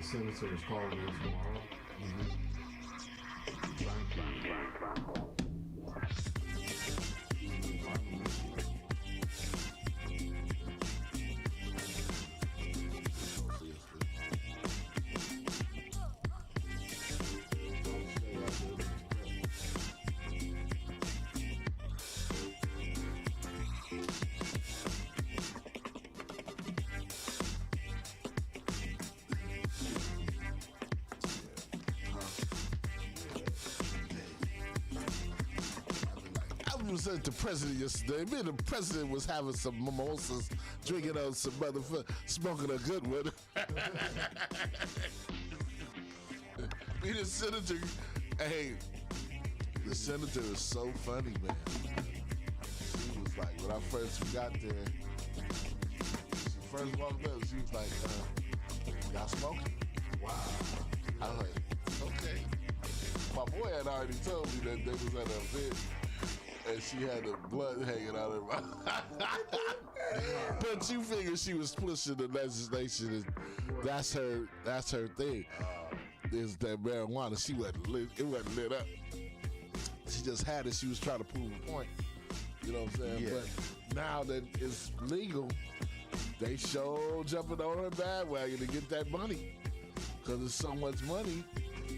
Senator is calling in tomorrow. At the president yesterday. Me and the president was having some mimosas, drinking on some smoking a good one. Me and the senator, hey, the senator is so funny, man. She was like, when I first got there, she first walked up, she was like, y'all smoking? Wow. I was like, okay. My boy had already told me that they was at an event and she had the blood hanging out of her mouth. But you figure she was pushing the legislation, and that's her thing. Is that marijuana? She wasn't lit. It wasn't lit up. She just had it. She was trying to prove a point. You know what I'm saying? Yeah. But now that it's legal, they sure jumping on her bandwagon to get that money because there's so much money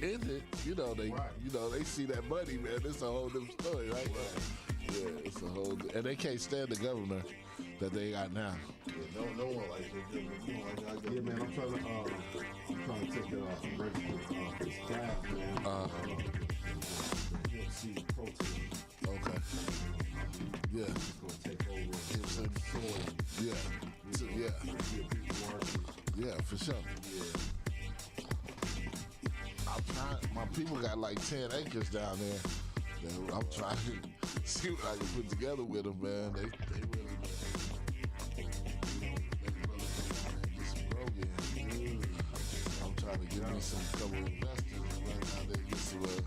in it. You know they see that money, man. It's a whole different story, right? Yeah, it's a whole, and they can't stand the governor that they got now. Yeah, no one likes it. Yeah, man, I'm trying to take the staff, man. See protein. Okay. Yeah. It's gonna take over. Yeah, for sure. Yeah. I'm trying. My people got like 10 acres down there. I'm trying to see what I can put together with them, man. They really, get some grow in. I'm trying to get me some couple investors right now. They get some grow, man.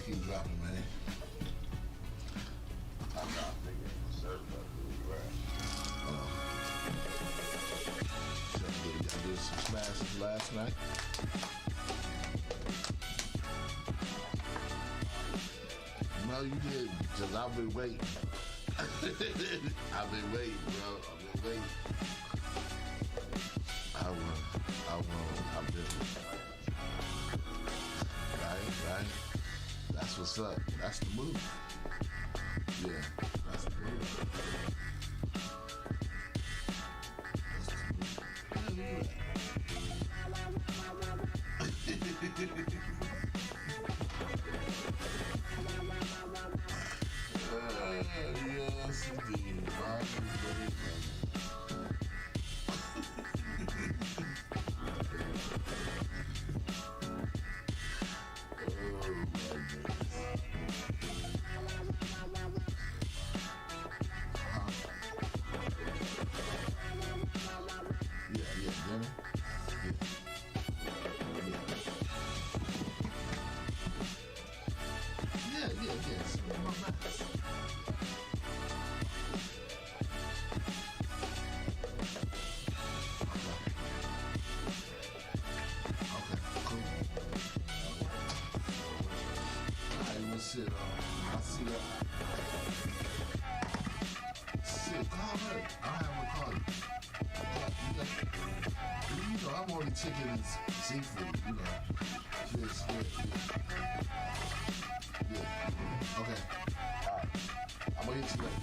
keep dropping, man. I'm not thinking for certain. I did some smashes last night. No, you didn't, because I've been waiting. I've been waiting, bro. I've been waiting. I won. I've been. Right. That's what's up. That's the move. Yeah, that's the move. Yes, indeed. Shit, I see that. Shit, call her. I'll have her call you. You know, I'm only chicken and seafood, you know. Just, yeah. Okay. All right. I'm gonna hit you later.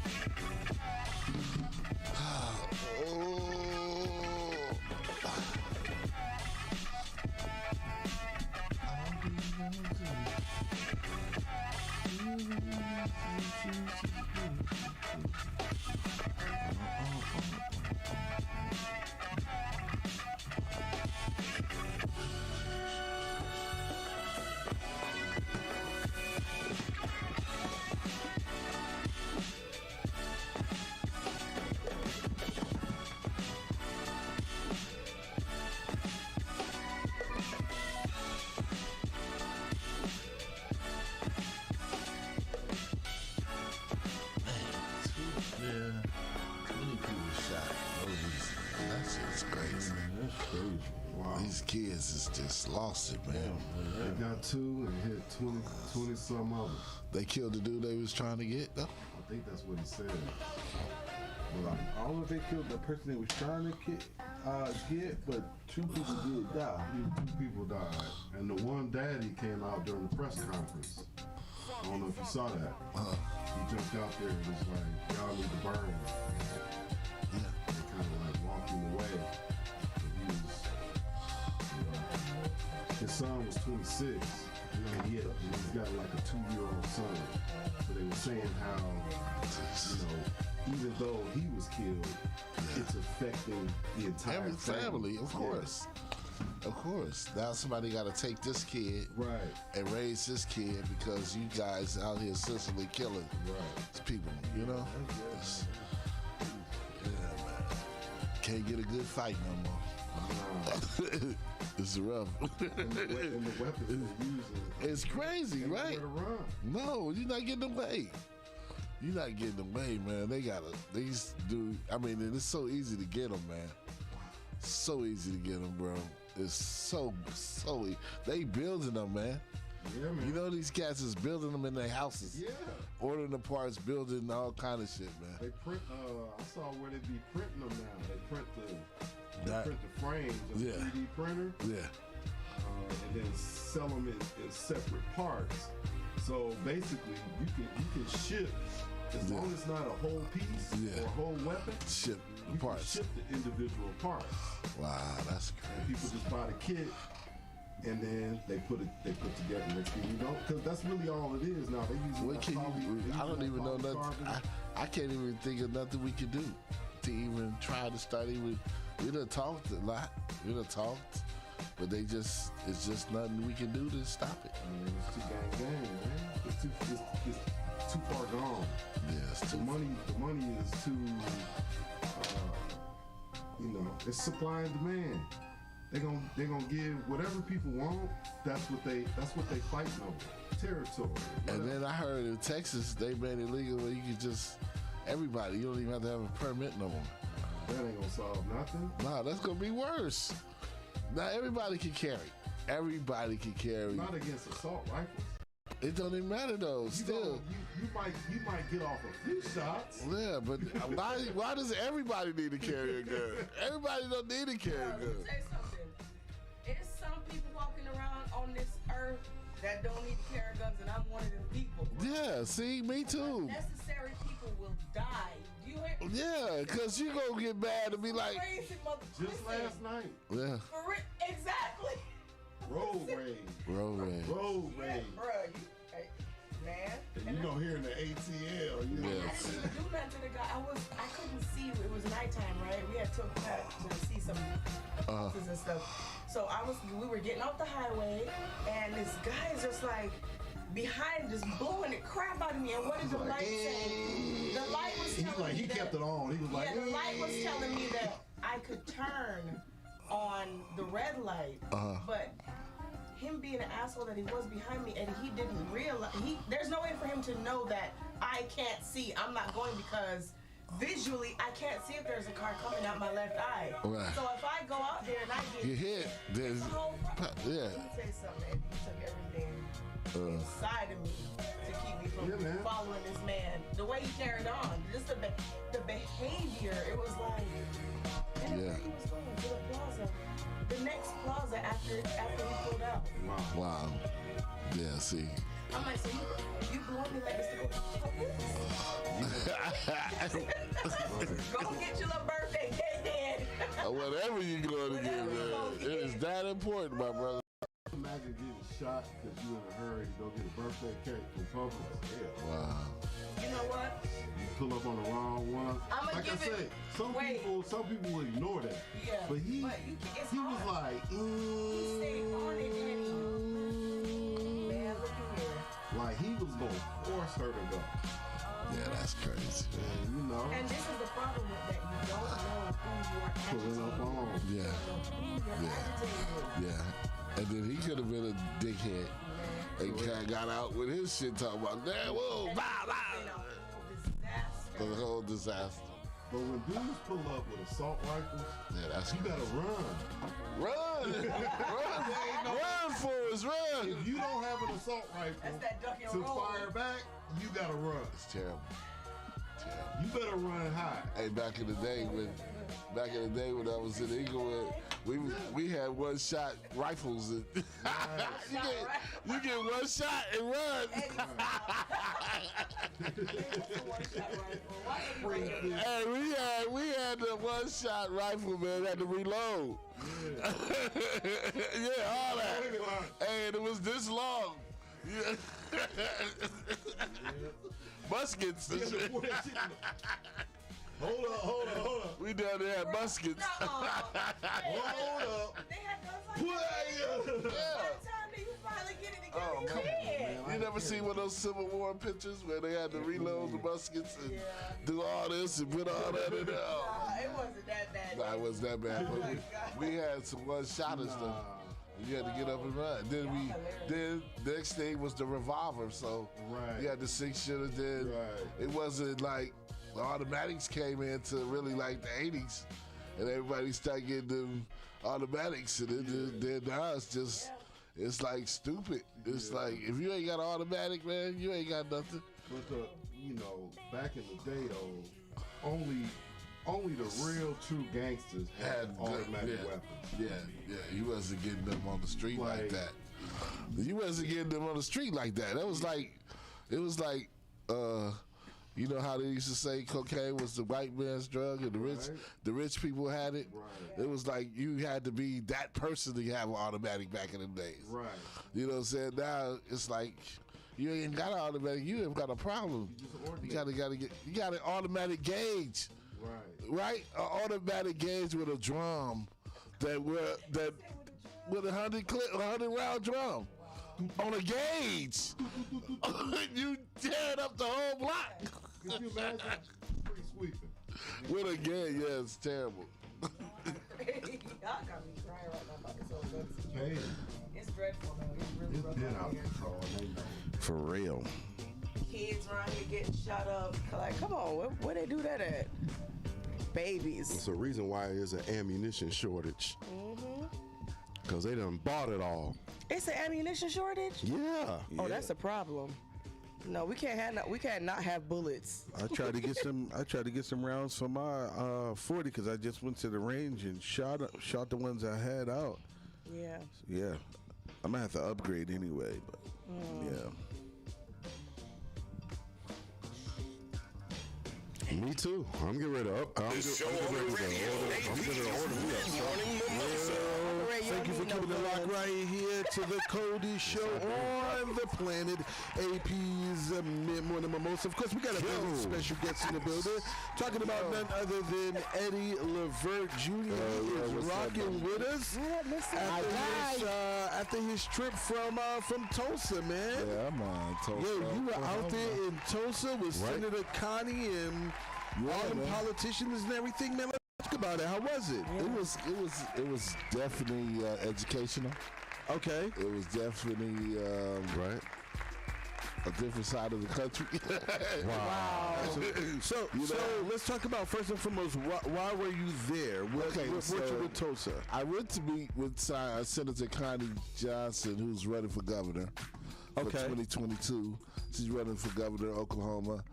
These kids is just lost it, man. They got 2 and hit 20 some others. They killed the dude they was trying to get, though? I think that's what he said. Well, I don't know if they killed the person they was trying to get, but 2 people did die. 2 people died. And the one daddy came out during the press conference. I don't know if you saw that. He jumped out there and was like, y'all need to burn. Yeah. They kind of like walked him away. His son was 26, and he's got like a 2-year-old son. So they were saying how, even though he was killed, it's affecting the entire every family, of course. Yeah. Of course. Now somebody got to take this kid and raise this kid because you guys out here senselessly killing people, you know? Yeah, man. Can't get a good fight no more. It's rough. and the weapons they're using. It's crazy, right? No, you're not getting away. You're not getting away, man. These dudes, I mean, and it's so easy to get them, man. So easy to get them, bro. It's so easy. They building them, man. Yeah, man. You know these cats is building them in their houses. Yeah. Ordering the parts, building all kind of shit, man. They print, I saw where they be printing them now. They print the frames of the 3D printer. Yeah. And then sell them in separate parts. So basically, you can ship, as long as it's not a whole piece or a whole weapon, ship the parts. Ship the individual parts. Wow, that's crazy. And people just buy the kit, and then they put together next thing you know, because that's really all it is now. They use. I don't even know nothing. I can't even think of nothing we could do to even try to start even. We done talked a lot. But it's just nothing we can do to stop it. I mean, it's too gang, man. It's too far gone. Yeah, it's too. The money is too. It's supply and demand. They're gonna give whatever people want. That's what they fighting over. Territory. And then I heard in Texas they made it legal where you could just everybody. You don't even have to have a permit no more. That ain't gonna solve nothing. Nah, that's gonna be worse. Now everybody can carry. Everybody can carry. Not against assault rifles. It don't even matter though. Still, you might get off a few shots. yeah, but why does everybody need to carry a gun? Everybody don't need to carry a Let me gun. tell you something. There's some people walking around on this earth that don't need to carry guns, and I'm one of them people. Yeah, see, me too. Unnecessary people will die. You hear? Yeah, cause you gonna get mad and be like, Crazy mother. Just last night. yeah, Exactly. Road rage. road rage. Road rage. Bruh, hey, man. And you know, here in the ATL, you know. Yeah. I didn't even do nothing to the guy. I couldn't see. It was nighttime, right? We had took back to see some houses and stuff. So we were getting off the highway, and this guy is just like behind, just blowing the crap out of me. And what did the light say? The light was telling me He that, kept it on. He was like, yeah, the light was telling me that I could turn on the red light, but him being an asshole that he was behind me, and he didn't realize, there's no way for him to know that I can't see. I'm not going because visually I can't see if there's a car coming out my left eye. Right. So if I go out there and I get You hit, there's, the whole yeah. Let me tell you something, Eddie. He took everything inside of me to keep me from following this man. The way he carried on, just the behavior, it was like, and Yeah. he was going to the plaza. The next plaza after he pulled out. Wow. Yeah, see. I'm like, so you blowing me like this to go get your little birthday cake then. Whatever you going to get, man. It is that important, my brother. imagine getting shot because you in a hurry to go get a birthday cake from Publix. Yeah. Wow. You know what? You pull up on the wrong one. I'ma Like I give it- said, some wait. people will ignore that. Yeah. But he it's was hard. like, He stayed on it, and man, look at here. like he was gonna force her to go. Yeah, that's crazy. And you know, And this is the problem with that. You don't know who you are pulling up agitating on. Yeah, with. Yeah. Agitating with. yeah. And then he could have been a dickhead and kind of got out with his shit talking about, damn, whoa, And blah, it's been a blah. whole disaster. The whole disaster. But when dudes pull up with assault rifles, Yeah, that's you gotta run. Run! Run for us, run! If you don't have an assault rifle That's that duck and to roll. fire back, you gotta run. It's terrible. You better run high. Hey, back in the day when I was in Inglewood, we had one shot rifles. And you get one shot and run. Hey, we had the one shot rifle, man. Had to reload. Yeah, all that. Hey, and it was this long. Yeah. Muskets. And shit. Hold up. We down there had muskets. Hold up. They had guns like that. By the time that you finally get it together, Oh, you come can. You never seen one of those Civil War pictures where they had to reload the muskets and do all this and put all that in there? Oh. It wasn't that bad. Nah, it wasn't that bad. Oh But my God. we had some one shot and stuff. You had to get up and run. Then the next thing was the revolver. So Right. you had the 6 shooter. Then Right. it wasn't like the automatics came into really like the 80s, and everybody started getting them automatics, and then now it's just it's like stupid. It's like if you ain't got an automatic, man, you ain't got nothing. But back in the day though, only the real true gangsters had automatic weapons. Yeah, you wasn't getting them on the street like that. You wasn't getting them on the street like that. It was like, you know how they used to say cocaine was the white man's drug and the rich people had it. Right. It was like you had to be that person to have an automatic back in the days. Right. You know what I'm saying? Now it's like you ain't got an automatic. You have got a problem. You got an automatic gauge. Right, an automatic gauge with a drum that with a 100 round drum on a gauge. You tearing up the whole block. Could you imagine free sweeping? With a gauge, yeah, it's terrible. Y'all got me crying right now. paid. It's dreadful, though. It's really It's rough been out out here. of control. And they know. For real. Kids around here getting shot up. Like, come on, where they do that at? Babies. It's a reason why there's an ammunition shortage. Because they done bought it all. It's an ammunition shortage? Yeah. Oh, that's a problem. No, we can't not have bullets. I tried to get some rounds for my 40 because I just went to the range and shot the ones I had out. Yeah. Yeah, I'm gonna have to upgrade anyway, but yeah. Me too. I'm getting ready to order me up. Thank you for keeping it locked right here to the coldest show on the planet, APz Mid-Morning Mimosa. Of course, we got a very special guest in the building, talking about none other than Eddie Levert Jr. He is rocking with us after his trip from Tulsa, man. Yeah, I'm on Tulsa. Yo, you were out there in Tulsa with Senator Connie and all the politicians and everything, man. Let's talk about it. How was it? It was definitely educational. Okay. It was definitely Right. a different side of the country. Wow. So let's talk about first and foremost, why were you there? What you with Tulsa? I went to meet with Senator Connie Johnson, who's running for governor for 2022. She's running for governor of Oklahoma.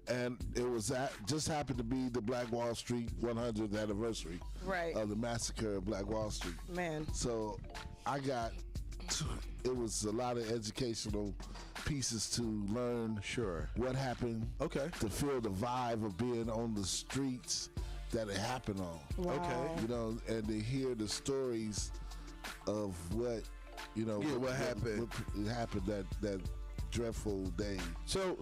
And it was just happened to be the Black Wall Street 100th anniversary of the massacre of Black Wall Street. Man. So it was a lot of educational pieces to learn what happened, to feel the vibe of being on the streets that it happened on. Wow. Okay. You know, and to hear the stories of what, what happened. What happened that dreadful day. So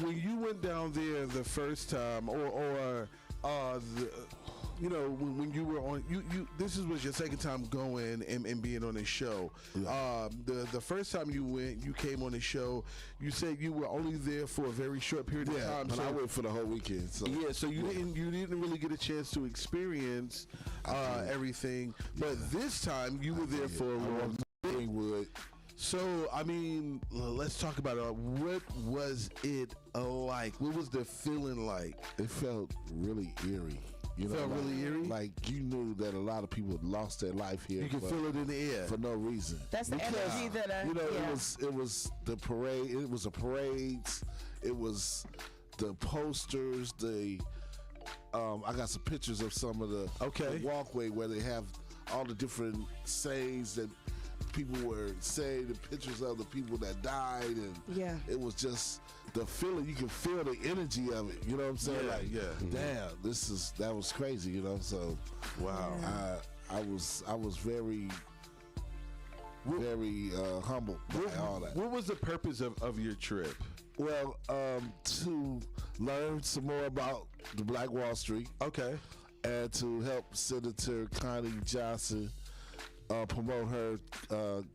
when you went down there the first time, when you were on, this was your second time going and being on the show. Yeah. The first time you came on the show, you said you were only there for a very short period of time. But I went for the whole weekend. So you didn't really get a chance to experience everything. But this time you were there for a long time. So, I mean, let's talk about it. What was it like? What was the feeling like? It felt really eerie. Really eerie? Like you knew that a lot of people had lost their life here. You can feel it in the air for no reason. That's the energy that it was the parade. It was the parades. It was the posters. I got some pictures of some of the walkway where they have all the different sayings that people were saying, the pictures of the people that died, and it was just the feeling. You can feel the energy of it. You know what I'm saying? Damn, that was crazy. So wow. I was very humbled by all that. What was the purpose of your trip? Well, to learn some more about the Black Wall Street. Okay. And to help Senator Connie Johnson promote her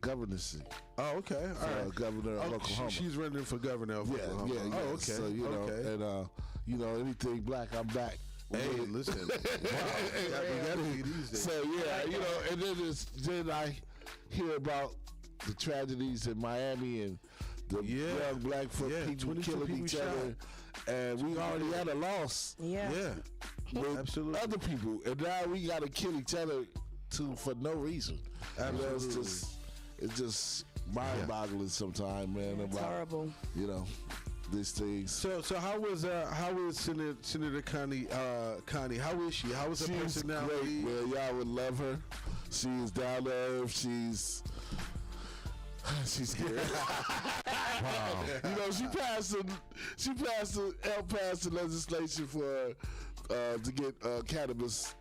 governorship. Oh, okay. All right. Governor of Oklahoma. She's running for governor of Oklahoma. Yeah. Oh, okay. So, and anything black, I'm back. Hey, listen. Wow. We gotta see these days. So, and then I hear about the tragedies in Miami and the young black people killing each other. And we already had a loss. Yeah. With absolutely. Other people. And now we got to kill each other for no reason. Absolutely. It's just mind-boggling sometimes, man. It's horrible. These things. So how was Senator Connie? How is she? How was her personality? Great, man. Y'all would love her. She is down to earth. She's scared. Wow. She passed the legislation for to get cannabis.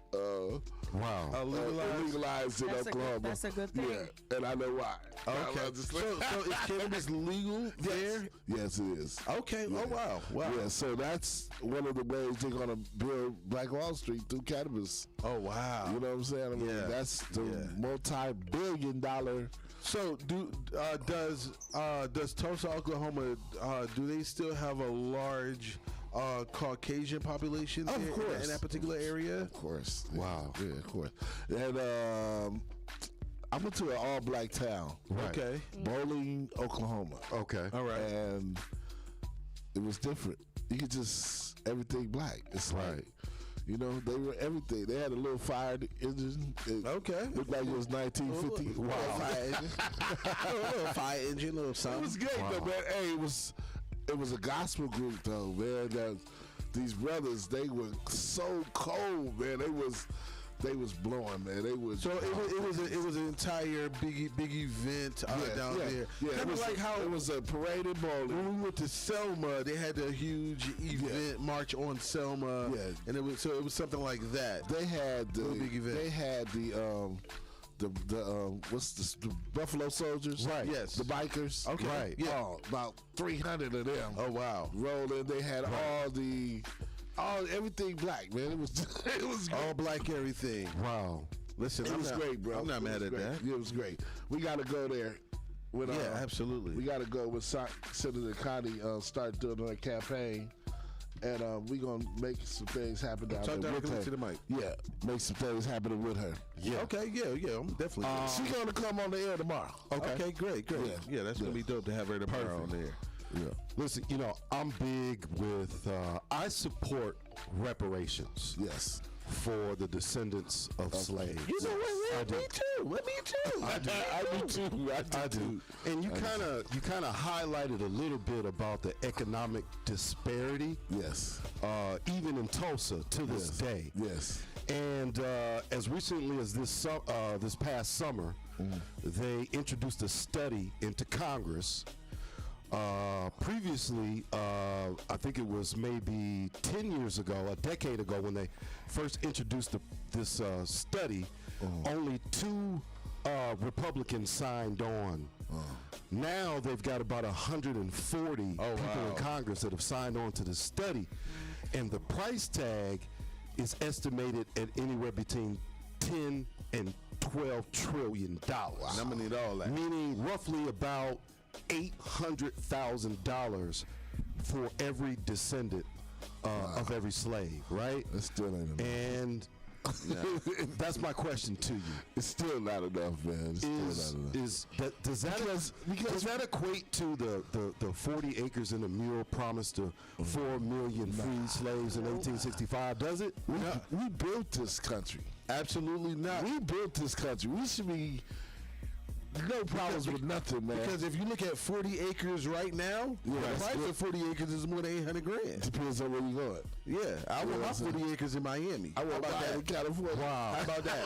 Legalized in Oklahoma. That's a good thing. Yeah, and I know why. Okay. So is cannabis legal there? Yes, it is. Okay. Yeah. Oh, wow. Yeah, so that's one of the ways they're going to build Black Wall Street through cannabis. Oh, wow. You know what I'm saying? That's the multi-billion-dollar. So does Tulsa, Oklahoma, do they still have a large Caucasian population there in that particular area? Of course. Wow. Yeah, of course. And I went to an all-black town. Right. Okay. Bowling, Oklahoma. Okay. All right. And it was different. You could just, everything black. It's like, you know, they were everything. They had a little fire engine. It looked like it was 1950. Wow. Fire engine. A little fire engine, a little something. It was great, though, man. Hey, it was a gospel group, though, man. That these brothers, they were so cold, man. They was blowing, man. They was. So it was an entire big event down there. Yeah, kind of like how it was a parade in bowling. when we went to Selma, they had a huge event march on Selma, and it was something like that. They had the big event. They had the what's the Buffalo Soldiers? Right. Yes. The bikers. Okay. Right. Yeah. Oh, about 300 of them. Oh wow. Rolled in. They had everything black, man. It was All black everything. Wow. Listen, it was great, bro. I'm not mad at that. Yeah, it was great. We got to go there. With, absolutely. We got to go with Senator Connie. Start doing our campaign. And we're going to make some things happen down Talk there with directly her. to the mic. Yeah, make some things happen with her. Yeah. Okay. Yeah. I'm definitely. She's going to come on the air tomorrow. Okay. Great. Yeah. That's gonna be dope to have her tomorrow on there. Yeah. Listen, you know, I'm big with, I support reparations. Yes. For the descendants of slaves. You know what? Me too. I do. And you kind of highlighted a little bit about the economic disparity. Yes. Even in Tulsa to this day. Yes. And as recently as this past summer, they introduced a study into Congress. Previously, I think it was maybe 10 years ago, a decade ago, when they first introduced this study, only 2 Republicans signed on. Now they've got about 140 people in Congress that have signed on to the study, and the price tag is estimated at anywhere between 10 and 12 trillion dollars. I'm gonna need all that. Meaning roughly about $800,000 for every descendant of every slave, right? That still ain't enough. And that's my question to you. It's still not enough, man. It's still not enough. Does that equate to the 40 acres and a mule promised to 4 million freed slaves in 1865? Does it? We built this country. Absolutely not. We built this country. We should be no problems with nothing, man. Because if you look at 40 acres right now, the price of 40 acres is more than 800 grand. Depends on where you going. Yeah, I want my 40 acres in Miami. I want that in California. Wow. How about that?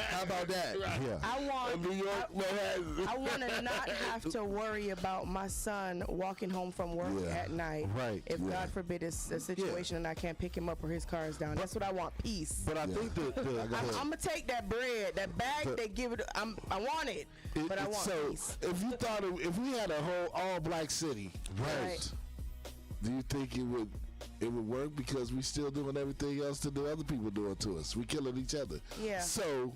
How about that? Yeah. I want New York, Manhattan. I want to not have to worry about my son walking home from work at night. Right. If God forbid it's a situation and I can't pick him up or his car is down. That's what I want. Peace. But I think I'm gonna take that bread, that bag they give it. I want it, but I want So peace. if you thought if we had a whole all black city, Right. do you think it would work? Because we still doing everything else to the other people doing to us. We killing each other. Yeah. So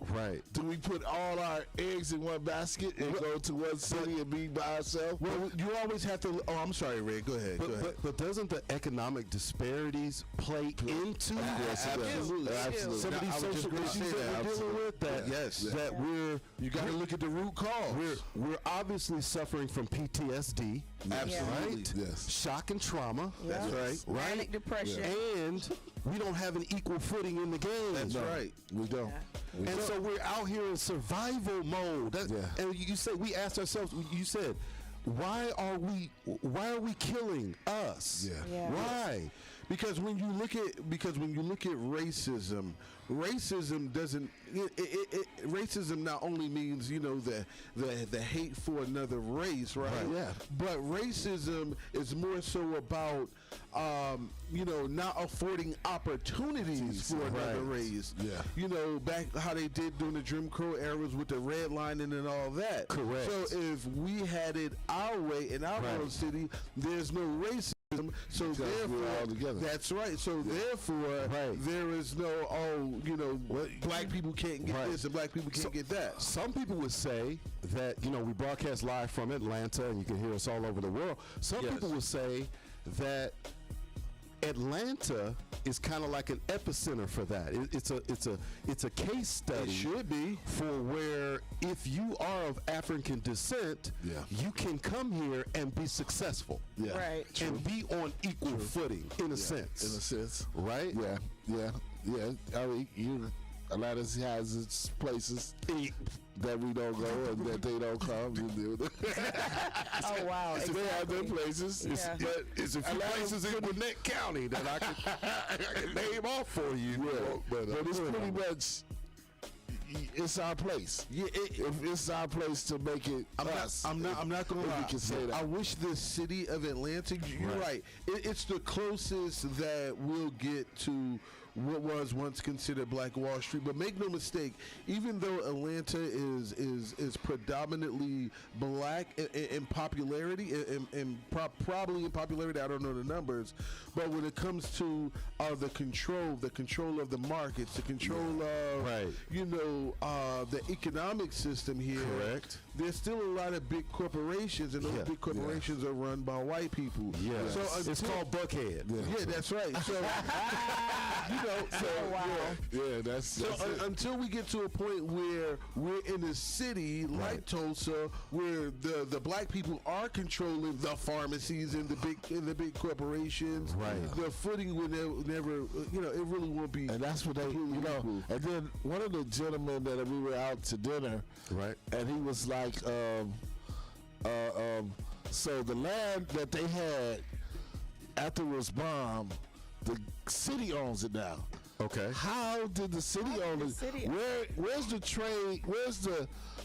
do we put all our eggs in one basket and go to one city and be by ourselves? Well, you always have to. Oh, I'm sorry, Ray. Go ahead. But doesn't the economic disparities play into Yes, it does. Absolutely. Absolutely. some of these I was just social gonna issues say that that. we're dealing with? That You got to look at the root cause. we're obviously suffering from PTSD. Absolutely. Right? Yes. Shock and trauma. That's right. Manic depression. And we don't have an equal footing in the game. That's right. We don't. And so we're out here in survival mode. And you said, we asked ourselves, you said, why are we killing us? Yeah. Why? Because when you look at racism doesn't racism not only means the hate for another race, right? Yeah. But racism is more so about not affording opportunities for another race. Yeah. Back how they did during the Jim Crow eras with the redlining and all that. Correct. So if we had it our way in our own city, there's no racism. So Because therefore, we're all together. that's right. So therefore, there is no black people can't get this and black people can't get that. Some people would say that, we broadcast live from Atlanta and you can hear us all over the world. Some people would say that Atlanta is kind of like an epicenter for that. It's a case study. It should be for where if you are of African descent, you can come here and be successful. Yeah. Right. And be on equal footing in a sense. In a sense. Right? Yeah. I mean, a lot of has its places that we don't go and that they don't come. Oh wow! They have their places, but it's a few places in Gwinnett County that I can name off for you. Yeah, but it's pretty much it's our place. Yeah, if it's our place to make it. I'm not gonna lie. Can say that. I wish the city of Atlanta. You're right. It's the closest that we'll get to what was once considered Black Wall Street. But make no mistake, even though Atlanta is predominantly black in popularity, and probably in popularity, I don't know the numbers, but when it comes to the control of the markets, the control of the economic system here, correct. There's still a lot of big corporations, and those big corporations are run by white people. Yeah, so it's called Buckhead. Yeah, that's right. So until we get to a point where we're in a city like Tulsa, where the black people are controlling the pharmacies and the big corporations, the footing will never, it really won't be. And that's what they, And then one of the gentlemen that we were out to dinner, and he was like, so the land that they had after it was bombed, the city owns it now. Okay. How did the city own it? Where's the trade?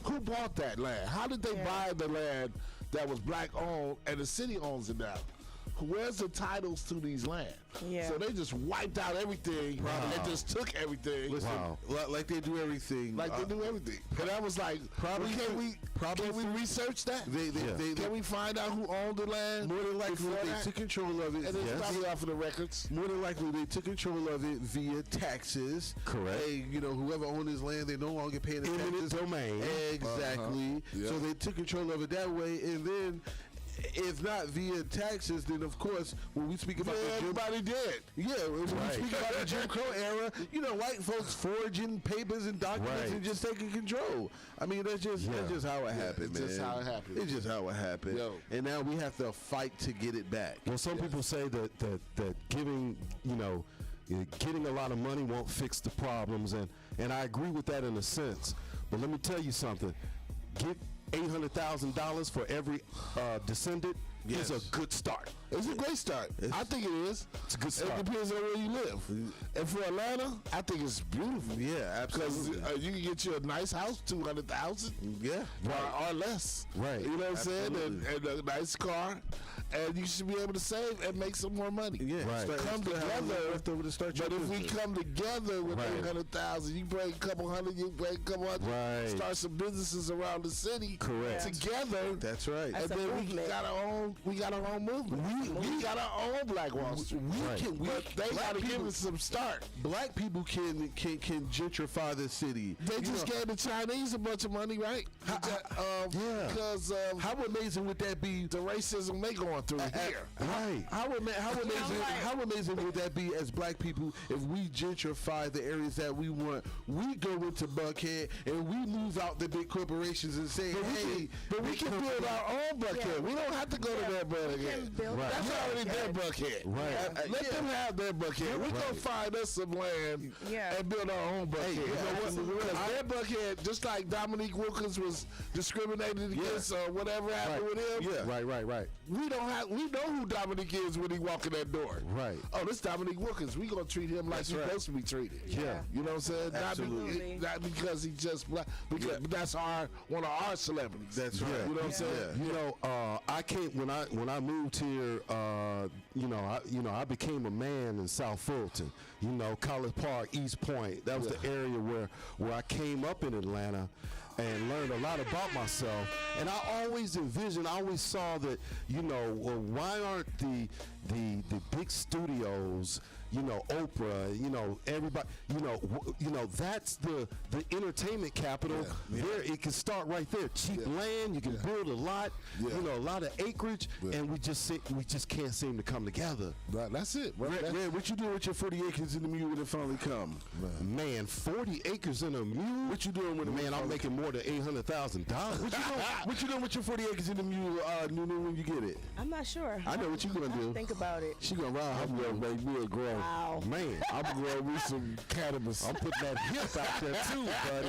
Who bought that land? How did they buy the land that was black owned and the city owns it now? Where's the titles to these land? Yeah. So they just wiped out everything and just took everything. Listen, like they do everything. Like they do everything. And I was like, can we research that? Can we find out who owned the land? More than likely they took control of it. And it's probably off of the records. More than likely they took control of it via taxes. Correct. Whoever owned this land, they no longer paying the taxes. Eminent domain. Exactly. So they took control of it that way, and then if not via taxes, then of course when we speak about everybody did. Yeah, when we speak about the Jim Crow era, white folks forging papers and documents and just taking control. I mean, that's just how it happened, man. It's just how it happened. It's just how it happened. And now we have to fight to get it back. Well, some people say that giving getting a lot of money won't fix the problems, and I agree with that in a sense. But let me tell you something. Get $800,000 for every descendant is a good start. It's a great start. I think it is. It's a good start. It depends on where you live. And for Atlanta, I think it's beautiful. Yeah, absolutely. Because you can get you a nice house, $200,000. Yeah, or less. Right. You know what I'm saying? And a nice car. And you should be able to save and make some more money. Yeah, come together. But if we come together with $800,000, you bring a couple hundred, you bring a couple hundred, start some businesses around the city. Correct. Together. That's right. And then we got our own movement. We got our own Black Wall Street. They got to give us some start. Black people can gentrify the city. They just gave the Chinese a bunch of money, right? Because how amazing would that be? The racism they going through here. Right. How amazing would that be as black people if we gentrify the areas that we want? We go into Buckhead and we move out the big corporations and say, but we can build our own Buckhead. We don't have to go to their Buckhead. That's already their Buckhead. Right. Let them have their Buckhead. We're going to find us some land and build our own Buckhead. You know what? Their Buckhead, just like Dominique Wilkins was discriminated against or whatever happened with him. Yeah. Right. We know who Dominique is when he walk in that door. Right. Oh, this Dominique Wilkins. We gonna treat him like he's supposed to be treated. Yeah. You know what I'm saying? Absolutely. Not because he's just black. Because that's one of our celebrities. That's right. You know what I'm saying? I came when I moved here. I became a man in South Fulton. College Park, East Point. That was the area where I came up in Atlanta and learned a lot about myself. And I always saw that, why aren't the big studios you know, Oprah, you know, everybody, you know, that's the entertainment capital. There, it can start right there. Cheap land, you can build a lot, you know, a lot of acreage, and we just can't seem to come together. Right, that's it. Right? Red, what you doing with your 40 acres in the mule when it finally come? Man, 40 acres in a mule? What you doing with it? Man, I'm making more than $800,000. What you doing with your 40 acres in the mule, Nunu, when you get it? I'm not sure. I know what you gonna do. Think about it. She gonna ride. I'm gonna make me a grow. Wow. Man, I'm gonna me some cannabis. I'm putting that hip out there too, buddy.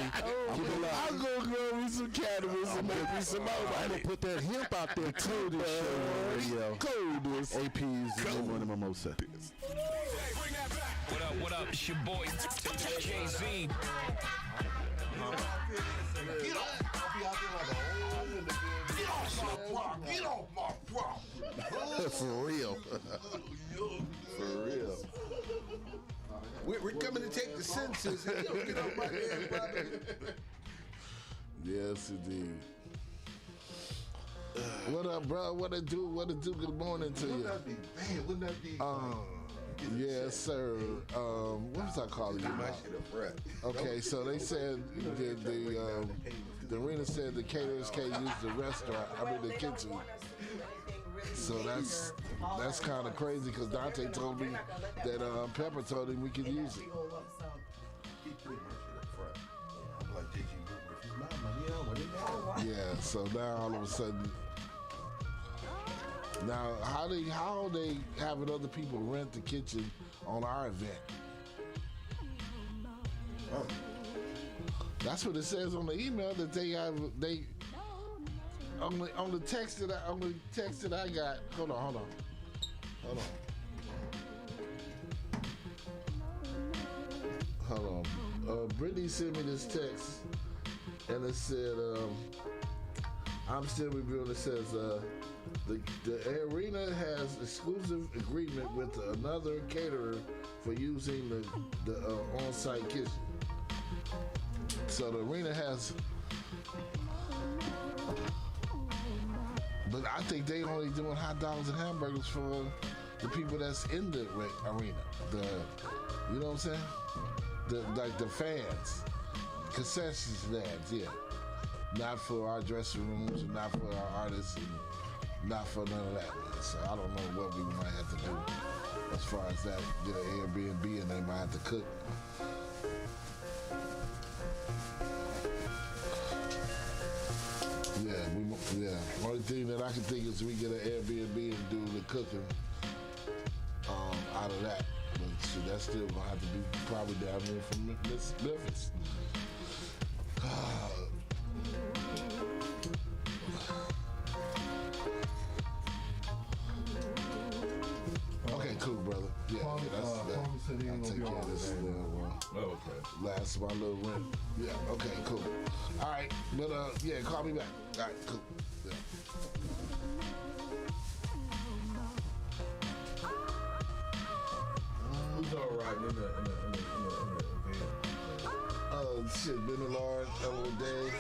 I'm gonna grow me some cannabis and make me some more I'm money. gonna put that hemp out there too. This show. Coldest. APz Mid-Morning Mimosa. What up? It's your boy, KZ. Get off my property. For real. For real. We're coming to take the census. Hey, yo, get off my damn property. Yes, indeed. What up, bro? What it do? Good morning to you. Wouldn't that be? Yes, sir. What was I calling you? My shit up front. Okay, so they said the arena said the caterers can't use the restaurant. I mean the kitchen. So that's kind of crazy because Dante told me that Pepper told him we could use it. Keep putting my shit up front. I'm like, did you if it's my money, what is that? Yeah. So now all of a sudden. Now, how they having other people rent the kitchen on our event? Oh. That's what it says on the email that they on the text that I got. Hold on. Brittany sent me this text, and it said, I'm still reviewing. It says, the arena has exclusive agreement with another caterer for using the on-site kitchen. So the arena has, but I think they only doing hot dogs and hamburgers for the people that's in the arena. You know what I'm saying? Like the fans, concession stands, yeah. Not for our dressing rooms, and not for our artists, and not for none of that. So I don't know what we might have to do as far as that. Get an Airbnb and they might have to cook. Yeah. Only thing that I can think is we get an Airbnb and do the cooking out of that. But so that's still gonna have to be probably down here from Memphis. Okay, cool, brother. Yeah, that's I'll take care of this. Last my little rent. Yeah, okay, cool. All right, but yeah, call me back. All right, cool. Yeah. Who's all right in the event? Shit, Ben Lord, L.O. Dave,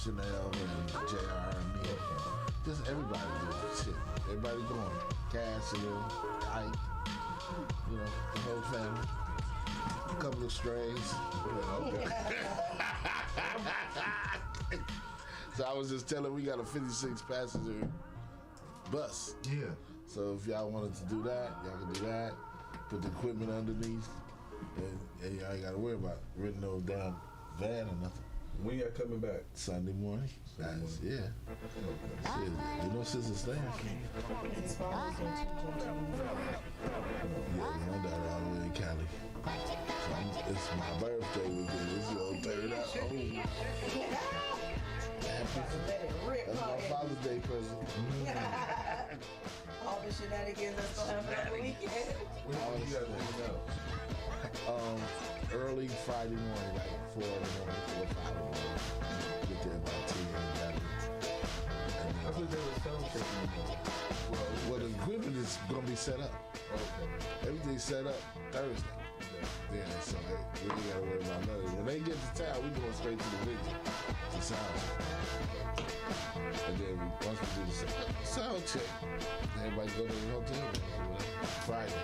Chanel and JR and me. Just everybody doing shit. Everybody going. Cash and them, Ike, you know, the whole family. A couple of strays. So I was just telling, we got a 56 passenger bus. Yeah. So if y'all wanted to do that, y'all can do that. Put the equipment underneath, and y'all ain't got to worry about renting no damn van or nothing. When y'all coming back? Sunday morning. Nice. Yeah. Shit. You know, Sister Stan. Yeah, my daughter all the way in Cali. So it's my birthday weekend. It's gonna turn out. That's my Father's Day present. All the shenanigans that's going to happen on the weekend. When you guys hanging out? Early Friday morning, like 4 in the morning, 4 or 5 in the morning. Get there about 10 and 11. And I thought they were sound checking. Well, the equipment is gonna be set up. Okay. Everything's set up Thursday. Yeah, so we ain't gotta worry about nothing. When they get to town, we going straight to the venue to sound check. And then once we do the sound check, everybody go to the hotel room. Friday.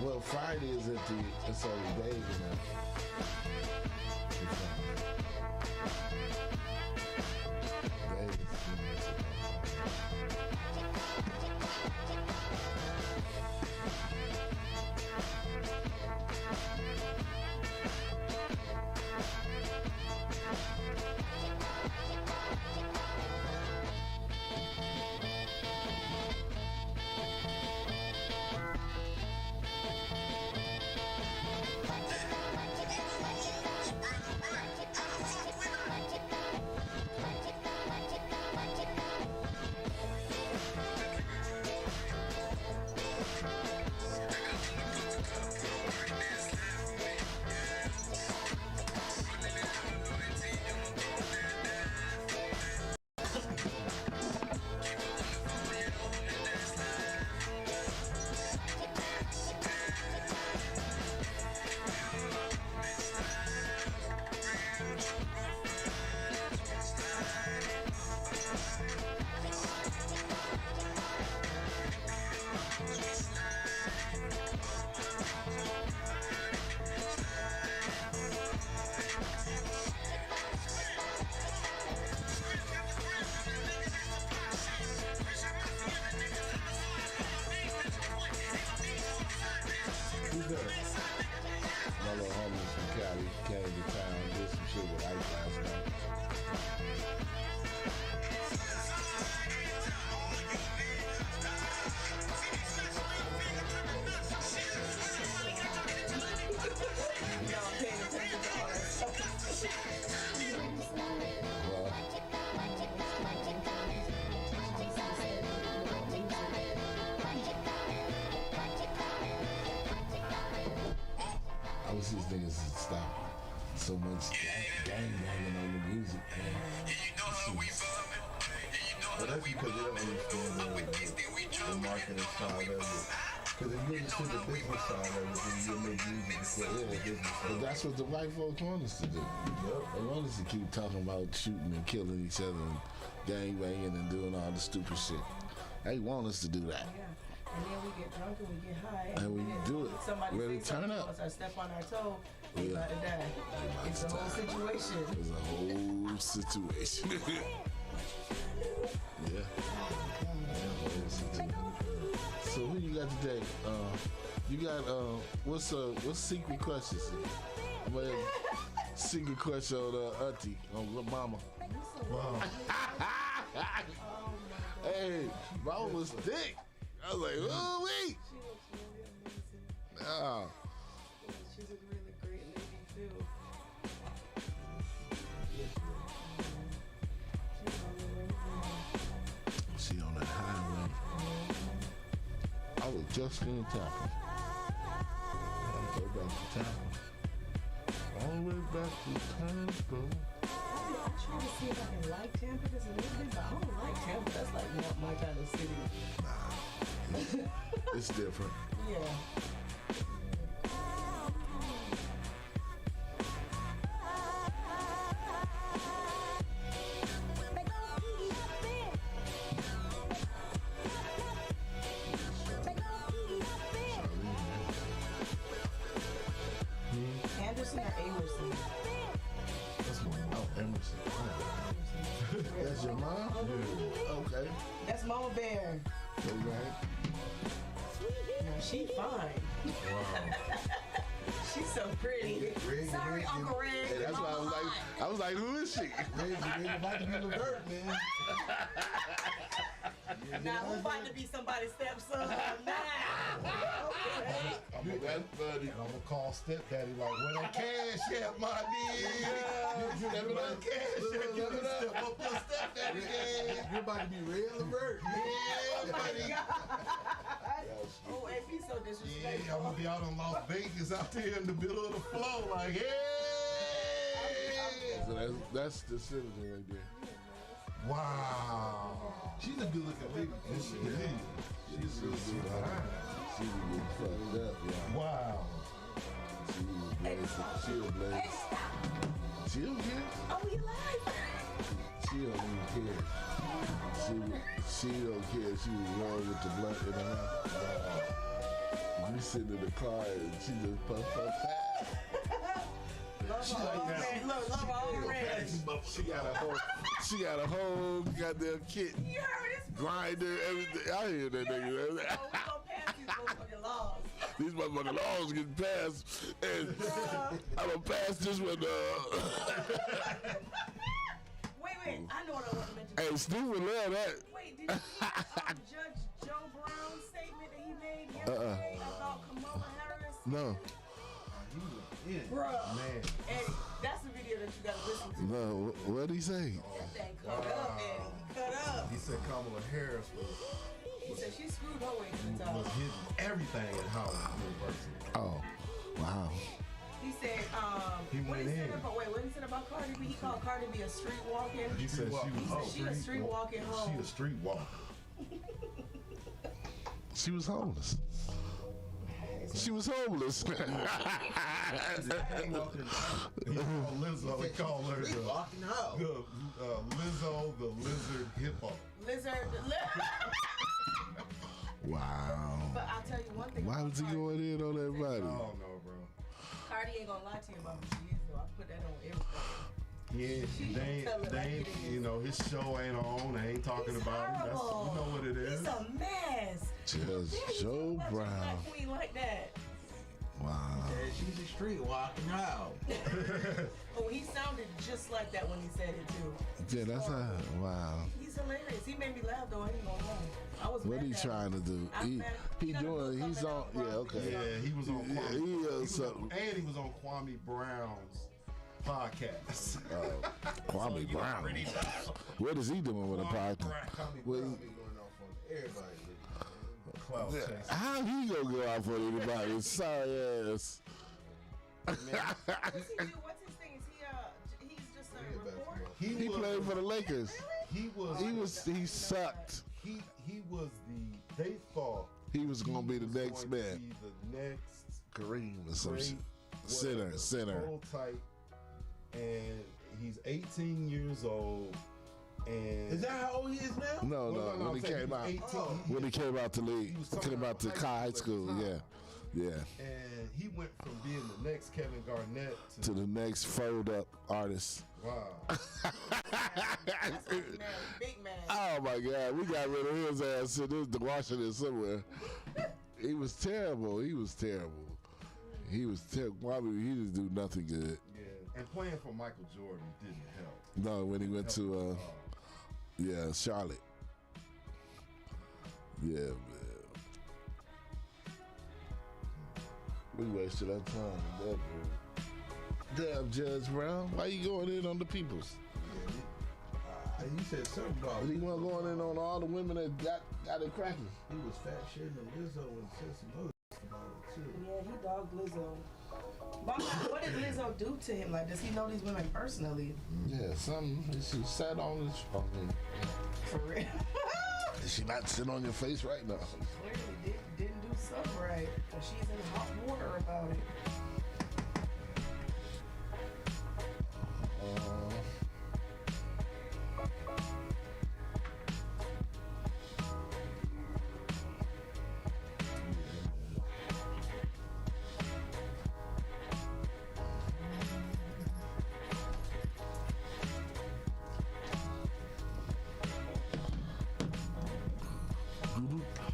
Well, Friday is it's only Dave and my little homies from Cali came to town, did some shit with Ike last night. Y'all paying attention to all that stuff. Well, I wish these niggas would stop so much gangbanging on the music, man. But that's because they don't understand the marketing side of it. Because if you understood the business side of it, then you'll make music before the business But side. that's what the white folks want us to do. They want us to keep talking about shooting and killing each other and gangbanging and doing all the stupid shit. They want us to do that. Yeah. And then we get drunk and we get high. And we then do it. Somebody Ready say to turn something up. to us, I step on our toe, we Yeah. about to die. It's a whole situation. It's a whole situation. Yeah. Whole situation. So who you got today? You got what's secret questions? I'm gonna have secret question on Auntie, on Mama. Wow. Hey, Mama was thick. I was like, oh wait. She looks really amazing. Ah. She's a really great lady too. She on that highway. I was just in town. Go back to town. All the way back to town, bro. I'm trying to see if I can like Tampa just a little bit, but I don't like Tampa. That's like not my kind of city. It's different. Yeah. Anderson or Amerson? That's my mom. Oh, Emerson. Oh. That's your mom? Yeah. Okay. That's Mama Bear. Okay. Now she fine. Wow. She's so pretty. Rig, Sorry, Rig, Uncle Rig. Hey, that's why I was like, who is she? Rig about to be Levert, man. Now who about to be somebody's stepson? Nah. Okay. That's funny. I'm gonna call stepdaddy like, where that cash at, my nigga? Step it up. Cash, you can step up your stepdaddy game. You're about to be real alert. Oh Yeah, my buddy. God. Oh, AP so Yeah, disrespectful. I'm gonna be out in Las Vegas out there in the middle of the flow, like, hey! So that's the citizen right there. Wow. She's a good looking lady. Yes, she is. She's really good. She was getting fucked up, yeah. Wow. She was blazing. She don't care. Oh, you lied. She don't even care. She don't care. She was wrong with the blunt in her mouth. We sitting in the car and she just puff. She like that. Love all red. She got a whole goddamn kit, You heard this? grinder, everything. I hear that nigga. Oh, we gonna pass these motherfucking laws. These motherfucking laws getting passed, and I'm gonna pass this one. Wait. I know what I want to mention. Hey, Steve would love that. Wait, did you see Judge Joe Brown's statement that he made yesterday about Kamala Harris? No, Bruh. Man. Eddie, that's the video that you gotta listen to. no. What'd he say? That thing cut up, Eddie. Cut up. He said Kamala Harris He said she screwed her way to the top. was getting everything at Howard University. Oh, wow. He said, He what went he said in. about, what he said about Cardi B? He called Cardi B a street walking. He said she a street walking hoe. She a street walker. She was homeless. She was homeless. He called Lizzo. He called her the Lizzo, the lizard hippo. Lizard. Wow. But I'll tell you one thing. Why was he about going in on everybody? Oh no, bro. Cardi ain't gonna lie to you about who she is, though. I put that on everything. Yeah, they ain't, you know, his show ain't on. They ain't talking He's about him. That's, horrible. you know what it is. He's a mess. Just Daddy, Joe you watch a Brown. black queen like that. Wow. She's a street walking hoe. Oh, he sounded just like that when he said it too. Yeah, that's how. Wow. He's hilarious. He made me laugh though. I ain't gonna lie. I was What mad he at trying to do? I'm mad. He He gotta doing. do He's on. something Yeah. else. Okay. Yeah, he was on Yeah, Kwame. he He is was something. on, and he was on Kwame Brown's podcast. Kwame Brown. What is he doing with a podcast? Kwame What Brown he- be going off on everybody. Cloud chasing. How he gonna go out for anybody? Sorry ass. What's he do? What's his thing? Is he's just a reporter? He played for the Lakers. He sucked. He was they thought He was gonna be the was next going to man. be the next Kareem or some great shit. whatever, Center. total type, and he's 18 years old. And Is that how old he is now? No, Well, when he I'm saying came out. 18, When he came out the league, He was talking came out about to high high school school. at the Yeah, time. yeah. and he went from being the next Kevin Garnett To the next fold up artist. wow. That's big man. Oh my God, we got rid of his ass in this Washington somewhere. He was terrible. He was terrible. He didn't do nothing good. Yeah, and playing for Michael Jordan didn't help. No, when he went to Charlotte. Yeah, man. We wasted our time with that, bro. Damn, Judge Brown, why you going in on the peoples? He said something about He wasn't going in on all the women that got it cracking. he was fat shitting on Lizzo and said some other stuff about it too. Yeah, he dogged Lizzo. But I'm like, what did Lizzo do to him? Like, does he know these women personally? Yeah, something. She sat on his. For real? Did she not sit on your face right now? Clearly didn't do something right. And she's in hot water about it.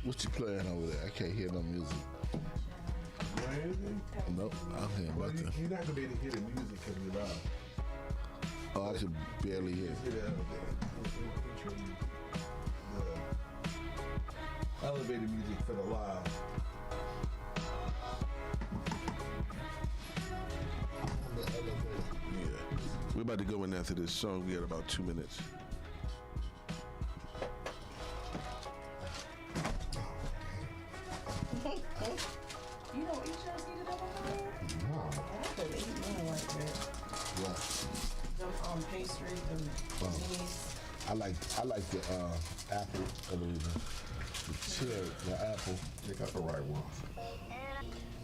What you playing over there? I can't hear no music. Nope, I'm hearing Well, nothing. you're not gonna be able to hear the music because we're loud. Oh, I can barely hear. Hear the elevator music for the live. Yeah. We're about to go in after this song. We got about 2 minutes. You don't eat yours heated up over there? No. I couldn't eat mine like that. What? Them pastries, them panini. I I like the apple. I mean, the cherry, the apple. They got the right one.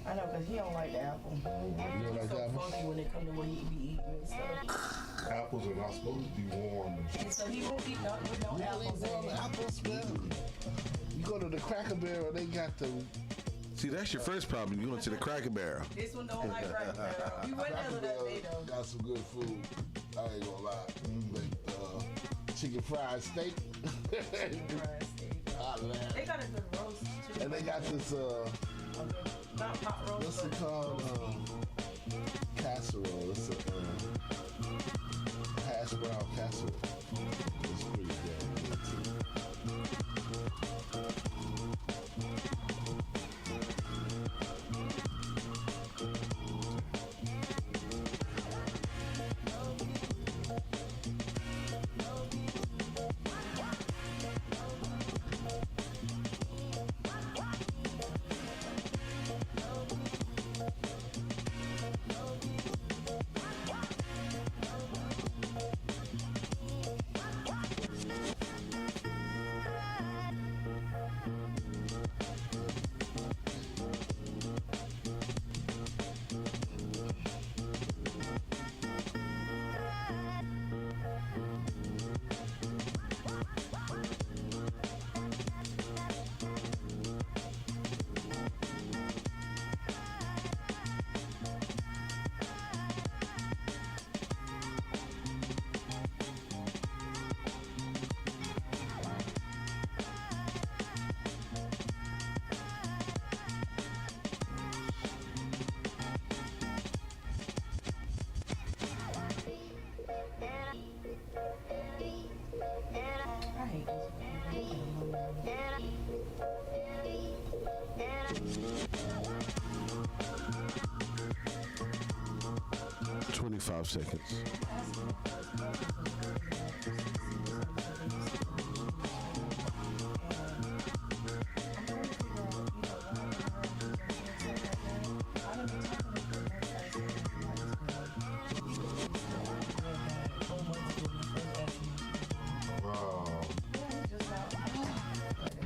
I know, because he don't like the apple. You don't He's like so the apple? funky when it comes to what he be eating and stuff. Apples are not supposed to be warm and shit. So he won't eat nothing with no apples in it. Apples, man. You go to the Cracker Barrel, they got the. See, that's your first problem. You went to the Cracker Barrel. This one don't like Cracker Barrel. We went there the other day, though. Got some good food. I ain't gonna lie. Like chicken fried steak. They got a good roast, too. And they got this Not pot roast, what's it called? Casserole. It's a hash brown casserole. It's pretty damn good too. I hate this. 25 seconds.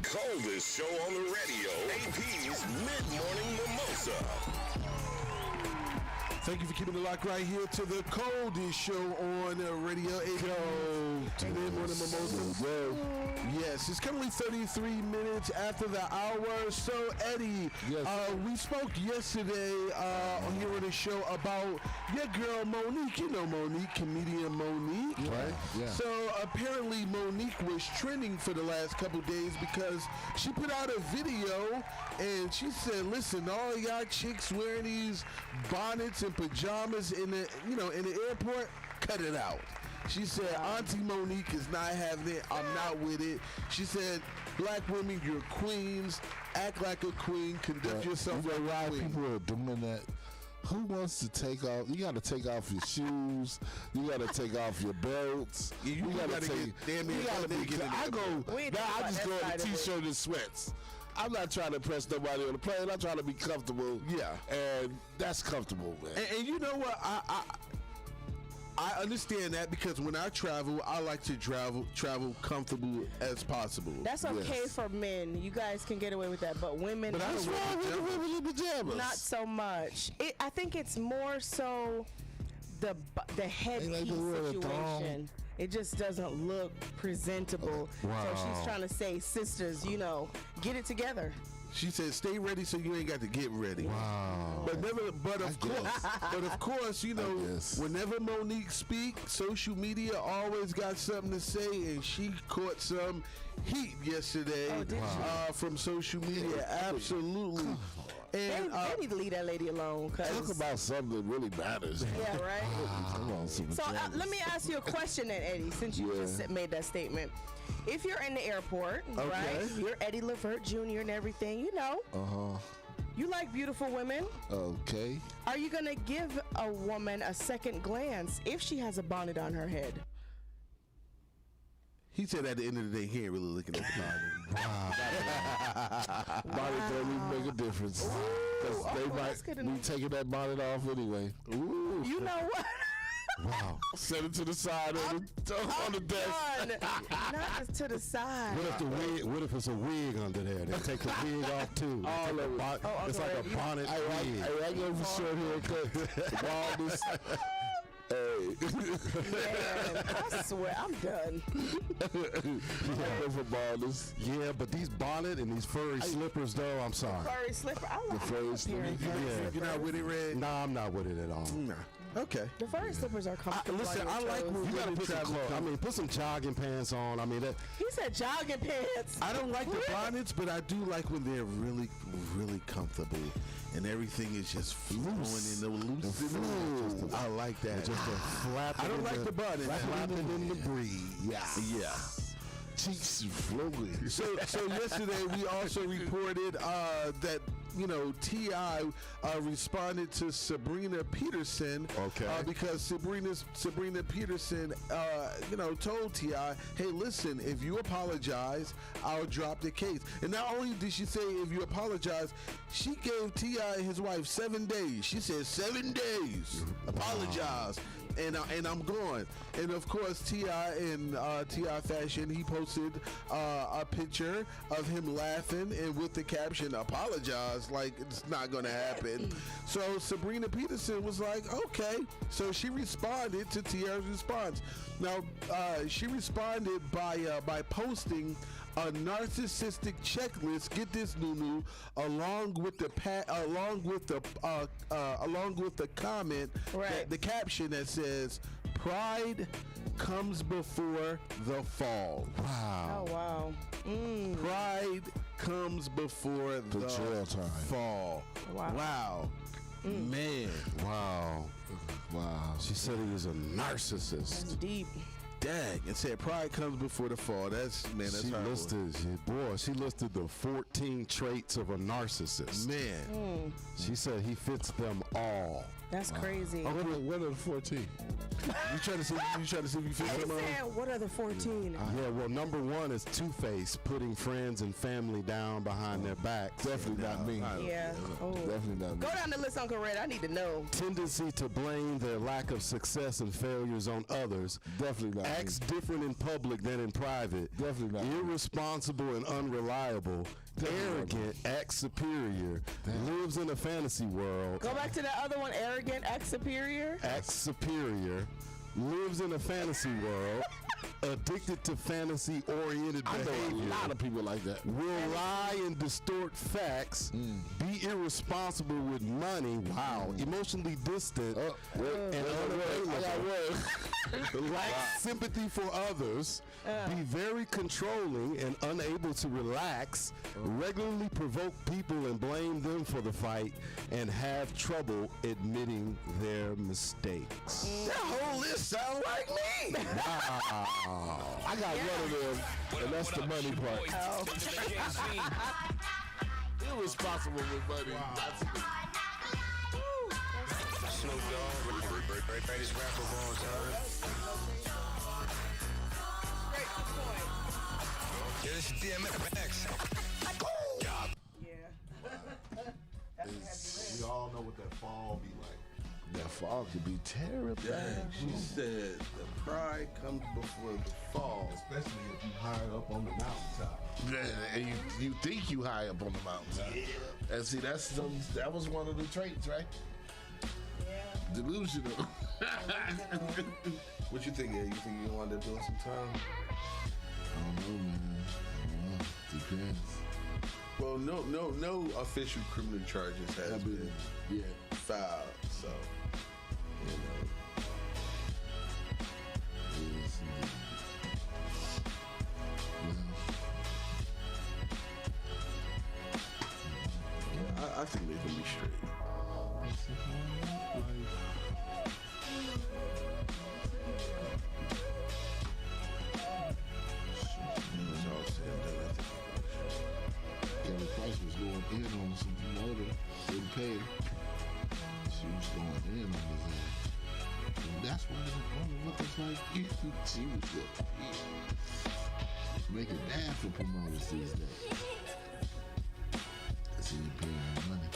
Coldest show on the radio, APz Mid-Morning Mimosa. Thank you for keeping it locked right here to the coldest show on radio. Mid-Morning Mimosa. Yes, it's currently 33 minutes after the hour. So, Eddie, Yes. We spoke yesterday on here on the show about your girl Monique. You know Monique, comedian Monique. Right, yeah. So, apparently Monique was trending for the last couple days because she put out a video and she said, listen, all y'all chicks wearing these bonnets and pajamas in the, in the airport, cut it out. She said, Auntie Monique is not having it. I'm not with it. She said, black women, you're queens. Act like a queen. Conduct yourself like a queen. People are doing that. Who wants to take off? You got to take off your shoes. You got to take off your belts. Yeah, you gotta take. get damn near You gotta naked in I the go. We ain't Now talking I just about go that in a side of it. t-shirt and sweats. I'm not trying to impress nobody on the plane. I'm trying to be comfortable. Yeah. And that's comfortable, man. And you know what? I understand that because when I travel, I like to travel comfortable as possible. That's okay Yes. for men. You guys can get away with that, but women, But I What's don't wear wrong with the pajamas. women in pajamas? not so much. I think it's more so the headpiece to wear a thong. situation. It just doesn't look presentable. So she's trying to say, sisters, get it together. She said, "Stay ready, so you ain't got to get ready." Wow. But of course, guess. whenever Monique speaks, social media always got something to say, and she caught some heat yesterday Oh, did she? from social media. Absolutely. And They need to leave that lady alone. Talk 'Cause- about something that really matters. yeah, right? Come on, some So pajamas. let me ask you a question then, Eddie, since you just made that statement. If you're in the airport, right? You're Eddie Levert Jr. and everything, you like beautiful women. Okay. Are you going to give a woman a second glance if she has a bonnet on her head? he said at the end of the day, he ain't really looking at the bonnet. Bonnet don't even make a difference. 'Cause they that's good might be enough. taking that bonnet off anyway. Ooh. You know what? Wow. Set it to the side on the desk. Not just to the side. What if it's a wig under there? They take the wig off too. All of it. It's like a bonnet wig. I go for short haircut. Baldness. Man, I swear, I'm done. I go for baldness. Yeah, but these bonnet and these furry slippers, though, I'm sorry. Furry slipper. I like The furry slipper. Yeah. You're not with it, Red? Nah, I'm not with it at all. Nah. Okay. The furry slippers are comfortable. Listen, on I your like toes. when You gotta women put some travel. clothes. I mean, put some jogging pants on. I mean, that. He said jogging pants. I don't like the bonnets, but I do like when they're really, really comfortable and everything is just flowing in the loose. I like that. Just a flapping. I don't like the bonnet. Flapping in the breeze. Yeah. Cheeks flowing. So yesterday we also reported that T.I. responded to Sabrina Peterson. Okay. Because Sabrina Peterson told T.I., hey, listen, if you apologize, I'll drop the case. And not only did she say if you apologize, she gave T.I. and his wife 7 days. She said 7 days. Apologize. And I'm gone. And of course, T.I. in T.I. fashion, he posted a picture of him laughing and with the caption, apologize, like it's not going to happen. So Sabrina Peterson was like, okay. So she responded to T.I.'s response. Now, she responded by posting a narcissistic checklist. Get this, Nunu, along with the comment, Right. the caption that says, "Pride comes before the fall." Wow. Oh wow. Pride comes before the jail time. fall. Wow. Man. Wow. Wow. She said he was a narcissist. That's deep. Dang. And said pride comes before the fall. That's She horrible. listed the 14 traits of a narcissist. Man. She said he fits them all. That's crazy. What are the 14? You trying to see if you fit He them on? said, what are the 14? Yeah, well, number one is two-faced, putting friends and family down behind their backs. Definitely not me. Yeah. Oh. Definitely not me. Go down the list, Uncle Red. I need to know. Tendency to blame their lack of success and failures on others. Definitely not Acts different in public than in private. Definitely not me. Irresponsible and unreliable. Arrogant, acts superior. Lives in a fantasy world. Go back to the other one. Arrogant, ex superior. Acts superior. Lives in a fantasy world. Addicted to fantasy-oriented I know behavior. a lot of people like that. Will lie and distort facts. Be irresponsible with money. Wow. Emotionally distant and unavailable. Lack sympathy for others. Be very controlling and unable to relax. Regularly provoke people and blame them for the fight. And have trouble admitting their mistakes. That whole list sound like me. Wow. I got one of them, and that's the money part. Irresponsible with money. Snoop Dogg, greatest rapper of all time. Yeah, this is DMX. We all know what that fall be like. That fall could be terrible. She said the pride comes before the fall. Especially if you high up on the mountaintop. Yeah, and you think you high up on the mountain. Yeah. And see, that was one of the traits, right? Yeah. Delusional. What you think, Ed? You think you want to do some time? I don't know, man. Depends. Well, no official criminal charges has been filed, so you know. Yes, indeed. Yeah, I think they can be straight. It's all said and done, I think Kelly Price was going in on some promoter, didn't pay her. She was going in on his ass. And that's why the promoter looked like you. She was good. It's making bad for promoters these days. Because he didn't pay her money.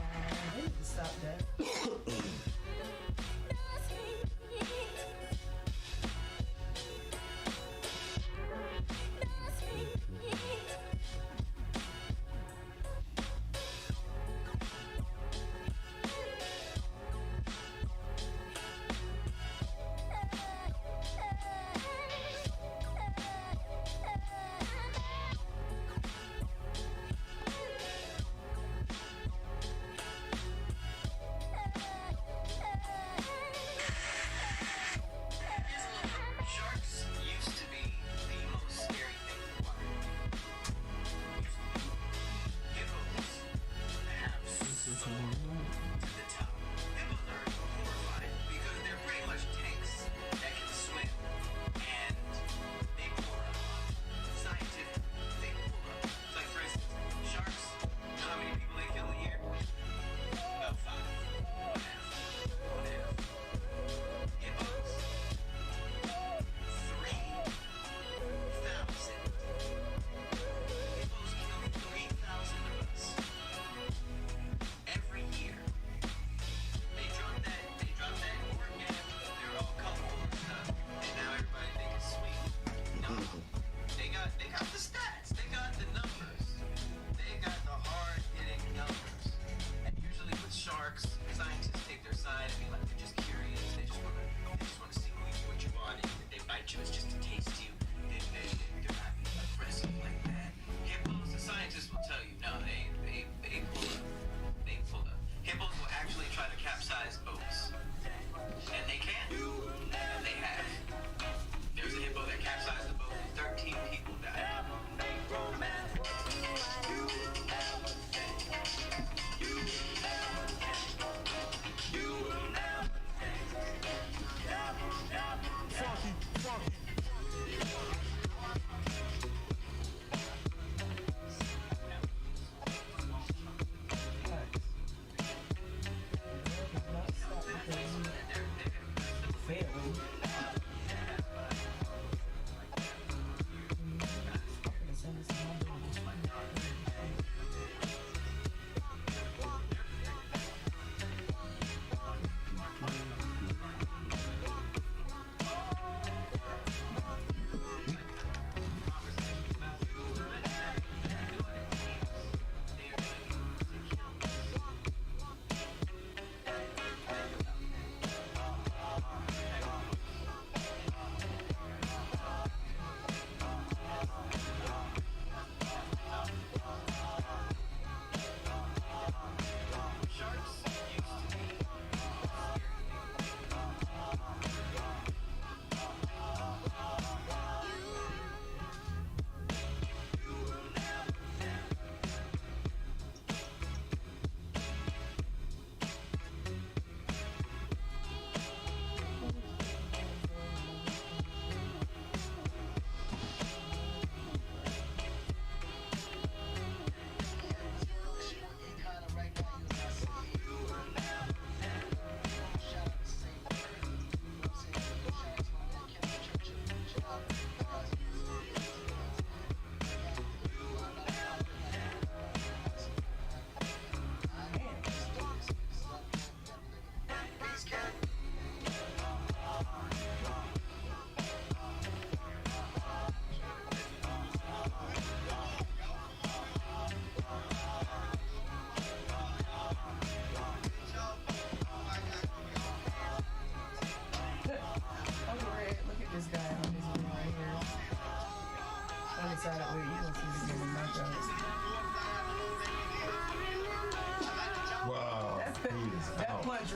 I need to stop that.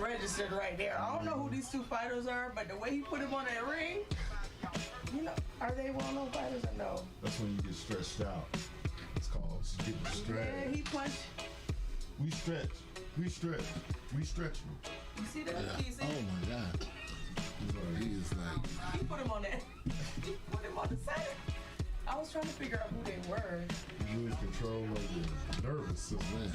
registered right there. I don't know who these two fighters are, but the way he put him on that ring, you know, are they well-known fighters or no? That's when you get stretched out. It's called getting stretched. Yeah, he punched. We stretch. We stretch. We stretch. You see that? Yeah. You see? Oh my God. He is like. He put him on that. He put him on the side. I was trying to figure out who they were. You lose control of your nervous system. Man.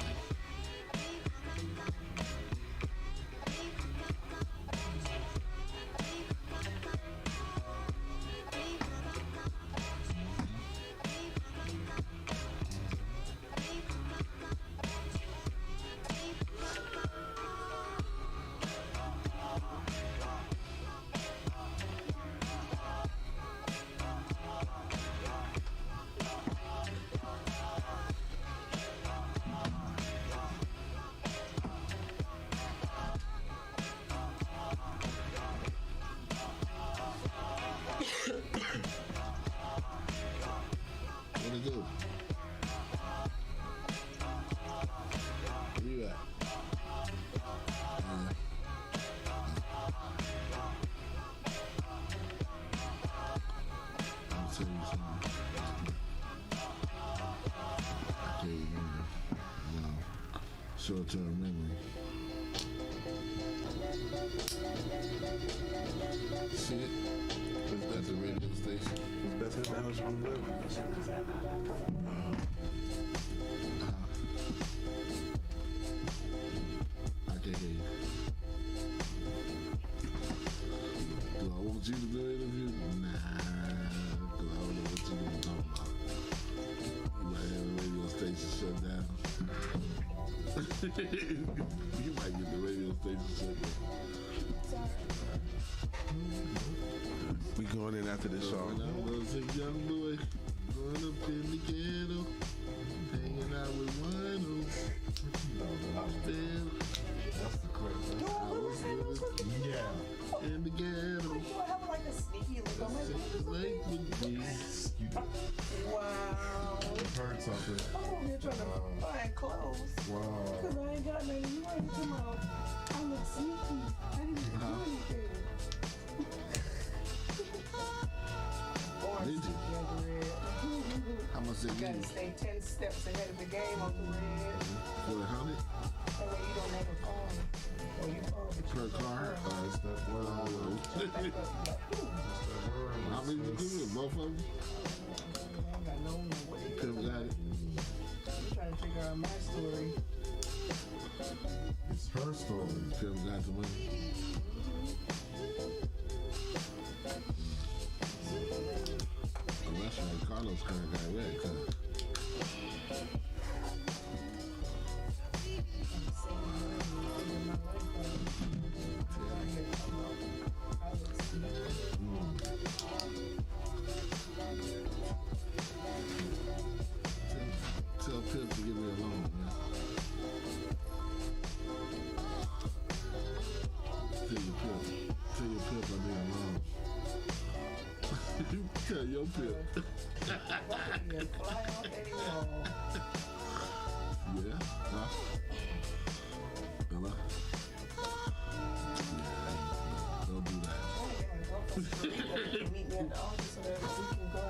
What it do? Where you at? I'll tell you something. I tell you, short-term memory. See it? At the radio station. That's it. That was from the I can hear you. Do I want you to do an interview? Nah, because I don't know what you're going to talk about. You might have the radio station shut down. You might get the radio station shut down. We going in after this song. When I was a young boy, growing up in the ghetto, hanging out with winos. That's the correct I was Yeah. in the ghetto. Do I have like a sneaky look on my face? Like with me. You Wow. heard something. I'm over here trying to find clothes. Wow. Because I ain't got nothing. You ain't talking about, I look sneaky. I didn't even do anything. Did you? How much did You you gotta need? stay 10 steps ahead of the game, Uncle Red. For $100 That way you don't never fall. Or you fall, but per you car? It's that word. How many did you do? Both of them? I ain't got no way. Pimp got it. I'm trying to figure out my story. It's her story. Pimp got the money. Oh, that's right. Carlos kind of got red, huh? Tell Pimp to give me a loan, man. Tell your pimp I need a loan. Tell your pimp. Yeah? Huh? Hello? Yeah, don't do that. Meet me at the office so that we can go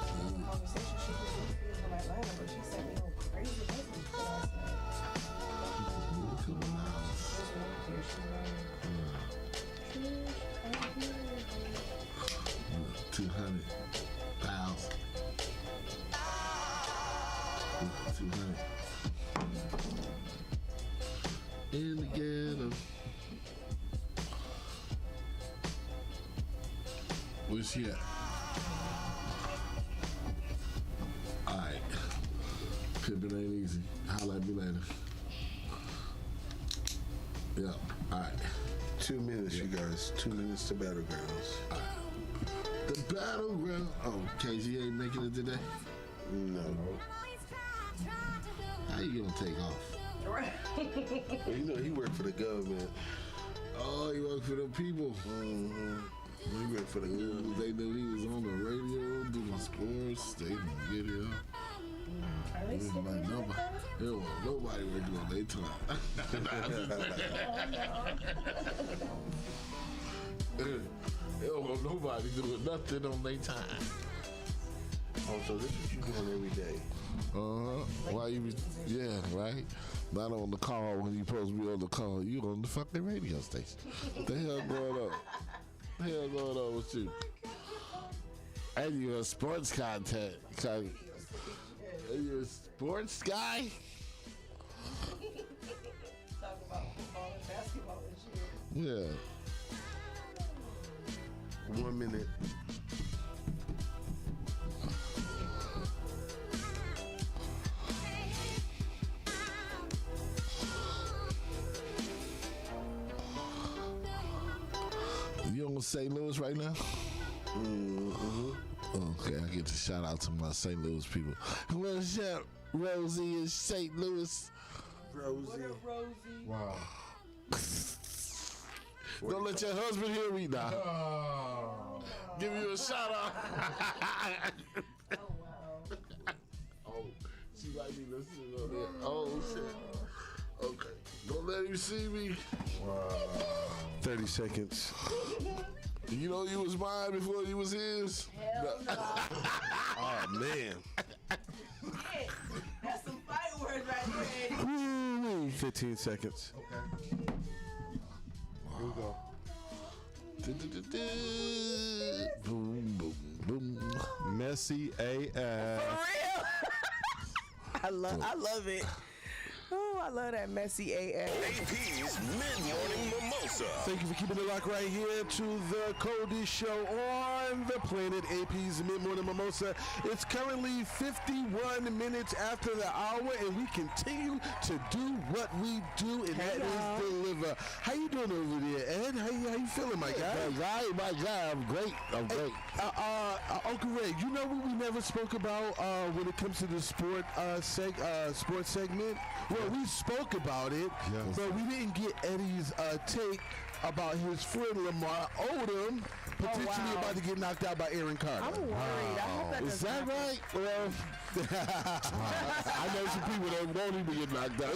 have a conversation. She was from Atlanta, but she sent me no crazy message last night. Come on now. There's one here. She's like, 200,000. 200. In the ghetto. Where's she at? Alright. Pimpin' ain't easy. Holla at me later. Yeah, alright. 2 minutes, you guys. 2 minutes to Battlegrounds. The battleground. Oh, KG ain't making it today? No. How you gonna take off? right. Well, you know, he worked for the government. Oh, he worked for the people. Mm-hmm. He worked for the government. They knew he was on the radio doing sports. They didn't get him. I they It sticking wasn't like that? nobody working on their time. They don't want nobody doing nothing on their time. Oh, so this is what you doing every day. Why you be, yeah, right? Not on the call when you supposed to be on the call. You on the fucking radio station. The hell going on? The hell going on with you? And you a sports content. Are you a sports guy? Talk about football and basketball and shit. Yeah. 1 minute. You on St. Louis right now? Okay, I get to shout out to my St. Louis people. What's up, Rosie in St. Louis? Rosie. Wow. Don't let your husband hear me now. Give you a shout out. Oh, she might be listening on there. Oh, shit. Okay. Don't let him see me. 30 seconds. You know you was mine before you was his? Hell no. Oh, man. Shit. That's some fight words right there, Eddie. 15 seconds. Okay. Here we go. Boom, boom, boom. Messy AF. For real? I love it. Oh, I love that messy AF. APz Mid-Morning Mimosa. Thank you for keeping it locked right here to the coldest show on the planet, APz Mid-Morning Mimosa. It's currently 51 minutes after the hour, and we continue to do what we do, and that is deliver. How you doing over there, Ed? How you feeling, my guy? My guy, I'm great. Uncle Ray, you know what we never spoke about when it comes to the sports segment? Well, we spoke about it, but we didn't get Eddie's take about his friend Lamar Odom potentially about to get knocked out by Aaron Carter. I'm worried. I hope that Is that right? Well, I know some people that won't even get knocked out.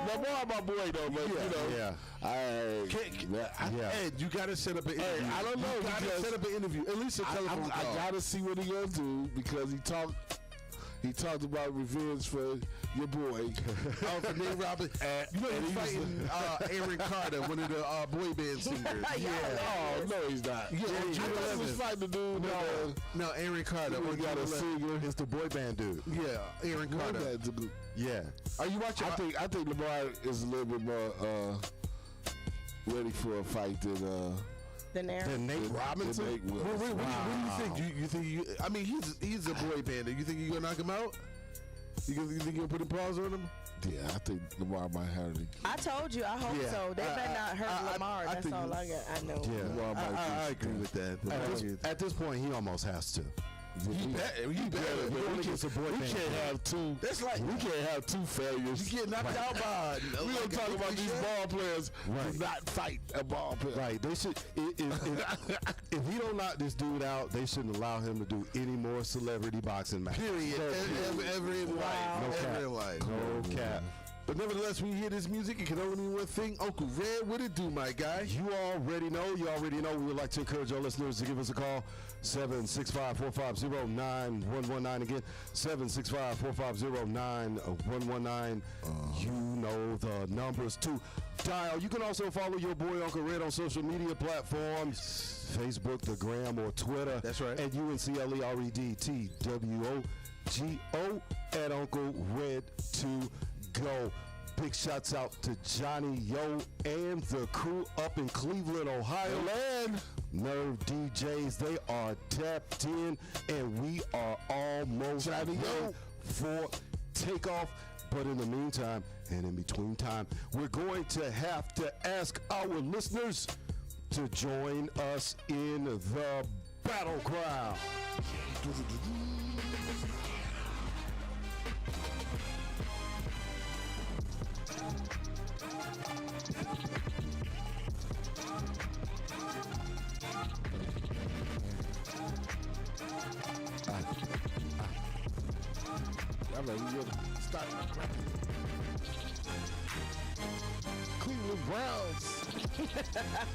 Lamar, my boy, though, but Ed, you got to set up an interview. I don't know. You got to set up an interview, at least a telephone call. I got to see what he gonna do because he talked about revenge for your boy. For Nate Roberts. You know he's fighting Aaron Carter, one of the boy band singers. Oh, no, he's not. Yeah, I thought he was fighting the dude. No, Aaron Carter. We got a singer. It's the boy band dude. Yeah, Aaron Carter. Yeah. Are you watching? I think Lamar is a little bit more ready for a fight than Nate Robinson. Nate Willis. What do you think? You think? I mean, he's a boy bander. You think you're gonna knock him out? You think you're gonna put a pause on him? Yeah, I think Lamar might have it. I told you. I hope so. They better not hurt Lamar. That's all I got. I know. Lamar might I agree with that. At this point, he almost has to. You better. We can't have two. That's like we can't have two failures. You get knocked out by. We don't talk about these ball players who not fight a ball player. Right. They should. If he don't knock this dude out, they shouldn't allow him to do any more celebrity boxing matches. Period. Ever in life. No cap. Ever in life. No cap. But nevertheless, when you hear this music, it can only mean one thing. Uncle Red, what it do, my guy? You already know. We would like to encourage our listeners to give us a call. 765-450-9119. Again, 765-450-9119. You know the numbers to dial. You can also follow your boy Uncle Red on social media platforms. Facebook, the Gram, or Twitter. That's right. At UNCLEREDTWOGO at Uncle Red 2 Go. Big shouts out to Johnny Yo and the crew up in Cleveland, Ohio. Land Nerve DJs, they are tapped in, and we are almost ready for takeoff. But in the meantime, and in between time, we're going to have to ask our listeners to join us in the battleground. I'm like, you gotta start. Cleveland Browns.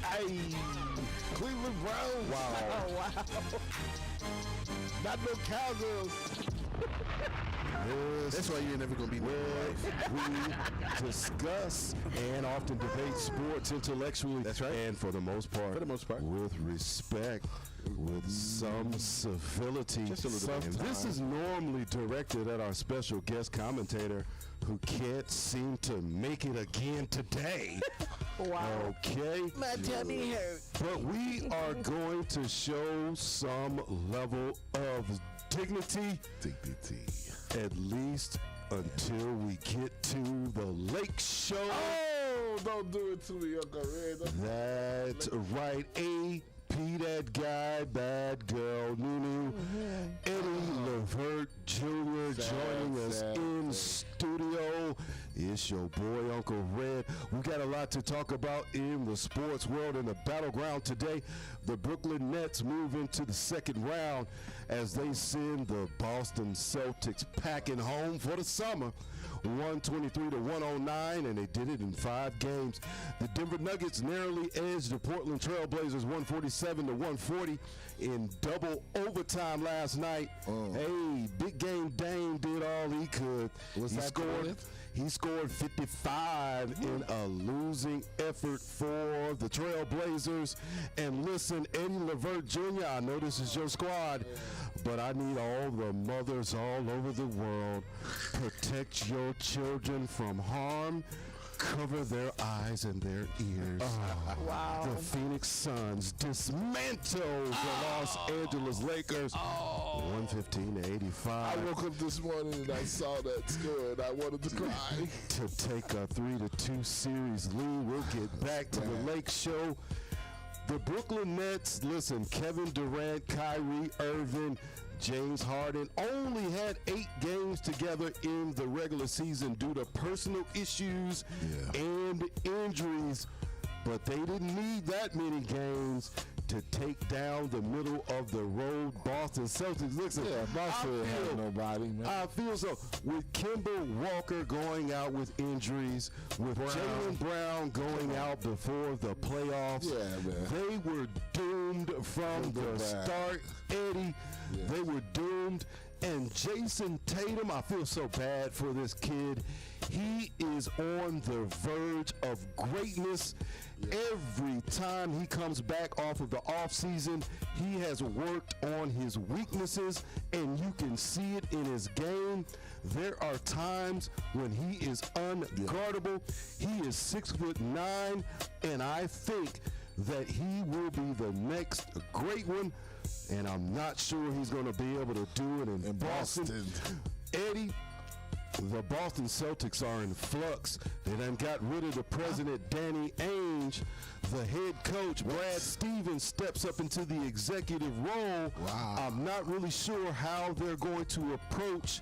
Hey, Cleveland Browns. wow. Oh, wow. Not no Cowgirls. That's why you're never going to be We discuss and often debate sports intellectually. That's right. And for the most part, with respect, with some civility. Just a little bit. And this is normally directed at our special guest commentator who can't seem to make it again today. Wow. Okay. My tummy hurts. But we are going to show some level of dignity. At least until we get to the Lake Show. Oh, don't do it to me, Uncle Red. That's right. AP, that guy, bad girl, Nunu, Eddie Levert Jr. joining us in studio. It's your boy, Uncle Red. We got a lot to talk about in the sports world. In the battleground today, the Brooklyn Nets move into the second round as they send the Boston Celtics packing home for the summer. 123-109, and they did it in 5 games. The Denver Nuggets narrowly edged the Portland Trail Blazers 147-140 in double overtime last night. Hey, Big Game Dame did all he could. He scored 55 in a losing effort for the Trail Blazers. And listen, Eddie Levert Jr., I know this is your squad, but I need all the mothers all over the world. Protect your children from harm. Cover their eyes and their ears. Wow. The Phoenix Suns dismantle the Los Angeles Lakers 115-85. I woke up this morning and I saw that score and I wanted to cry. To take a 3-2 series lead. We'll get back to the Lake Show. The Brooklyn Nets, listen, Kevin Durant, Kyrie Irving, James Harden only had 8 games together in the regular season due to personal issues and injuries, but they didn't need that many games to take down the middle of the road Boston Celtics. Listen, Boston had nobody, man. I feel so. With Kemba Walker going out with injuries, with Jaylen Brown going out before the playoffs, they were doomed from the start. Eddie, they were doomed. And Jason Tatum, I feel so bad for this kid. He is on the verge of greatness. Every time he comes back off of the offseason, he has worked on his weaknesses, and you can see it in his game. There are times when he is unguardable. He is 6'9", and I think that he will be the next great one, and I'm not sure he's going to be able to do it in Boston. Eddie, the Boston Celtics are in flux. They done got rid of the president, Danny Ainge. The head coach, Brad Stevens, steps up into the executive role. I'm not really sure how they're going to approach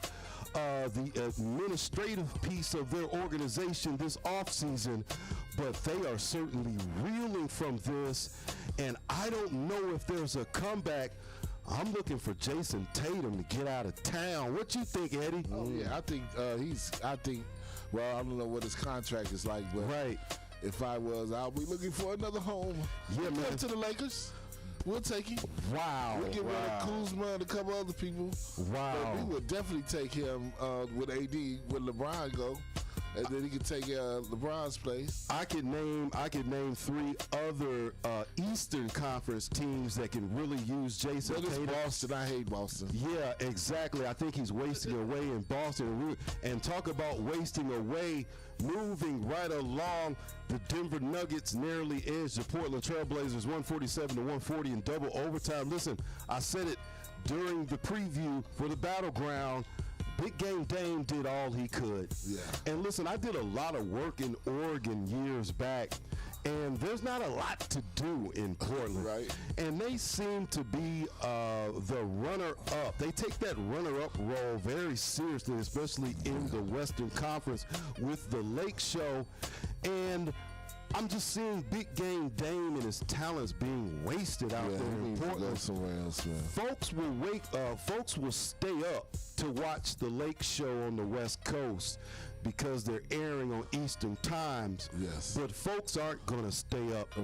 the administrative piece of their organization this offseason, but they are certainly reeling from this, and I don't know if there's a comeback. I'm looking for Jason Tatum to get out of town. What you think, Eddie? Oh, yeah, I think well, I don't know what his contract is like, but if I was, I'll be looking for another home. Yeah, man. Come to the Lakers. We'll take him. Wow. We'll get rid of Kuzma and a couple other people. Wow. But we would definitely take him with AD when LeBron go. And then he could take LeBron's place. I could name 3 other Eastern Conference teams that can really use Jason Tatum. Boston. I hate Boston. Yeah, exactly. I think he's wasting away in Boston. And talk about wasting away, moving right along. The Denver Nuggets narrowly edged the Portland Trail Blazers 147-140 in double overtime. Listen, I said it during the preview for the battleground. Big Game Dame did all he could. Yeah. And listen, I did a lot of work in Oregon years back, and there's not a lot to do in Portland. Right. And they seem to be the runner-up. They take that runner-up role very seriously, especially in the Western Conference with the Lake Show. And I'm just seeing Big Game Dame and his talents being wasted out there in Portland. Somewhere else, man. Folks will stay up to watch the Lake Show on the West Coast because they're airing on Eastern times. Yes. But folks aren't going to stay up to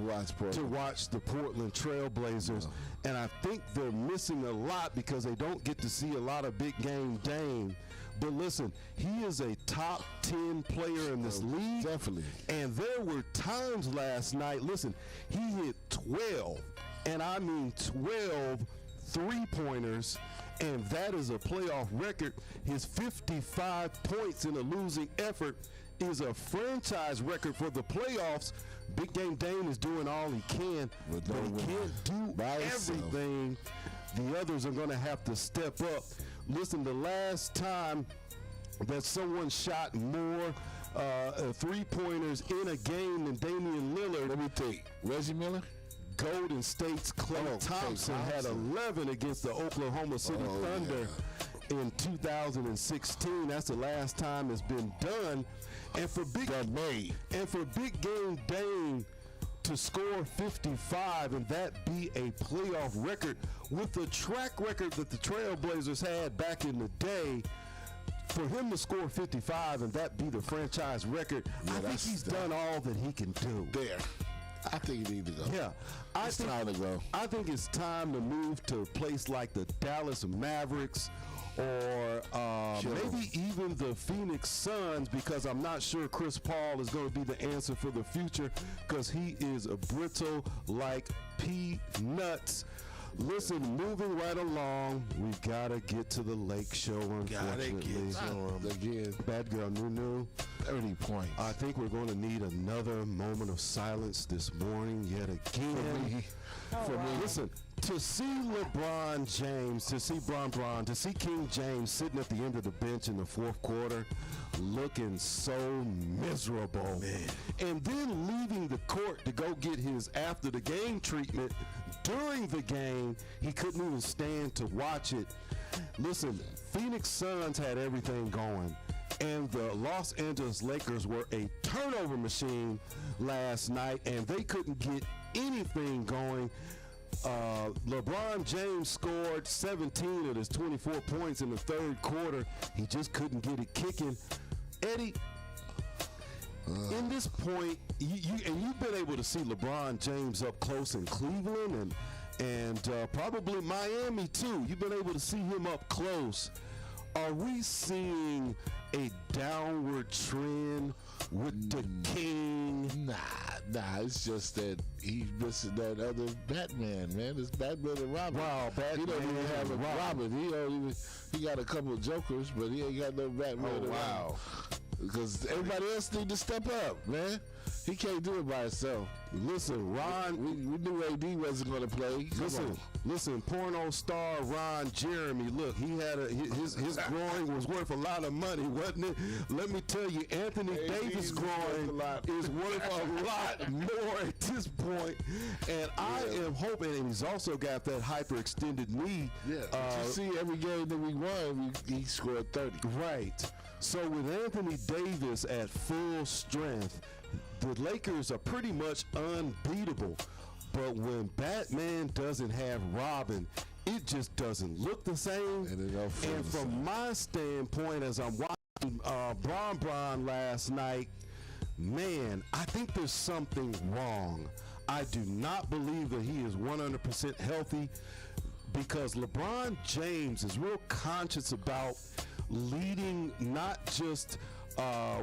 watch the Portland Trailblazers. And I think they're missing a lot because they don't get to see a lot of Big Game Dame. But listen, he is a top 10 player in this league. Definitely. And there were times last night, listen, he hit 12, and I mean 12 three-pointers, and that is a playoff record. His 55 points in a losing effort is a franchise record for the playoffs. Big Game Dame is doing all he can, but he can't do everything. The others are going to have to step up. Listen, the last time that someone shot more three-pointers in a game than Damian Lillard, let me think, Reggie Miller? Golden State's Clay Thompson had 11 against the Oklahoma City Thunder in 2016. That's the last time it's been done. And for Big Game Dame to score 55 and that be a playoff record with the track record that the Trailblazers had back in the day, for him to score 55 and that be the franchise record, I think he's done all that he can do. I think he needs to go. Yeah. It's time to go. I think it's time to move to a place like the Dallas Mavericks or maybe even the Phoenix Suns, because I'm not sure Chris Paul is going to be the answer for the future because he is brittle like peanuts. Listen, moving right along, we gotta get to the Lake Show, unfortunately. Again. Bad girl Nunu. 30 points. I think we're going to need another moment of silence this morning yet again. For me. Listen, to see LeBron James, to see King James sitting at the end of the bench in the fourth quarter looking so miserable. Man. And then leaving the court to go get his after the game treatment during the game, he couldn't even stand to watch it. Listen, Phoenix Suns had everything going, and the Los Angeles Lakers were a turnover machine last night, and they couldn't get anything going. LeBron James scored 17 of his 24 points in the third quarter. He just couldn't get it kicking. Eddie, in this point, you've been able to see LeBron James up close in Cleveland and probably Miami too. You've been able to see him up close. Are we seeing a downward trend with the King? Nah, it's just that he's missing that other Batman, man. It's Batman and Robin. Wow, Batman. He don't even have a Robin. He got a couple of Jokers, but he ain't got no Batman and Robin. Because everybody else need to step up, man. He can't do it by himself. Listen, Ron, we knew AD wasn't going to play. Listen, porno star Ron Jeremy. Look, he had his groin was worth a lot of money, wasn't it? Let me tell you, Anthony Davis' groin is worth a lot more at this point. And I am hoping, and he's also got that hyperextended knee. Yeah, you see every game that we won, he scored 30. Right. So with Anthony Davis at full strength, the Lakers are pretty much unbeatable. But when Batman doesn't have Robin, it just doesn't look the same. And from my standpoint, as I'm watching Bron last night, man, I think there's something wrong. I do not believe that he is 100% healthy, because LeBron James is real conscious about leading not just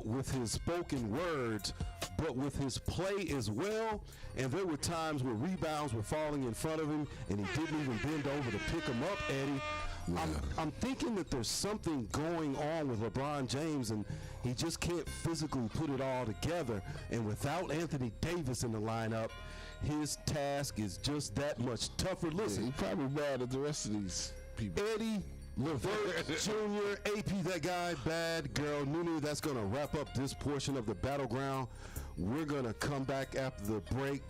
with his spoken words, but with his play as well. And there were times where rebounds were falling in front of him, and he didn't even bend over to pick them up, Eddie. Yeah. I'm thinking that there's something going on with LeBron James, and he just can't physically put it all together. And without Anthony Davis in the lineup, his task is just that much tougher. Listen, he's probably mad at the rest of these people. Eddie Levert Jr., AP that guy, Bad Girl Nunu. That's going to wrap up this portion of the Battleground. We're going to come back after the break.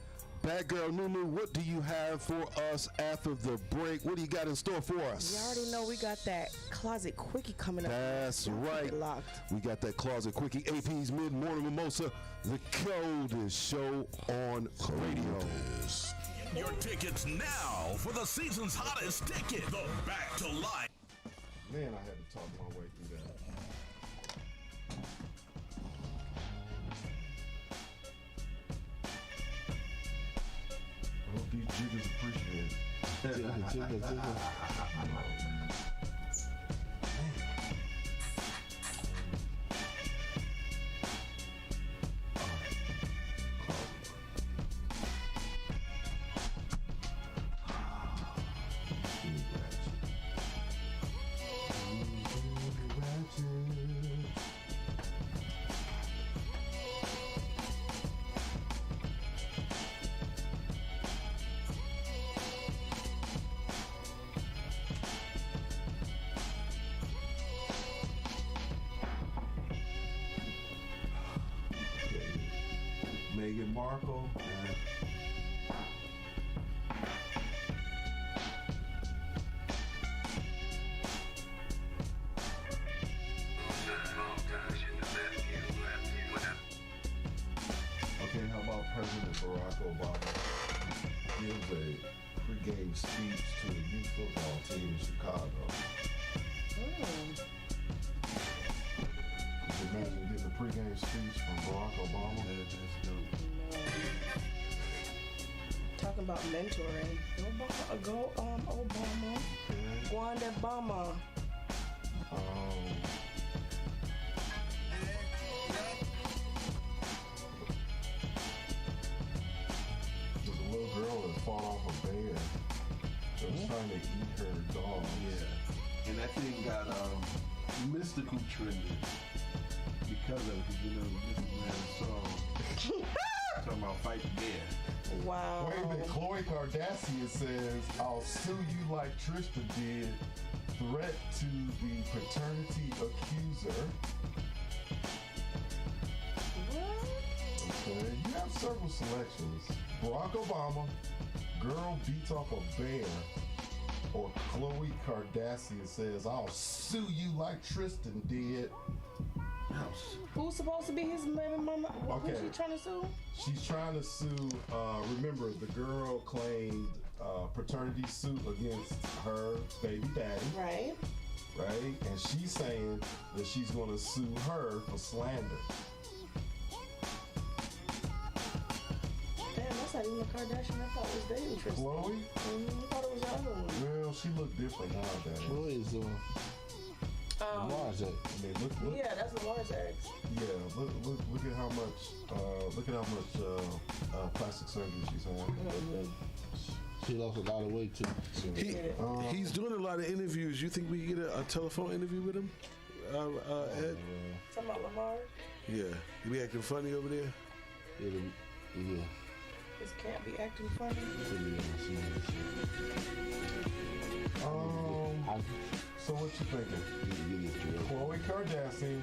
Bad girl Nunu, what do you have for us after the break? What do you got in store for us? You already know we got that closet quickie coming up. That's right. We got that closet quickie. APz Mid-Morning Mimosa, the coldest show on radio. Your tickets now for the season's hottest ticket, the Back to Life. Man, I had to talk my way through that. I hope these jiggers appreciate it. Jigga. Meghan Markle and okay, how about President Barack Obama gives a pregame speech to a youth football team in Chicago? Could you imagine getting a pregame speech from Barack Obama? Talking about mentoring. Go Obama. Gwanda Obama. There's a little girl that fought off a bear that was trying to eat her dog. Yeah. And that thing got mystical trending because of it. You know, this man song talking about fight the bear. Wow. Wait a minute, Khloe Kardashian says, I'll sue you like Tristan did. Threat to the paternity accuser. What? Okay, you have several selections. Barack Obama, girl beats off a bear, or Khloe Kardashian says, I'll sue you like Tristan did. Who's supposed to be his baby mama? Okay. Who's she trying to sue? She's trying to sue, remember, the girl claimed paternity suit against her baby daddy. Right. Right? And she's saying that she's going to sue her for slander. Damn, that's not even a Kardashian. I thought it was dating Tristan. Chloe? I thought it was the other one. Well, she looked different nowadays. Chloe is Lamar's ex. I mean, look, Yeah, that's Lamar's ex. yeah, look at how much plastic surgery she's had. She lost a lot of weight too. He's doing a lot of interviews. You think we can get a telephone interview with him, Ed? Talking about Lamar? Yeah. He be acting funny over there? Yeah. This can't be acting funny. So what you thinking? Khloe Kardashian,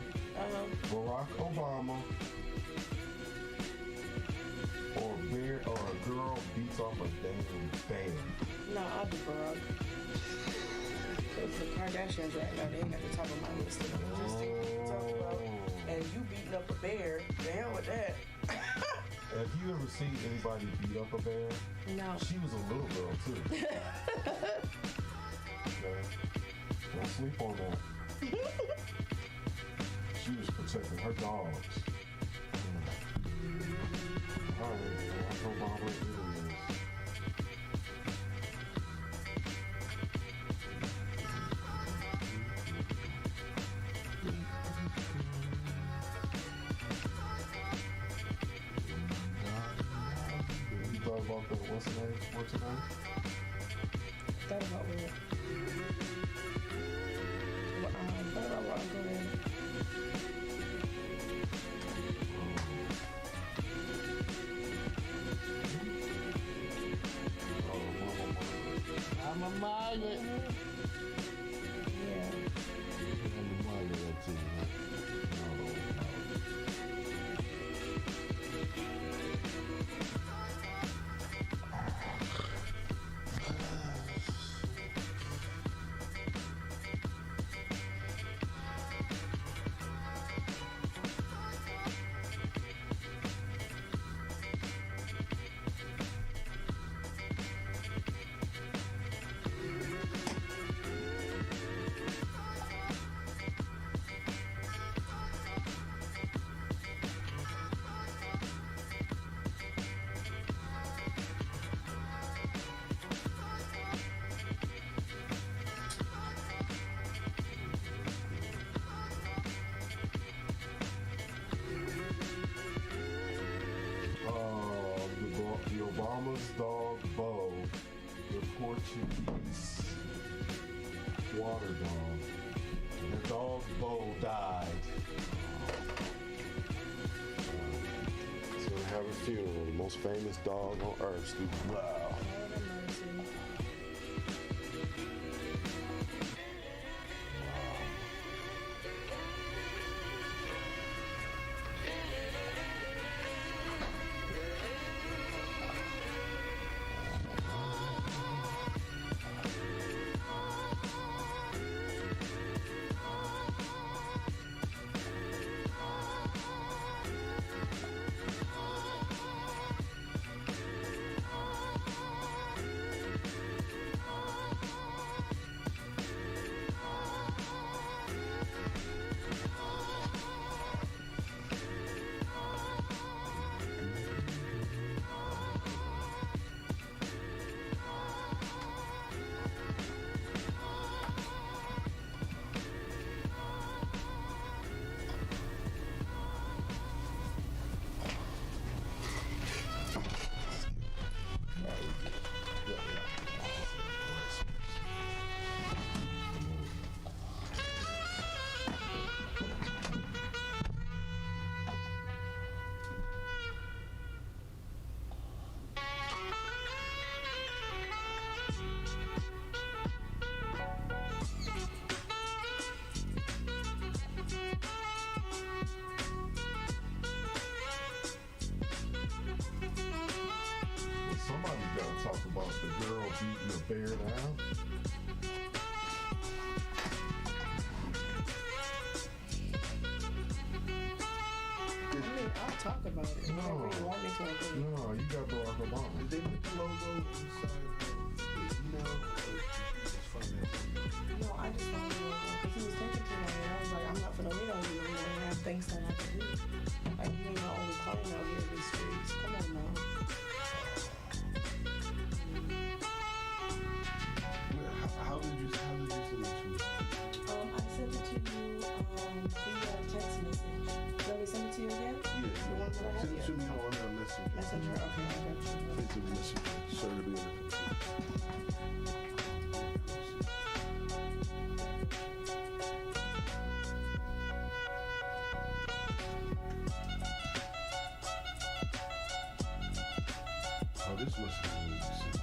Barack Obama, or a girl beats off a damn bear? No, I'll do Barack. Because the Kardashians right now, they ain't at the top of my list of interesting things to talk about. And you beating up a bear, down with that. Have you ever seen anybody beat up a bear? No. She was a little girl too. Okay. Don't sleep on that. She was protecting her dogs. Alright, I know Barbara is. You thought about the what's her name? Thought about what? Thought about what I'm doing. I'm a migrant. Yeah. I'm a migrant too. Portuguese water dog. And the dog bowl died. He's gonna have a funeral. The most famous dog on earth. Stupid. Wow. Somebody gotta talk about the girl beating the bear down. I mean, I'll talk about it. Whenever you want me to. No, you got Barack Obama. Did they put the logo inside the email? No, I just found the logo because he was taking too long, and I was like, I'm not gonna wait on you. I have things that I have to do. Like, you ain't the only client out here in these streets. Come on now. How did you send it to me? I sent it to you via text message. Let me send it to you again? Yeah. The one that I have Send it here. to me on a messenger. Messenger? Okay, I got you. Facebook Messenger. So it'll be on the Oh, this must be what you sent.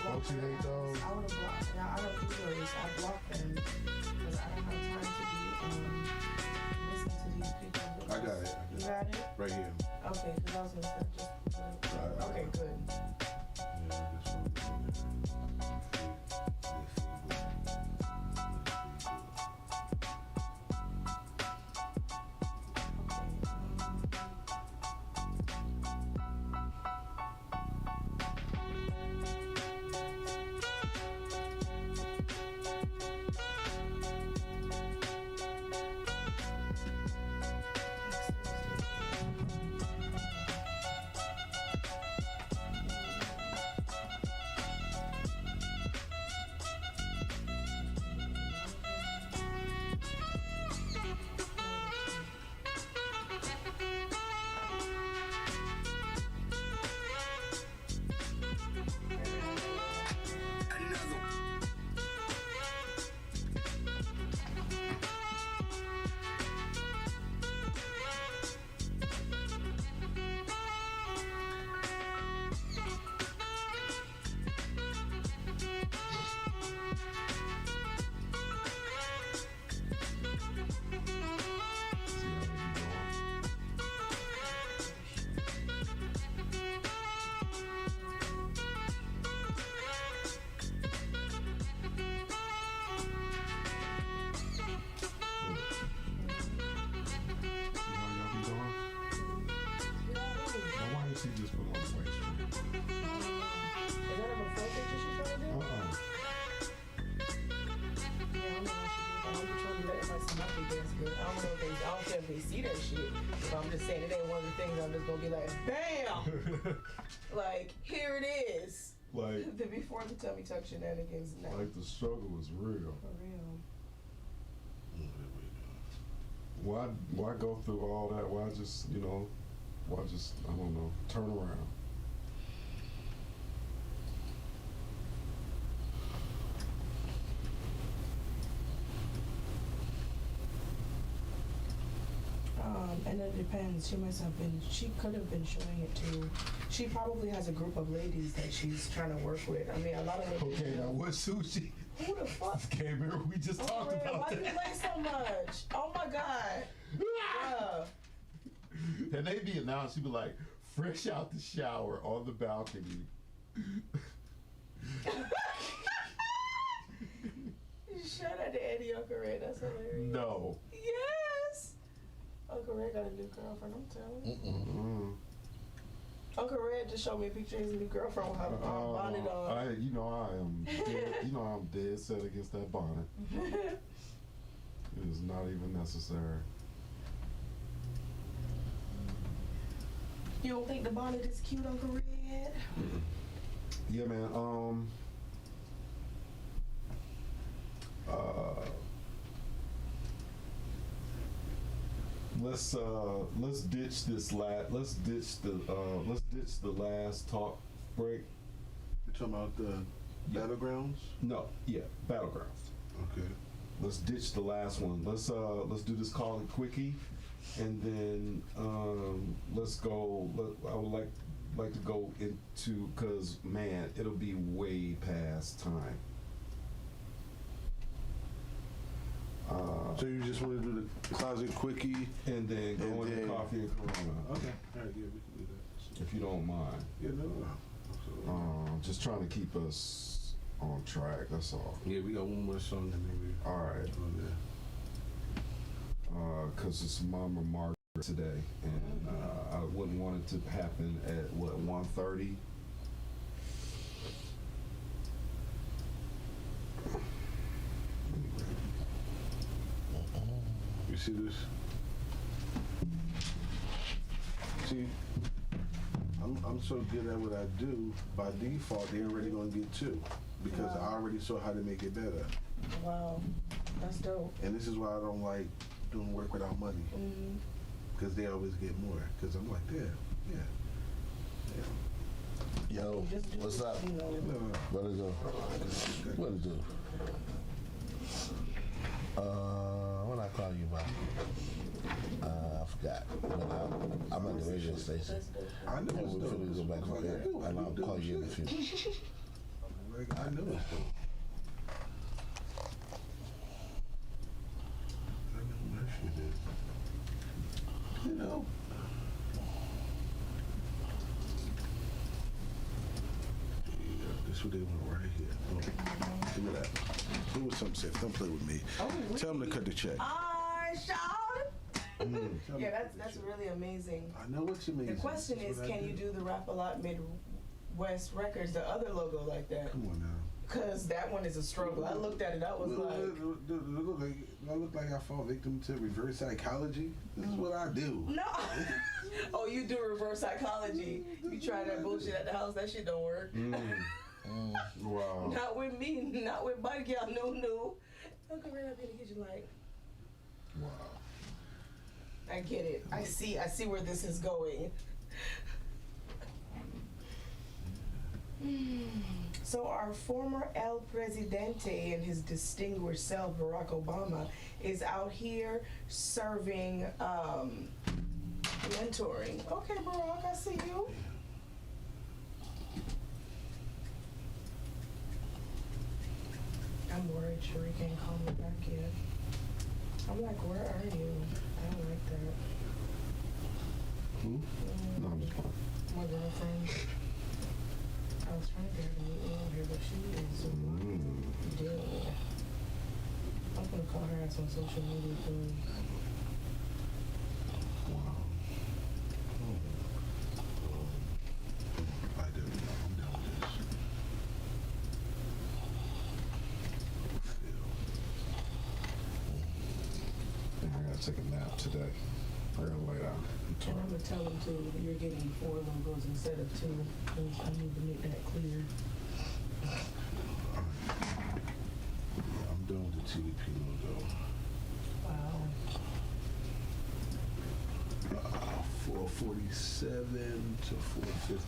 Don't you hate those? I would have blocked. Now, I don't do those. I block them because I don't have time to be listening to these people. I got it. You got it? Right here. Okay, because I was going to say just. Okay, good. Yeah, this one. I don't know if they, I don't care if they see that shit. So I'm just saying it ain't one of the things I'm just gonna be like, bam! Like, here it is. Like The before the tummy tuck shenanigans now. like the struggle is real. For real. Why go through all that? Why just I don't know, turn around. And it depends. She could have been showing it to, she probably has a group of ladies that she's trying to work with. I mean, a lot of ladies. Okay, now what sushi? Who the fuck? Came here, we just talked Red, about why that. you play so much? Oh my God. Bruh. And they be announced, she be like, fresh out the shower on the balcony. Shout out to Eddie Uncle Red. That's hilarious. No. Yes. Uncle Red got a new girlfriend, I'm telling you. Mm-mm. Uncle Red just showed me a picture of his new girlfriend with her bonnet on. I'm dead set against that bonnet. It is not even necessary. You don't think the bonnet is cute, Uncle Red? Yeah, man. Let's ditch this let's ditch the last talk break. You talking about the battlegrounds? No, yeah, battlegrounds. Okay. Let's ditch the last one. Let's do this call it quickie, and then let's go. I would like to go into, cause man, it'll be way past time. So you just want to do the closet quickie and then go into coffee and Corona. Okay. All right, yeah, we can do that. If you don't mind. Yeah, no. Just trying to keep us on track. That's all. Yeah, we got one more song and then we. All right. Cause it's Mama Margaret today, and I wouldn't want it to happen at what 1:30. You see this? See, I'm so good at what I do, by default, they're already gonna get two. Because I already saw how to make it better. Wow, that's dope. And this is why I don't like doing work without money. Because they always get more. Because I'm like, yeah. Yo, what's up? What it do? What it do? What I call you by? I forgot. But I'm at the radio station. I know it's dope. We'll go back to there, and I'll call you in the future. I know it's dope. I know my shit is. You know. This what they want right here. Oh, give me that. Do what something said. Don't play with me. Tell them to cut the check. I shout. Yeah, that's really amazing. I know what you mean. The question is, can you do the Rap-A-Lot Midwest Records, the other logo like that? Come on now. Cause that one is a struggle. I looked at it, I was like, I look like I fall victim to reverse psychology. This is what I do. no. Oh, you do reverse psychology. You try that bullshit at the house, that shit don't work. Wow. Not with me, not with Buddy Gal, no. Uncle Red up in the kitchen like, Wow. I get it. I see where this is going. So our former El Presidente and his distinguished self, Barack Obama, is out here serving mentoring. Okay, Barack, I see you. I'm worried Sheree can't call me back yet. I'm like, where are you? I don't like that. No, I'm just playing. My girlfriend. I was trying to get her to meet me on here, but she is dead. I'm gonna call her ass on social media too. Wow. I do. I'm done with this. I gotta take a nap today. I gotta lay down. And I'm gonna tell him too, you're getting 4 logos instead of 2. I need to make that clear. I'm doing the TDP logo. Wow. 447 to 450.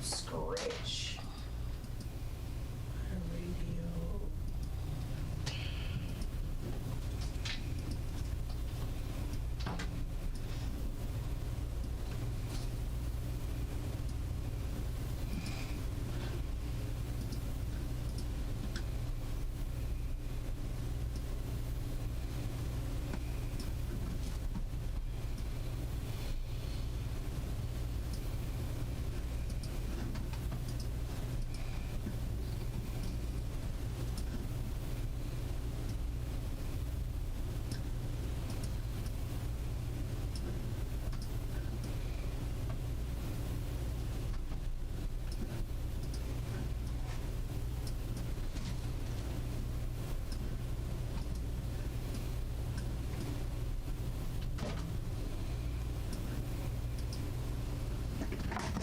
Scratch. Radio.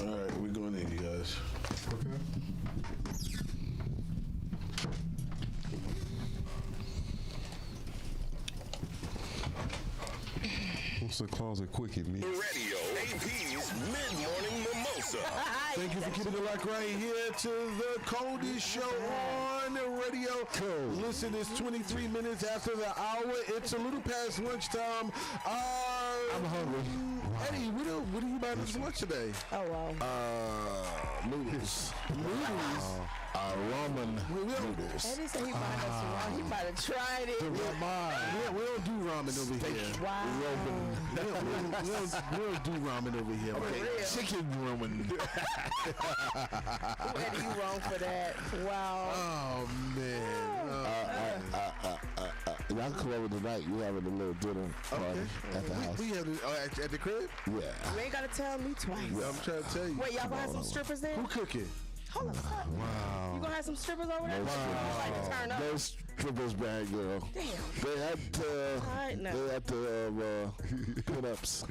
All right, we're going in, you guys. Okay. What's the closet quickie mean? Radio, APz Mid-Morning Mimosa. Thank you for keeping it locked right here to the coldest show on the radio. Listen, it's 23 minutes after the hour. It's a little past lunchtime. I'm hungry. Eddie, what are you buying for lunch today? Oh, wow. Noodles. Ramen noodles. Eddie said he might have some. He might have tried it. We don't do ramen over here. Wow. We don't do ramen over here. Okay. Chicken ramen. Eddie, you wrong for that. Wow. Oh, man. Y'all can come over tonight. We're having a little dinner party at the house. We have it at the crib? Yeah. You ain't gotta tell me twice. I'm trying to tell you. Wait, y'all gonna have some strippers there? Who cooking? Hold on. Wow. You gonna have some strippers over there? Like to turn up? No strippers, bad girl. Damn. They had pin-ups.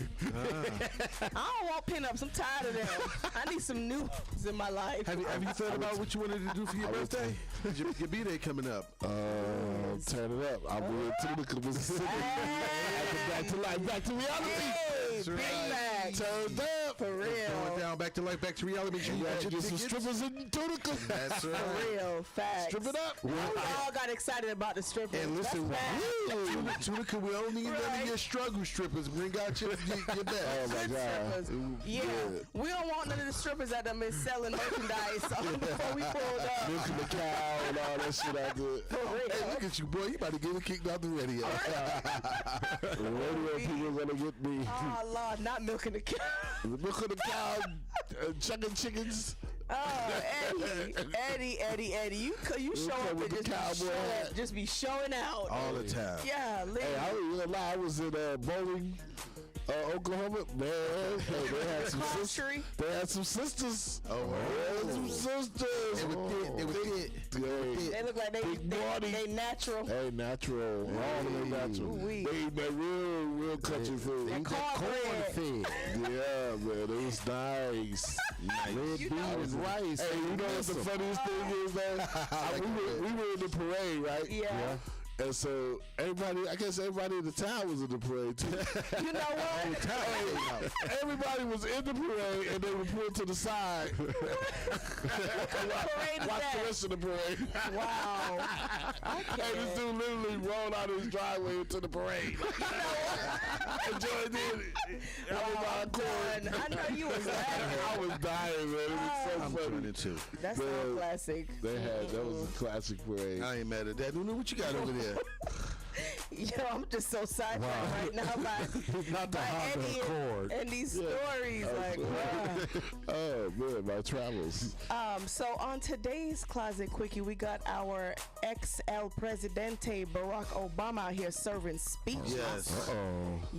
I don't want pinups. I'm tired of them. I need some new ones in my life. Have you thought about what you wanted to do for your birthday? Your B-Day coming up. Turn it up. I'm with Tunica, Mississippi. Back to reality. Hey, big bag. Turned up. For real. Going down, back to life, back to reality. Make sure you got your some strippers in Tunica. That's right. For real. Facts. Strip it up. We all got excited about the strippers. And listen, Tunica, we don't need none of your struggle strippers. Bring out your best. Oh my God. Yeah, we don't want none of the strippers that have been selling merchandise before we pulled up. Milking the cow and all that shit I did. Hey, look at you, boy. You about to get kicked out the radio. The radio people gonna get me. Oh, Lord, not milking the cow. Milking the cow, chucking chickens. Oh, Eddie, you show up and just be showing out All the time. Yeah, Hey, I was gonna lie. I was in bowling Oklahoma, man, they had some sisters. They had some sisters. Oh, wow. They had some sisters. They were thick. They look like they natural. Hey, natural. All of them natural. They eat that real country food. That cornbread. Yeah, man, it was nice. Red bean and rice. Hey, you know what the funniest thing is, man? We were in the parade, right? Yeah. And so I guess everybody in the town was in the parade too. You know what? Everybody was in the parade and they were pulled to the side. Watch the rest of the parade. Wow. Hey, this dude literally rolled out his driveway into the parade. And joined in. I know you was laughing. I was dying, man. It was so funny. That's so classic. That was a classic parade. I ain't mad at that. Nunu, what you got over there? Yo, I'm just so sidetracked right now by Eddie and these stories. Like, wow. Oh man, my travels. So on today's Closet Quickie, we got our ex-El Presidente Barack Obama out here serving speeches. Yes.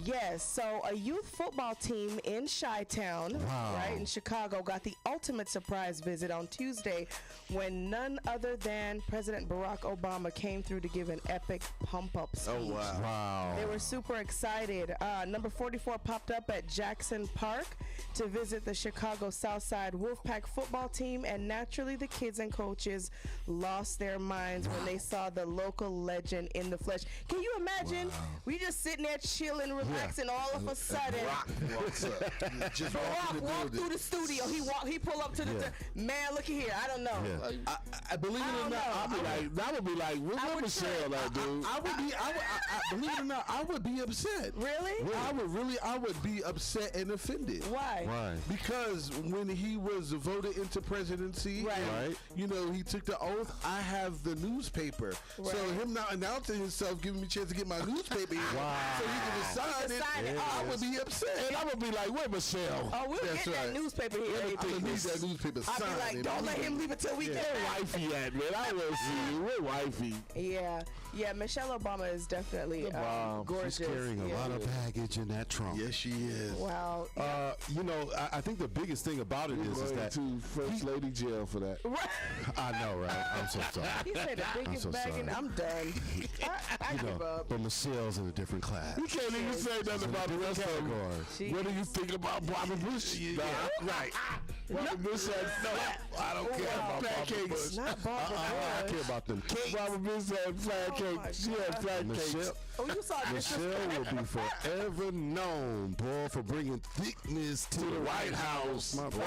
Yes. So a youth football team in Chi-Town, right in Chicago, got the ultimate surprise visit on Tuesday when none other than President Barack Obama came through to give an epic pump-up speech. Oh, wow. They were super excited. Number 44 popped up at Jackson Park to visit the Chicago Southside Wolfpack football team, and naturally the kids and coaches lost their minds when they saw the local legend in the flesh. Can you imagine? We just sitting there chilling, relaxing, all of a sudden Just Barack walked through the studio. He pulled up to the man, looky here. I don't know. I believe it or not, I would be like, where's Michelle, that dude? Believe it or not, I would be upset. Really? I would be upset and offended. Why? Because when he was voted into presidency, you know, he took the oath. I have the newspaper. So him not announcing himself, giving me a chance to get my newspaper in, so he can sign it. I would be upset. And I would be like, where Michelle? Oh, we'll get that newspaper here. I need that newspaper signed. I'll be like, don't let him leave it till we get Where wifey at, man? I will see you. Where wifey? Yeah, Michelle Obama is definitely gorgeous. She's carrying a lot of baggage in that trunk. Yes, she is. Wow. You know, I think the biggest thing about it is that to First Lady jail for that. I know, right? I'm so sorry. He said the biggest bag, and I'm done. I give up. But Michelle's in a different class. You can't even say nothing about the rest of them. What do you think about Bobby Bush? Right. Bobby Bush said, no, I don't care about Bobby Bush. Not Barbara I Bush. care about them cakes. Bobby Bush had flat cakes. She had flat cakes. Oh, you saw this. Michelle will be forever known, boy, for bringing thickness to the White House. My boy.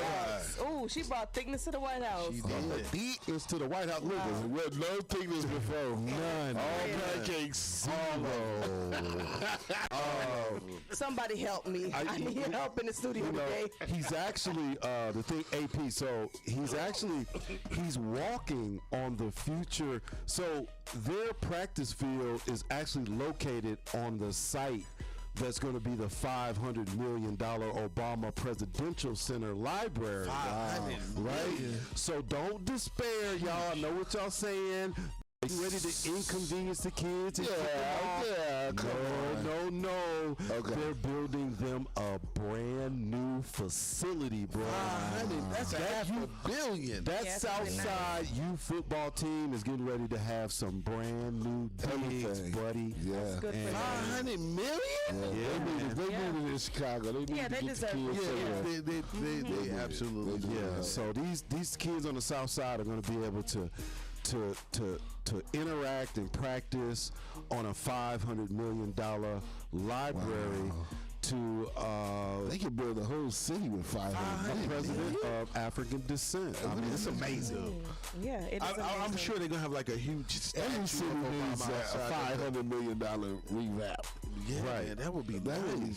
Oh, she brought thickness to the White House. She did. Thickness to the White House. Look, We had no thickness before. none. All pancakes. Somebody help me. I need help in the studio today. He's actually the thing AP. So he's walking on the future. So their practice field is actually located on the site that's going to be the $500 million Obama Presidential Center Library. Right? So don't despair, y'all. I know what y'all saying. Are you ready to inconvenience the kids? No. Okay. They're building them a brand new facility, bro. That's $500 million. That Southside U football team is getting ready to have some brand new digs, buddy. Yeah. Good for them. $500 million? They needed it in Chicago. They needed they to get deserve the kids it. somewhere. They absolutely do. Yeah. So these kids on the South Side are going to be able to interact and practice on a $500 million library. They can build a whole city with 500 president of African descent. I mean, it's amazing. Yeah, it is amazing. I'm sure they're gonna have like a huge Every city needs a $500 million revamp. Yeah, right. That would be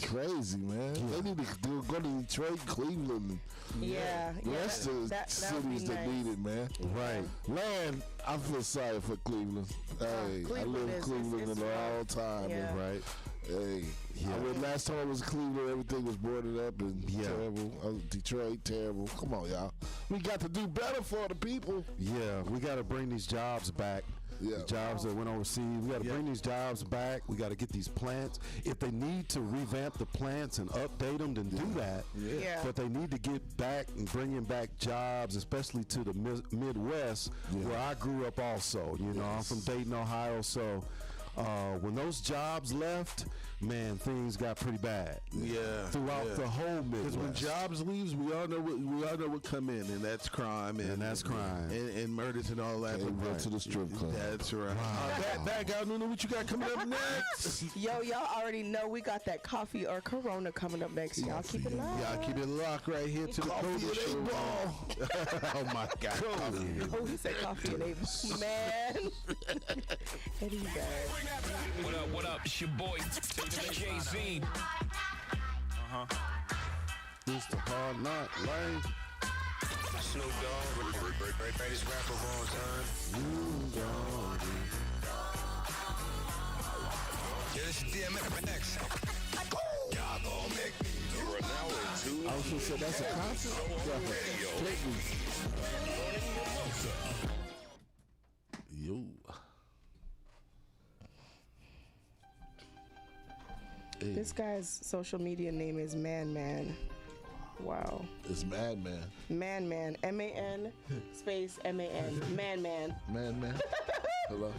crazy, man. They need to go to Detroit, Cleveland. Yeah, the rest of the cities that need it, man. Right. Man, I feel sorry for Cleveland. Hey, I live in Cleveland all the time. Yeah. Right. Hey, last time I was in Cleveland, everything was boarded up and terrible. Detroit, terrible. Come on, y'all. We got to do better for the people. Yeah, we got to bring these jobs back Yeah. The jobs that went overseas. We got to bring these jobs back. We got to get these plants. If they need to revamp the plants and update them, then do that. Yeah. But they need to get back and bringing back jobs, especially to the Midwest, where I grew up also. You know, I'm from Dayton, Ohio, so when those jobs left, man, things got pretty bad. Yeah, throughout the whole Midwest. Because when jobs leaves, we all know what come in, and that's crime, and that's crime, and murders and all that. They go to the strip club. That's right. Back out, Nuna, what you got coming up next? Yo, y'all already know we got that coffee or Corona coming up next. Y'all keep it locked. Y'all keep it locked right here to the Coffee and Ball. Oh my God. Oh, he said coffee and man. Eddie bad. What up? It's your boy, Jay-Z. It's the Hard Knock Lane. Snoop Dogg, greatest rapper of all time. Yeah, this is DMX. Y'all gon' make me lose. I was gonna say that's a concert. Yo. This guy's social media name is Man. Wow. It's Madman. Man. M-A-N space M-A-N. Man. Hello.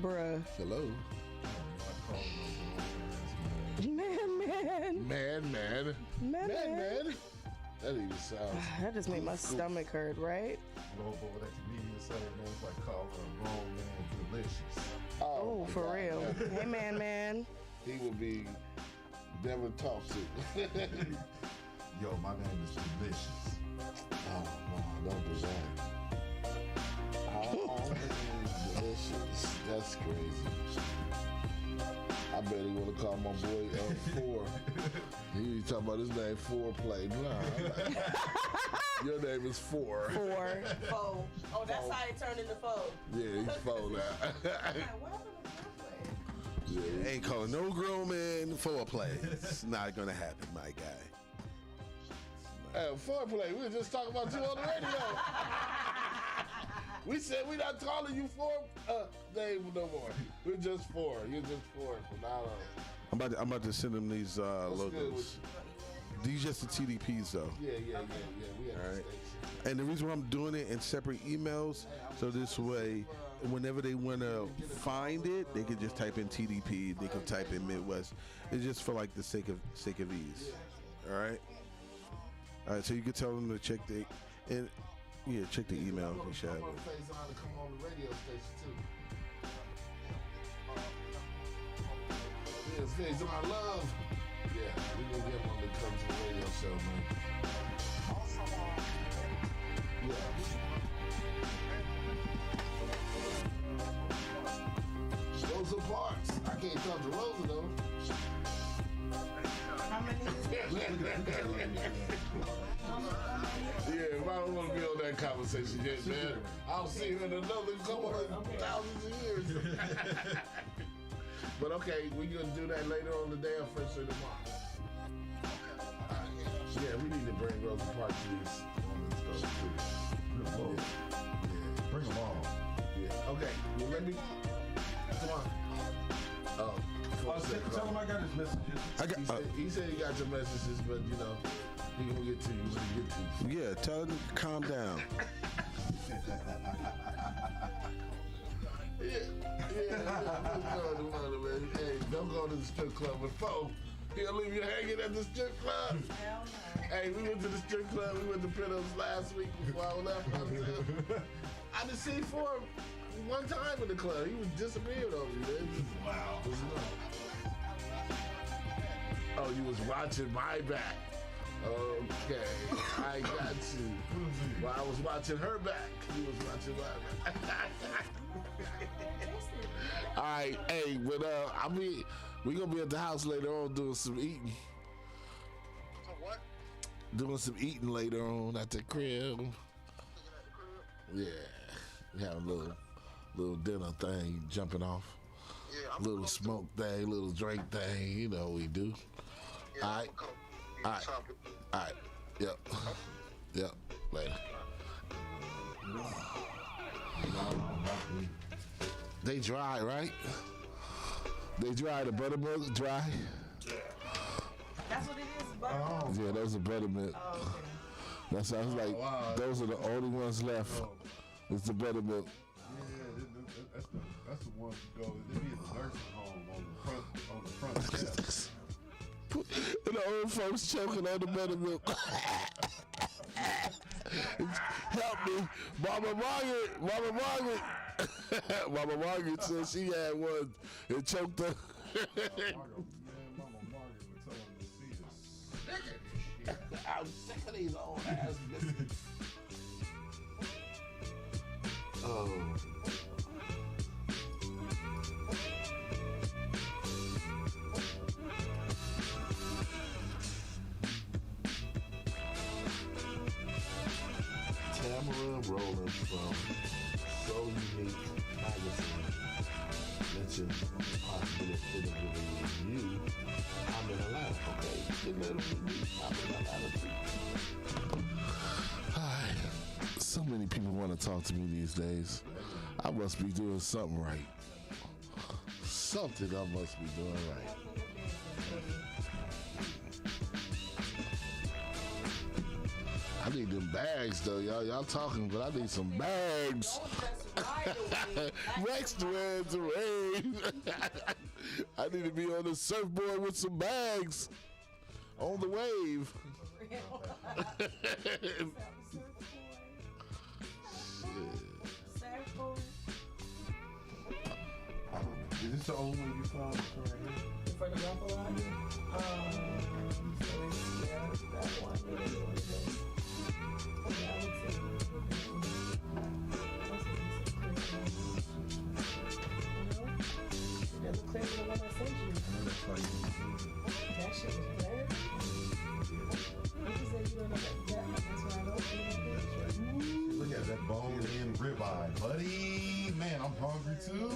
Bruh. Hello. Man. That even sounds. That just made my stomach hurt, right? Logo that comedian say, man, it's like calling a grown man delicious. Oh, for God. real. Hey, man. He would be never tossed it. Yo, my name is delicious. Oh, no, don't do that. Oh, delicious. That's crazy. I bet he want to call my boy Four. He talking about his name Foreplay. Nah, your name is Four. Foe. Oh, that's how it turned into foe. Yeah, he's Four now. Yeah, ain't calling no grown man foreplay. It's not gonna happen, my guy. Hey, foreplay. We were just talking about you on the radio. We said we not calling you Dave no more. We're just Four. You're just Four from now on. I'm about to send him these logos. These just the TDPs though. Yeah. We have all right. And the reason why I'm doing it in separate emails, so this way, whenever they want to find it, they can just type in TDP. They can type in Midwest. It's just for like the sake of ease. All right. So you can tell them to check the check the email. They should have it. Come on the radio station too. Yes, Faison, I love. Yeah, we gonna get him on to come to the radio show, man. Yeah. Rosa Parks. I can't talk to Rosa though. How many Yeah, if I don't want to be on that conversation yet, man, I'll see her in another couple of thousands of years. But okay, we gonna do that later on today or first thing tomorrow. Yeah, we need to bring Rosa Parks to these moments though. Yeah. Bring them all. Yeah. Okay. Well, let me. Come on. Oh. Tell him I got his messages. He said he got your messages, but you know, he gonna get to you when he get to you. Yeah, tell him to calm down. Man. Hey, don't go to the strip club with Fo. He'll leave you hanging at the strip club. Hell no. Hey, we went to the strip club. We went to Pinups last week before I left. I done seen Fo one time in the club. He was disappeared over there. Wow. Oh, you was watching my back. Okay, I got you. Well, I was watching her back. You was watching my back. All right, hey, but we gonna be at the house later on doing some eating. What? Doing some eating later on at the crib. Yeah, we have a little dinner thing jumping off. Yeah, I'm Little smoke thing, little drink thing. You know what we do. Yeah, All right. All right. All right. Yep. Yep. Later. They dry, right? They dry. The buttermilk dry. That's what it is, buttermilk. Yeah, those are buttermilk. Oh, okay. That's I was like, those are the only ones left. It's the buttermilk. Yeah, that's the ones you go. They be in the nursing home on the front desk. And the old folks choking on the buttermilk. Help me, Mama Margaret. Mama Margaret said she had one and choked her. Mama Margaret would tell them to see us. Sick of this shit. I'm sick of these old ass biscuits. Oh. Tamara Rowland from So Unique Magazine mentioned possibility of you. I'm in Atlanta, okay? I'm in Atlanta. So many people want to talk to me these days. I must be doing something right. Something I must be doing right. I need them bags though, y'all. Y'all talking, but I need some bags. Next word to rain. I need to be on the surfboard with some bags on the wave. Is this the only one you found right here? For the rumble line? So it's, that one. Clear the one I sent you. That shit was clear. What you say you don't know that? That's what I don't think. Look at that bone-in ribeye, buddy. Man, I'm hungry too.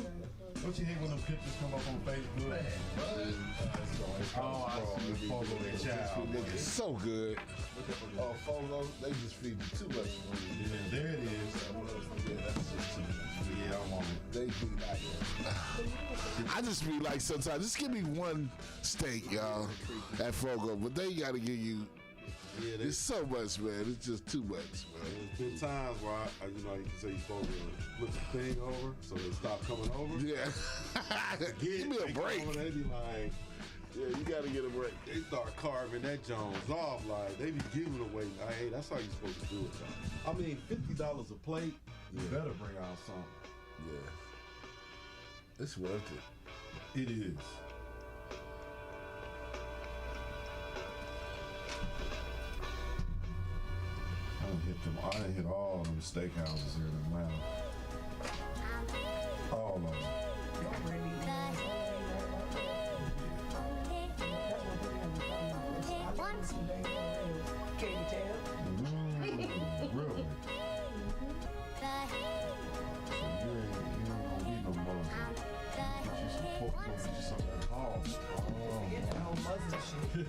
Don't you hate when them pictures come up on Facebook? Man, I see. Fogo de Chao. It's so good. Oh, Fogo, they just feed you too much food. Yeah, there it is. Yeah, that's just too much. Yeah, I want it. They be like, I just be like, sometimes just give me one steak, y'all, at Fogo, but they gotta give you. Yeah, it's so much, man. It's just too much, man. There's been times where you can say you're supposed to flip the thing over so they stop coming over. Yeah. Give me a break. They be like, yeah, you gotta get a break. They start carving that Jones off like they be giving away. Hey, that's how you supposed to do it, though. I mean, $50 a plate. You better bring out something. Yeah. It's worth it. It is. I done hit all them steakhouses here in Atlanta. All of them. Really? So you ain't gonna need no more. Get you some pork, get you some of that hog. Forget that whole Muslim shit.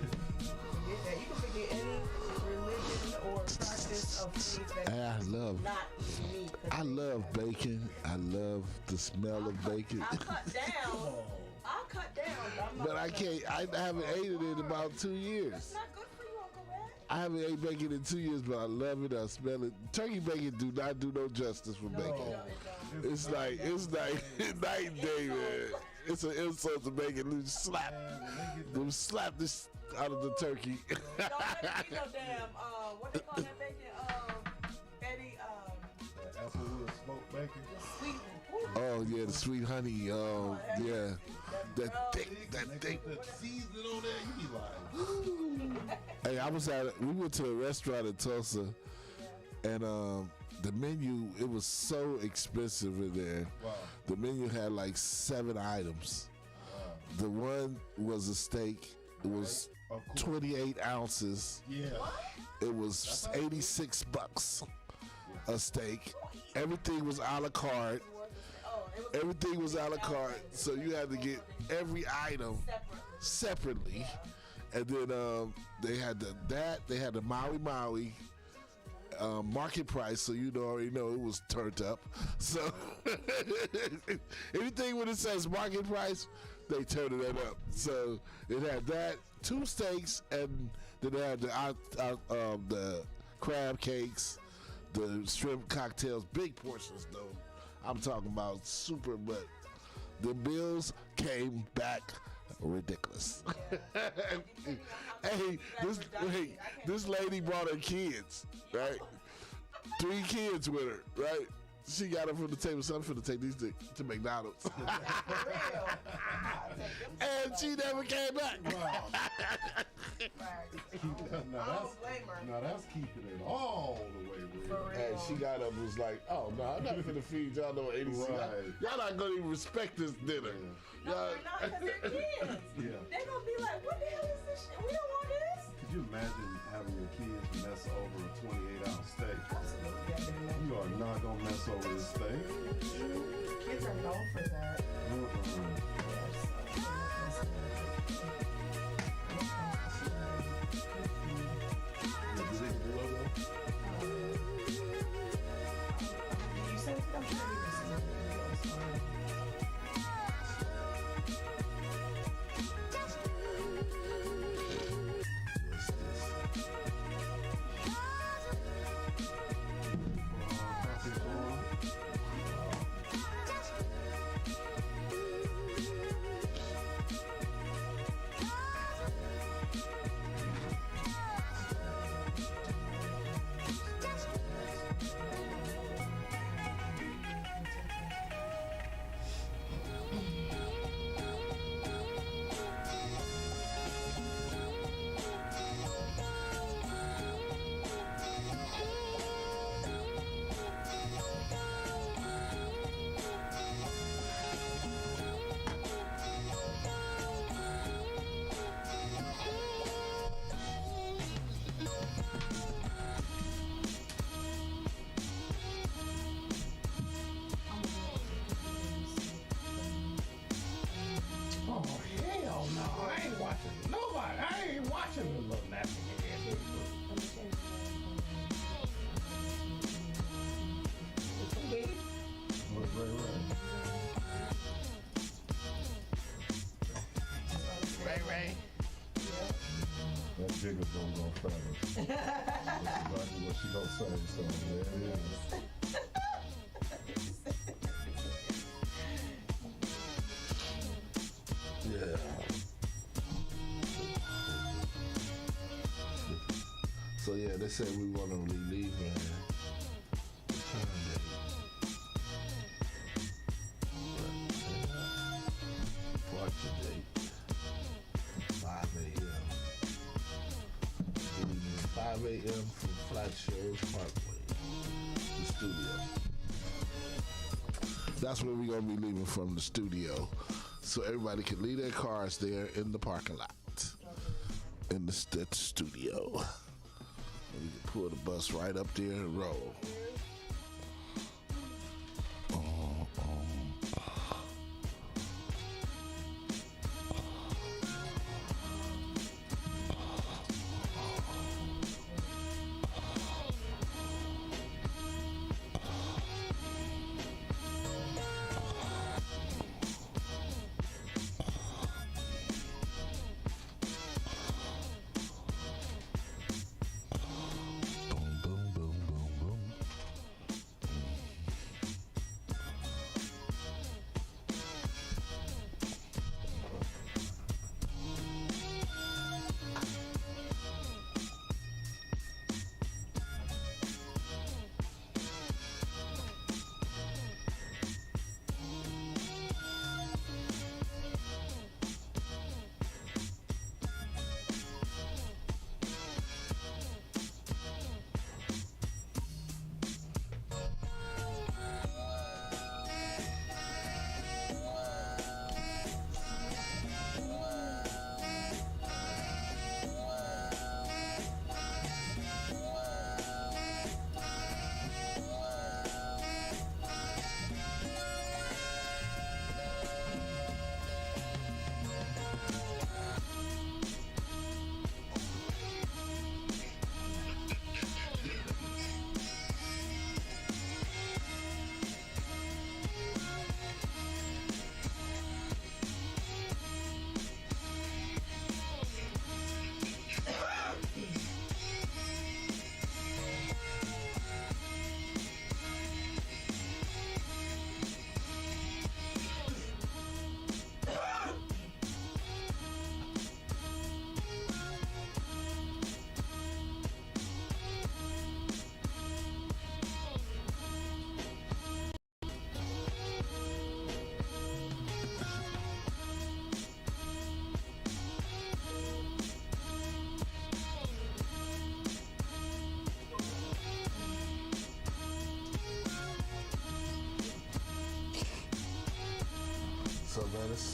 Forget that. You can forget any religion or practice of faith that I love. not meat. I love bacon. I love the smell of bacon. I'll cut down. But I can't. I haven't ate it in about 2 years. It's not good for you, Uncle Ed. I haven't ate bacon in 2 years, but I love it. I smell it. Turkey bacon do not do no justice for bacon. It's like night and day, man. It's an insult to bacon. Them slap this out of the turkey. Don't let me no damn. What they call that bacon? Eddie. Applewood smoked bacon. Sweet. Oh yeah, the sweet honey. Oh yeah, that thick. That seasoning on there, you be like. Hey, we went to a restaurant in Tulsa, and the menu, it was so expensive in there. Wow. The menu had like 7 items. Wow. The one was a steak. It was 28 ounces. Yeah. It was $86 a steak. Everything was a la carte. Everything was a la carte, so you had to get every item separately. And then they had the Maui Maui, market price, so you already know it was turned up. So anything when it says market price, they turn it up. So it had that, 2 steaks, and then they had the crab cakes, the shrimp cocktails, big portions though. I'm talking about super, but the bills came back ridiculous. This lady brought her kids, right? 3 kids with her, right? She got them from the table. So I'm finna take these to McDonald's. And she never came back. Wow. Now that's keeping it all the way real. And she got up and was like, oh, no, I'm not finna feed y'all no 80 cents. Right. Y'all not gonna even respect this dinner. No, they're not, because they're kids. Yeah. They're gonna be like, what the hell is this shit? We don't want this. Could you imagine having your kids mess over a 28-ounce steak? Absolutely. You are not gonna mess over this steak. Kids are known for that. You sent it, I'm sure you received it. That jigger's gonna go fast. That's exactly what she gonna say, so there it is. Yeah. So yeah, they said we want to relieve departure date 5 a.m. 5 a.m. from Flat Shows Parkway, the studio. That's where we're gonna be leaving from, the studio, so everybody can leave their cars there in the parking lot, in the studio. And we can pull the bus right up there and roll.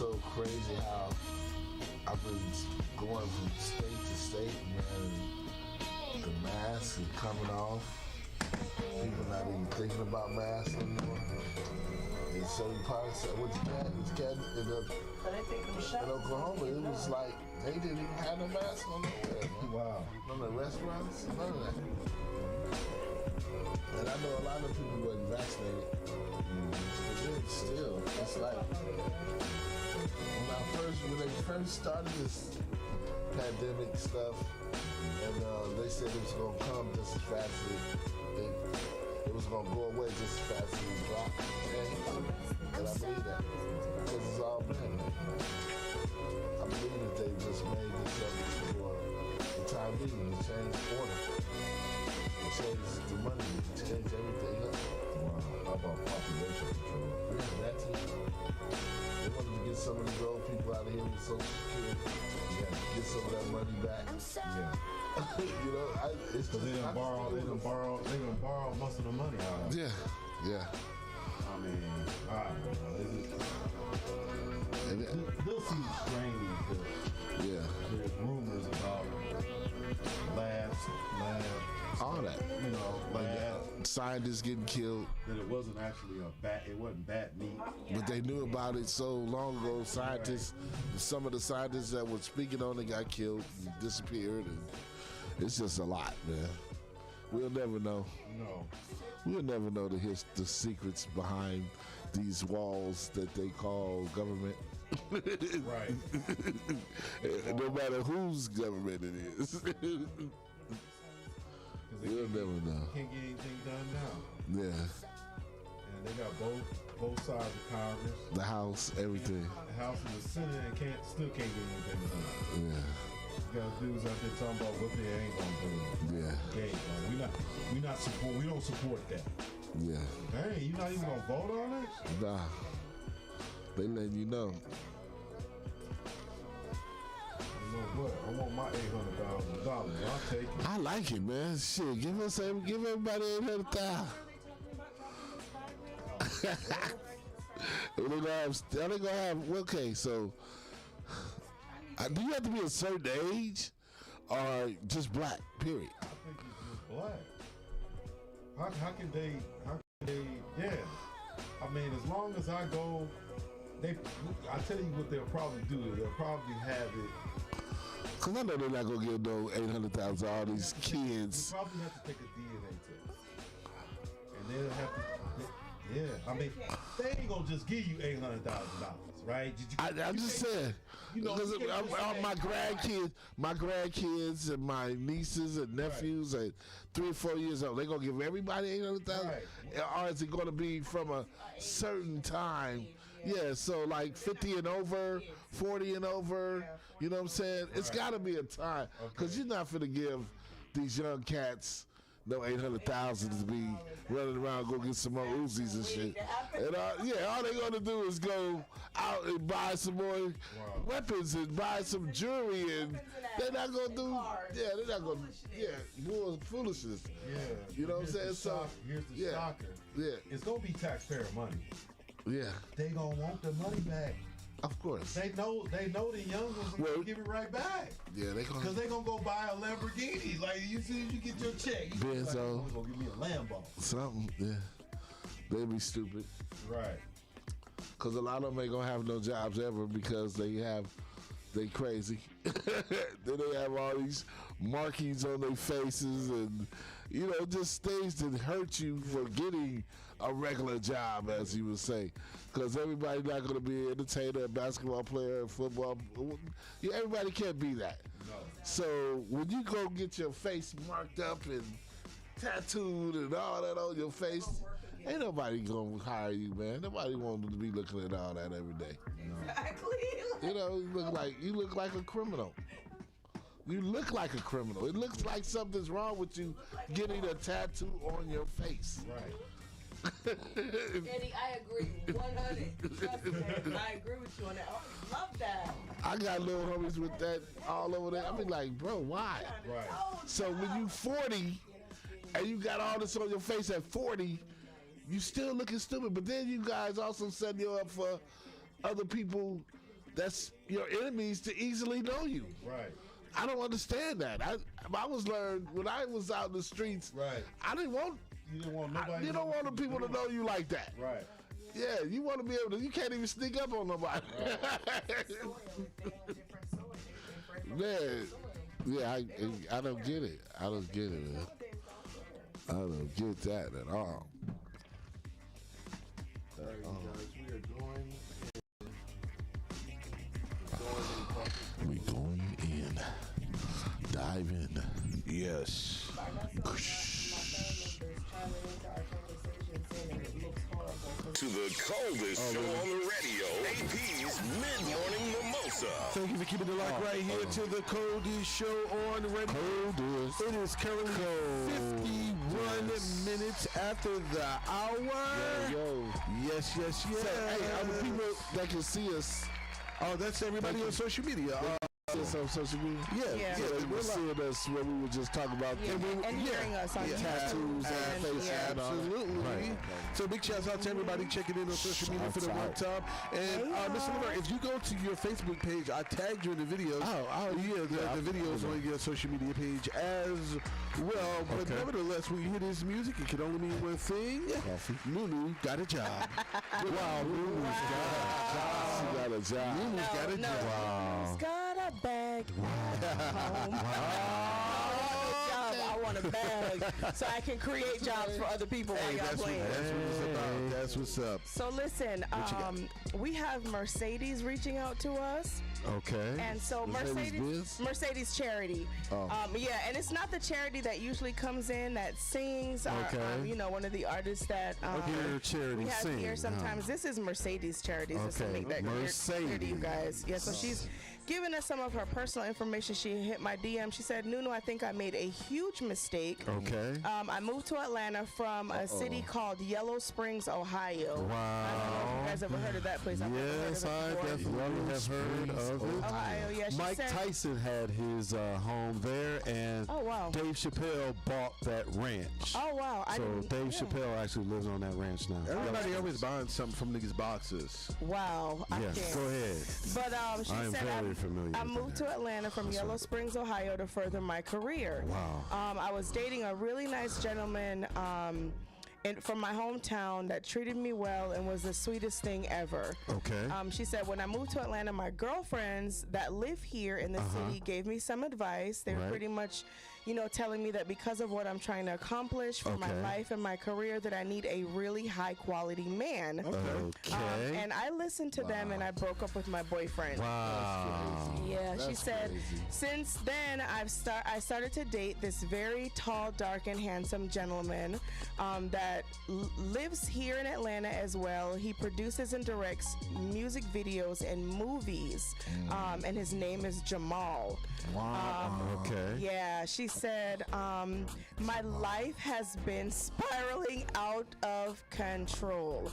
so crazy how I've been going from state to state, man. The mask is coming off. People not even thinking about masks anymore. In certain parts, what's cat in Oklahoma, it was like they didn't even have no mask on nowhere. Wow. None of the restaurants, none of that. And I know a lot of people wasn't vaccinated. But then still, it's like when they first started this pandemic stuff, and they said it was gonna come just as fast as it was gonna go away just as fast as it dropped. And I believe that because it's all been. I believe that they just made this up for the time being to change order. Change the money, change everything up. Wow. How about population control? Yeah, that's it. They wanted to get some of these old people out of here with Social Security. Yeah, get some of that money back. Yeah. You know, it's because they done borrow most of the money out of it. Yeah. I mean, I don't know. They'll seem strange because there's rumors about labs, all that. You know, like scientists getting killed. That it wasn't actually it wasn't bat meat. But they knew about it so long ago. Scientists, some of the scientists that were speaking on it got killed and disappeared. And it's just a lot, man. We'll never know. No. We'll never know the secrets behind these walls that they call government. Right. No matter whose government it is. We'll never know. Can't get anything done now. Yeah. And they got both sides of Congress. The House, everything. The House and the Senate and still can't get anything done. Yeah. You got dudes out there talking about what they ain't gonna do. Yeah. They ain't gonna. We don't support that. Yeah. Hey, you not even gonna vote on it? Nah. They letting you know. You know what? I want my $800,000. I'll take it. I like it, man. Shit, give everybody $800,000. They're gonna have. Okay, so do you have to be a certain age, or just black? Period. I think it's just black. How can they? Yeah. I mean, as long as I go, I tell you what they'll probably do. They'll probably have it. Cause I know they're not gonna give no $800,000 all these kids. They probably have to take a DNA test, and they'll have to. I mean, they ain't gonna just give you $800,000, right? I'm just saying. You know, my grandkids, and my nieces and nephews at 3 or 4 years old, they gonna give everybody $800,000, right. Or is it gonna be from a certain time? Yeah, so like 50 and over, 40 and over. You know what I'm saying? Right. It's got to be a time, because you're not finna give these young cats no $800,000 to be running around go get some more Uzis and shit. And all they gonna do is go out and buy some more weapons and buy some jewelry, and they're not gonna do. Yeah, they're not gonna. Yeah, more foolishness. Yeah, you know what I'm saying? So here's the shocker. Yeah, it's gonna be taxpayer money. Yeah, they gonna want the money back. Of course. They know the young ones are gonna give it right back. Yeah, because they gonna go buy a Lamborghini. Like, you see, you get your check. You Benzo. Like, oh, gonna give me a Lambo. Something, yeah. They be stupid. Right. Because a lot of them ain't gonna have no jobs ever because they crazy. Then they have all these markings on their faces and, just things that hurt you for getting a regular job, as you would say. Because everybody's not going to be an entertainer, a basketball player, a football. Everybody can't be that. No. So when you go get your face marked up and tattooed and all that on your face, ain't nobody going to hire you, man. Nobody wants to be looking at all that every day. Exactly. You look like a criminal. You look like a criminal. It looks like something's wrong with you getting a tattoo on your face. Right. Eddie, I agree 100. Trust me, I agree with you on that. I love that. I got little homies with that all over there. I be like, bro, why? Right. So when you 40 and you got all this on your face at 40, you still looking stupid. But then you guys also setting you up for other people that's your enemies to easily know you. Right. I don't understand that. I was learned when I was out in the streets. Right. I didn't want. You didn't want nobody. You don't want the people to know you like that. Right. Yeah, you want to be able to. You can't even sneak up on nobody. Man, yeah, I don't get it. I don't get it, man. I don't get that at all. All right, guys, we are going We going in. Dive in. Yes. To the coldest show on the radio, APz Mid-Morning Mimosa. Thank you for keeping the lock right here to the coldest show on the radio. Coldest. It is currently 51 minutes after the hour. Yo. Yes. So, hey, other people that can see us. Oh, that's everybody on social media. Us on social media. Yeah. They were seeing us when we were just talking about And hearing us on tattoos and faces and all that. Absolutely. Right. So big shouts out to everybody checking in on social media for the one time. And Mr. Lamar, if you go to your Facebook page, I tagged you in the videos. The videos on your social media page as well. But nevertheless, when you hear this music, it can only mean one thing. Nunu got a job. Wow, Nunu's got a job. Nunu's got a job. Wow. Got a bag. I want a bag so I can create jobs for other people while y'all playing. That's what it's about. That's what's up. So listen, we have Mercedes reaching out to us. Okay. And so Mercedes Charity. And it's not the charity that usually comes in that sings. One of the artists that charity we have sing. here sometimes. This is Mercedes Charities. Just to make that clear to you guys. Yeah, so she's giving us some of her personal information. She hit my DM. She said, Nunu, I think I made a huge mistake. Okay. I moved to Atlanta from a city called Yellow Springs, Ohio. Wow. I don't know if you guys ever heard of that place. Yes, I definitely have heard of it. Ohio, yeah. Mike Tyson had his home there, and Dave Chappelle bought that ranch. Oh, wow. So Dave Chappelle actually lives on that ranch now. Everybody always buying something from niggas' boxes. Wow. Yes, go ahead. But she said I moved to Atlanta from Yellow Springs, Ohio to further my career. Wow. I was dating a really nice gentleman from my hometown that treated me well and was the sweetest thing ever. Okay. She said, when I moved to Atlanta, my girlfriends that live here in the city gave me some advice. They were pretty much, telling me that because of what I'm trying to accomplish for my life and my career, that I need a really high quality man. Okay. And I listened to them and I broke up with my boyfriend. Wow. Yeah, she said, since then I started to date this very tall, dark, and handsome gentleman that lives here in Atlanta as well. He produces and directs music videos and movies, and his name is Jamal. Wow. Okay. Yeah, she said, my life has been spiraling out of control.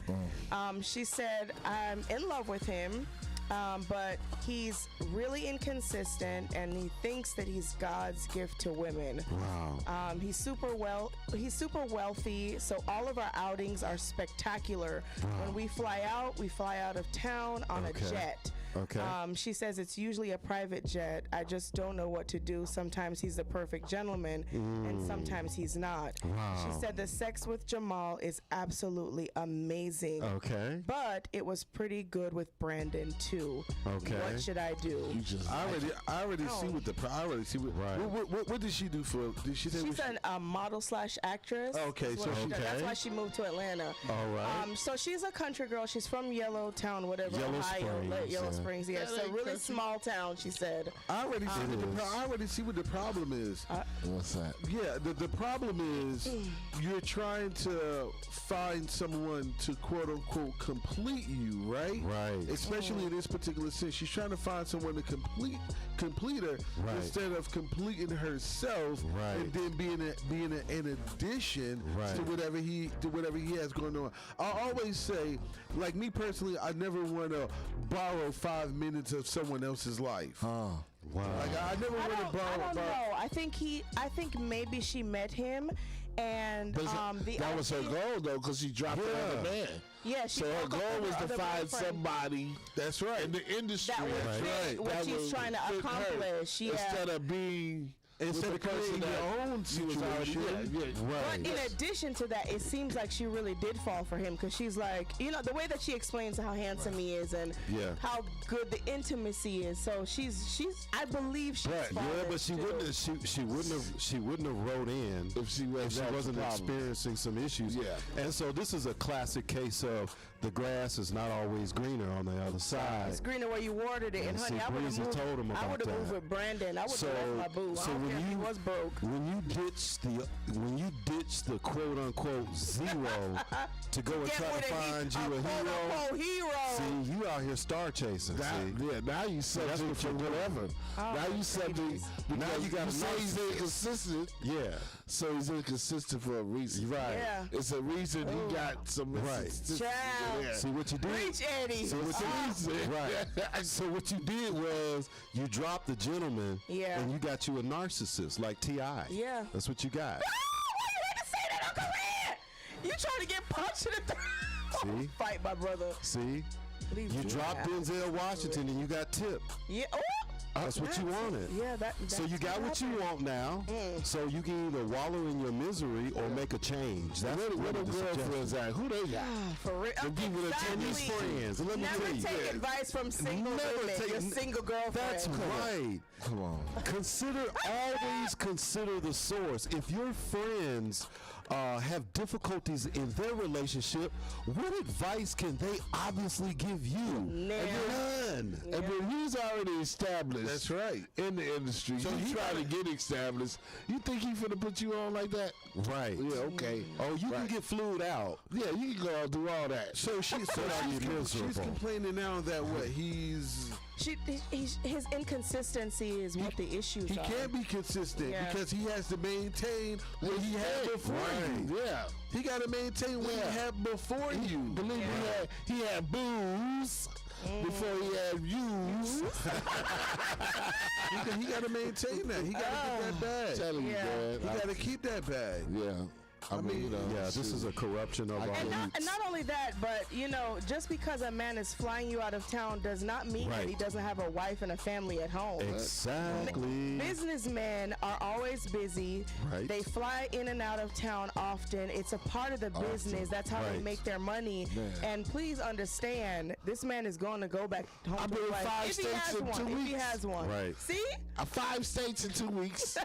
She said, I'm in love with him. But he's really inconsistent, and he thinks that he's God's gift to women. Wow. He's super wealthy, so all of our outings are spectacular. Wow. When we fly out of town on a jet. Okay. She says it's usually a private jet. I just don't know what to do. Sometimes he's the perfect gentleman, and sometimes he's not. Wow. She said the sex with Jamal is absolutely amazing. Okay. But it was pretty good with Brandon too. Okay. What should I do? I already see what I already see what. Right. What did she do for? Did she say? She's a model / actress. Okay, so that's why she moved to Atlanta. All right. So she's a country girl. She's from Yellowtown, whatever, Yellow Springs. Yeah, it's a really small town. She said. I already see what the problem is. What's that? Yeah, the problem is you're trying to find someone to quote unquote complete you, right? Right. Especially in this particular sense, she's trying to find someone to complete her instead of completing herself and then being an addition to whatever he has going on. I always say, like me personally, I never want to borrow 5 minutes of someone else's life. Wow. Like I never want to borrow. I don't know. I think maybe she met him. And that was her goal, though, because she dropped another man. Yeah, she So her broke up goal with was her to other find boyfriend. somebody That's right. in the industry That would fit what that she's would trying to fit her. accomplish. Yeah. Instead of being Instead of creating your own she was already situation. But in addition to that, it seems like she really did fall for him because she's like, you know, the way that she explains how handsome he is and Yeah. how good the intimacy is. So she's I believe she's Yeah, fallen but she too. wouldn't have, she wouldn't have wrote in if she wasn't experiencing some issues. Yeah. And so this is a classic case of the grass is not always greener on the other side. It's greener where you watered it, and And honey, see, I would Breezy have moved. told him I about would have moved that. with Brandon. I would have left my boo. I don't care if he was broke. When you ditch the quote unquote zero to go and Get try with to a find you a quote-unquote hero. see, you out here star chasing. See? Now you subject what for you're doing. whatever. Oh, now you subject Now because you got you a say he's narcissist. inconsistent. Yeah. So he's inconsistent for a reason. Right. Yeah. It's a reason he got some Right. inconsistency Child. there. See what you did? Preach, Eddie. See what you did? Right. So what you did was you dropped the gentleman Yeah. and you got you a narcissist like T.I. Yeah. That's what you got. Why you had to say that, Uncle Red? You trying to get punched in the throat? See? Fight, my brother. See? Please You do dropped that. Denzel Washington and you got tipped. Yeah. Oh. That's what you wanted. Yeah, So you got what you want now. So you can either wallow in your misery or make a change. That's Where really the the girlfriends at? Who they got? For real. The people that tell you Exactly. friends. And let me Never tell you. take advice from single Never women. take- Your single girlfriend. That's right. Come on. Always consider the source. If your friends have difficulties in their relationship, what advice can they obviously give you? None. And then he's already established. That's right. In the industry. So he trying to get established. You think he finna put you on like that? Right. Yeah, okay. Oh, you can get flued out. Yeah, you can go through all that. So she's complaining now that what his inconsistency is what the issues he are. can't be consistent Yeah. because he has to maintain what he had before you. Yeah. He got to maintain what he had before you. Believe me, he had booze before he had use. He got to maintain that. He got to get that bag. Telling you, man. He got to keep that bag. Yeah. I mean, you know, Yeah, this is a corruption of our And youth. not only that, but you know, just because a man is flying you out of town does not mean that Right. he doesn't have a wife and a family at home. Exactly. Businessmen are always busy. Right. They fly in and out of town often. It's a part of the business. That's how they Right. make their money. Man. And please understand, this man is going to go back home I've to been his in wife 5 if he states has in one. 2 If he weeks. has one. Right. See? 5 states in 2 weeks.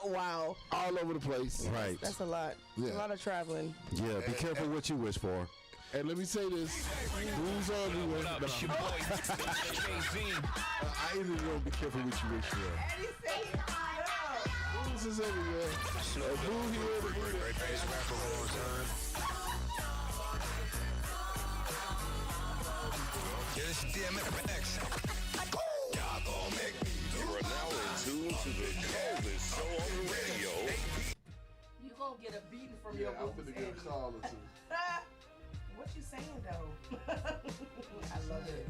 Wow. All over the place. Right. That's a lot. Yeah. A lot of traveling. Yeah, be careful what you wish for. And let me say this. Who's on me? What up, it's your boy, APz. I ain't even going to be careful what you wish for. Who's is everywhere? Boo here, the boo there. Yes, DMX. Y'all gon' make me You are now in tune to the coldest show on the radio. You gonna get a beating from Yeah, I'm finna get a call or two. What you saying though? I love it.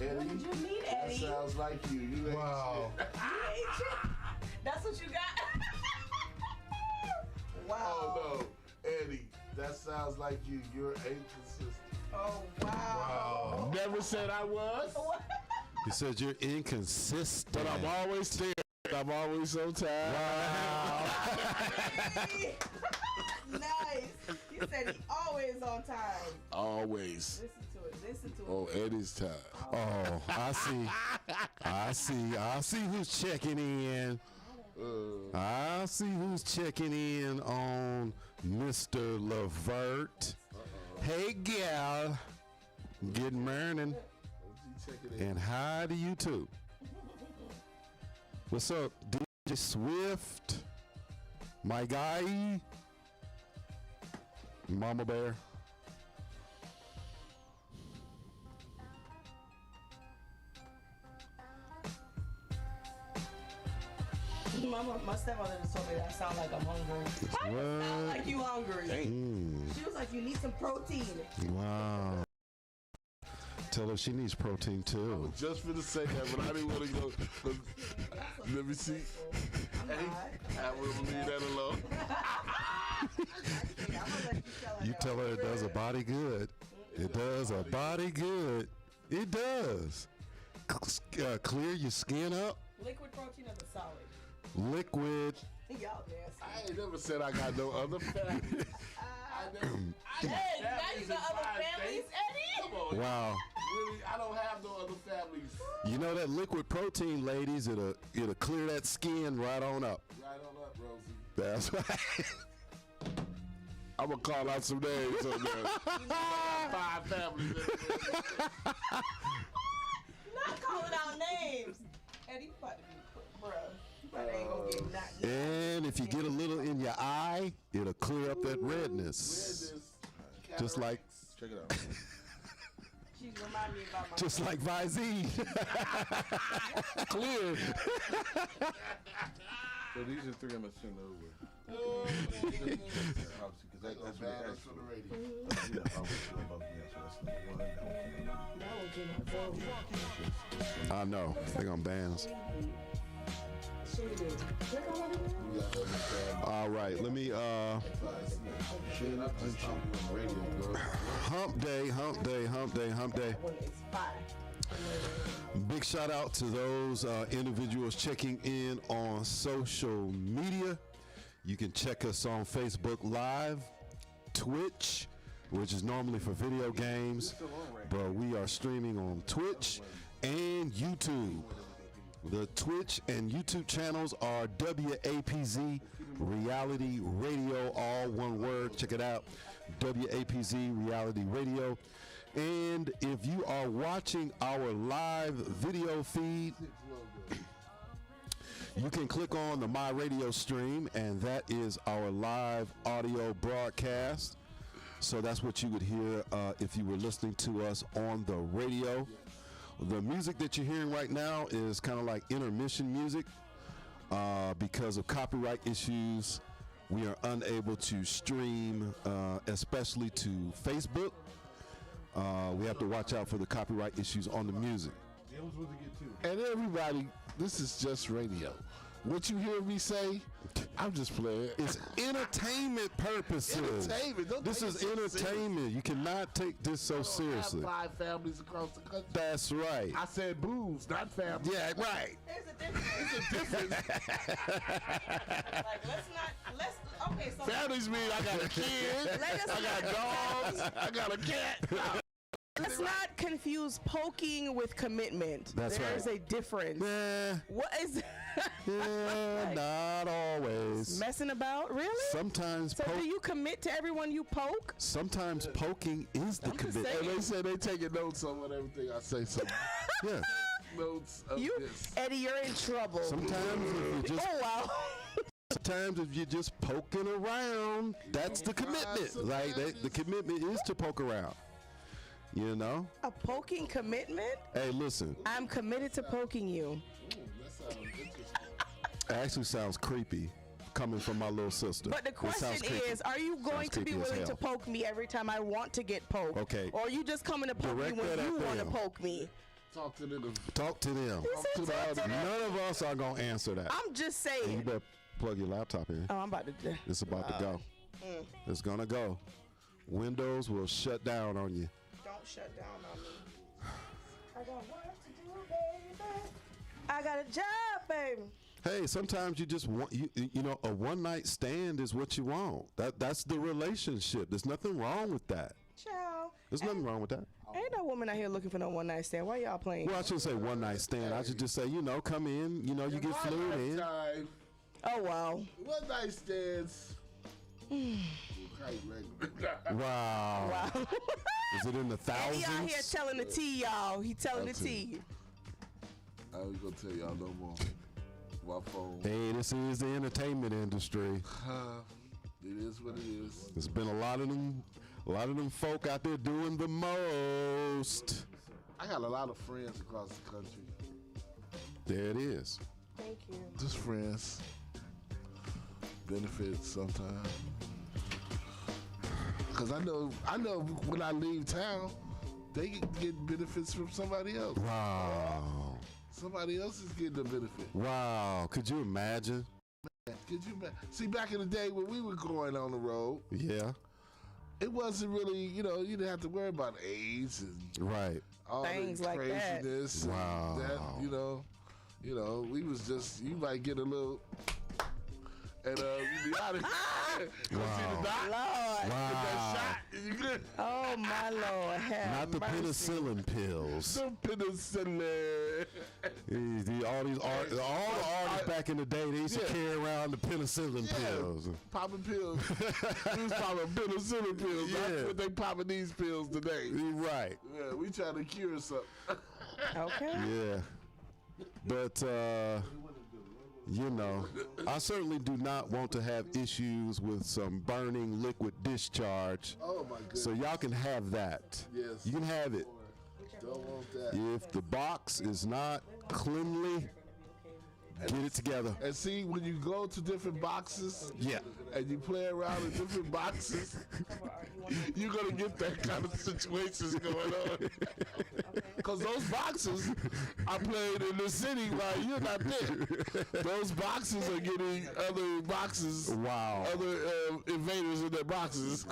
Eddie, What did you need, that Eddie? sounds like you. You ain't Wow. shit. That's what you got? Wow. Oh no, Eddie, that sounds like you. You're inconsistent. Oh, wow. Never said I was, He said you're inconsistent. but I'm always there. I'm always on time. Nice. You said he always on time. Always. Listen to it. Listen to it. Oh, Eddie's time. Oh, I see who's checking in. I see who's checking in on Mr. Levert. Hey, gal. Good morning. And hi to you, too. What's up, DJ Swift? My guy? Mama Bear? My stepmother just told me that I sound like I'm hungry. Why do you sound like you hungry? She was like, you need some protein. Wow. Tell her she needs protein too. Just for the sake of it, but I didn't want to go. Let me see. Hey, I will leave that alone. You tell her it does a body good. It does a body good. It does. Clear your skin up. Liquid protein or the solid? Liquid. Y'all nasty. I ain't never said I got no other families. Hey, now you got other families, Eddie? Come on. Wow. Really, I don't have no other families. You know that liquid protein, ladies, it'll clear that skin right on up. Right on up, Rosie. That's right. I'm gonna call out some names on there. 5 families. Not calling out names. Eddie, you about to be, bruh. You probably ain't gonna get nothing. And if you get a little in your eye, it'll clear up that redness. Just like, Check it out. She's reminding me about my just like Visine. Clear. So these are 3 I'm gonna send over. Obviously, because that's what bad that's for the radio. I know. They're going to ban us. All right. Let me, hump day. Big shout out to those individuals checking in on social media. You can check us on Facebook Live, Twitch, which is normally for video games, but we are streaming on Twitch and YouTube. The Twitch and YouTube channels are WAPz Reality Radio, all one word. Check it out, WAPz Reality Radio. And if you are watching our live video feed, you can click on the My Radio stream, and that is our live audio broadcast. So that's what you would hear if you were listening to us on the radio. The music that you're hearing right now is kind of like intermission music. Because of copyright issues, we are unable to stream, especially to Facebook. We have to watch out for the copyright issues on the music. And everybody, this is just radio. What you hear me say, I'm just playing. It's entertainment purposes. Entertainment. Don't This take is it so entertainment. serious. You cannot take this so seriously. I have 5 families across the country. That's right. I said booze, not family. Yeah, right. There's a difference. Like, okay, so. Families mean I got a kid, I got dogs, I got a cat. Let's not confuse poking with commitment. That's right. There's a difference. Yeah, What is not always. messing about? Really? Sometimes So do you commit to everyone you poke? sometimes poking is the I'm just commitment. saying. And they say they taking notes on everything I say. So Yeah. notes of You, this. Eddie, you're in trouble. Sometimes if you just Oh wow. sometimes if you're just poking around, that's the commitment. Like the commitment is to poke around. You know? A poking commitment? Hey, listen. I'm committed to poking you. It actually sounds creepy coming from my little sister. But the It sounds question creepy. is, are you going to be creepy as willing to hell. poke me every time I want to get poked? Okay. Or are you just coming to poke Direct me when that you at want to them. poke me? Talk to them. Talk to them. said to the talk to other- them. None of us are going to answer that. I'm just You saying. better plug your laptop in. Oh, I'm about to. It's about to go. It's going to go. Windows will shut down on you. Don't shut down on me. I got work to do, baby. I got a job, baby. Hey, sometimes you just want you know, a one night stand is what you want. That's the relationship. There's nothing wrong with that. Ciao. There's nothing wrong with that. Ain't no woman out here looking for no one night stand. Why y'all playing? Well, I shouldn't say one night stand. I should just say, you know, come in, you know, you get flued in. Time. Oh wow. One night stands. Wow. Wow. Is it in the He out here thousands? telling the tea, y'all. He telling the tea. I ain't gonna tell y'all no more. My phone. Hey, this is the entertainment industry. It is what it is. There's been a lot of them folk out there doing the most. I got a lot of friends across the country. There it is. Thank you. Just friends. Benefits sometimes. Cause I know when I leave town, they get benefits from somebody else. Wow. Somebody else is getting the benefit. Wow. Could you imagine? Could you see back in the day when we were going on the road, Yeah. it wasn't really, you didn't have to worry about AIDS and Right. all Things the like that. craziness. Wow. And that, we was just, you might get a little, and you be out of here. Go see the doc. Lord. Get that shot, and you good. Oh, my Lord. Have Not the mercy. penicillin pills. The penicillin. All the artists back in the day, they used to carry around the penicillin pills. Popping pills. We was popping penicillin pills. That's what they popping these pills today. Right. Yeah, we trying to cure something. Okay. Yeah. But, I certainly do not want to have issues with some burning liquid discharge. Oh, my goodness. So y'all can have that. Yes. You can have it. Don't want that. If the box is not cleanly, get it together. And see, when you go to different boxes, Yeah. and you play around in different boxes, you're gonna get that kind of situations going on. Because those boxes are played in the city while you're not there. Those boxes are getting other boxes. Wow. Other invaders in their boxes.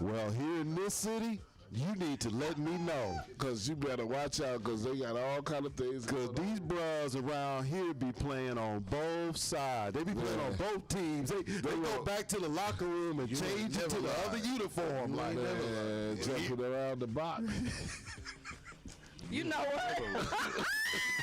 Well, here in this city, you need to let me know. Because you better watch out, because they got all kind of things. Because these bros around here be playing on both sides. They be playing on both teams. They go back to the locker room and change it to the other uniform. Like, jumping around the box. You know what?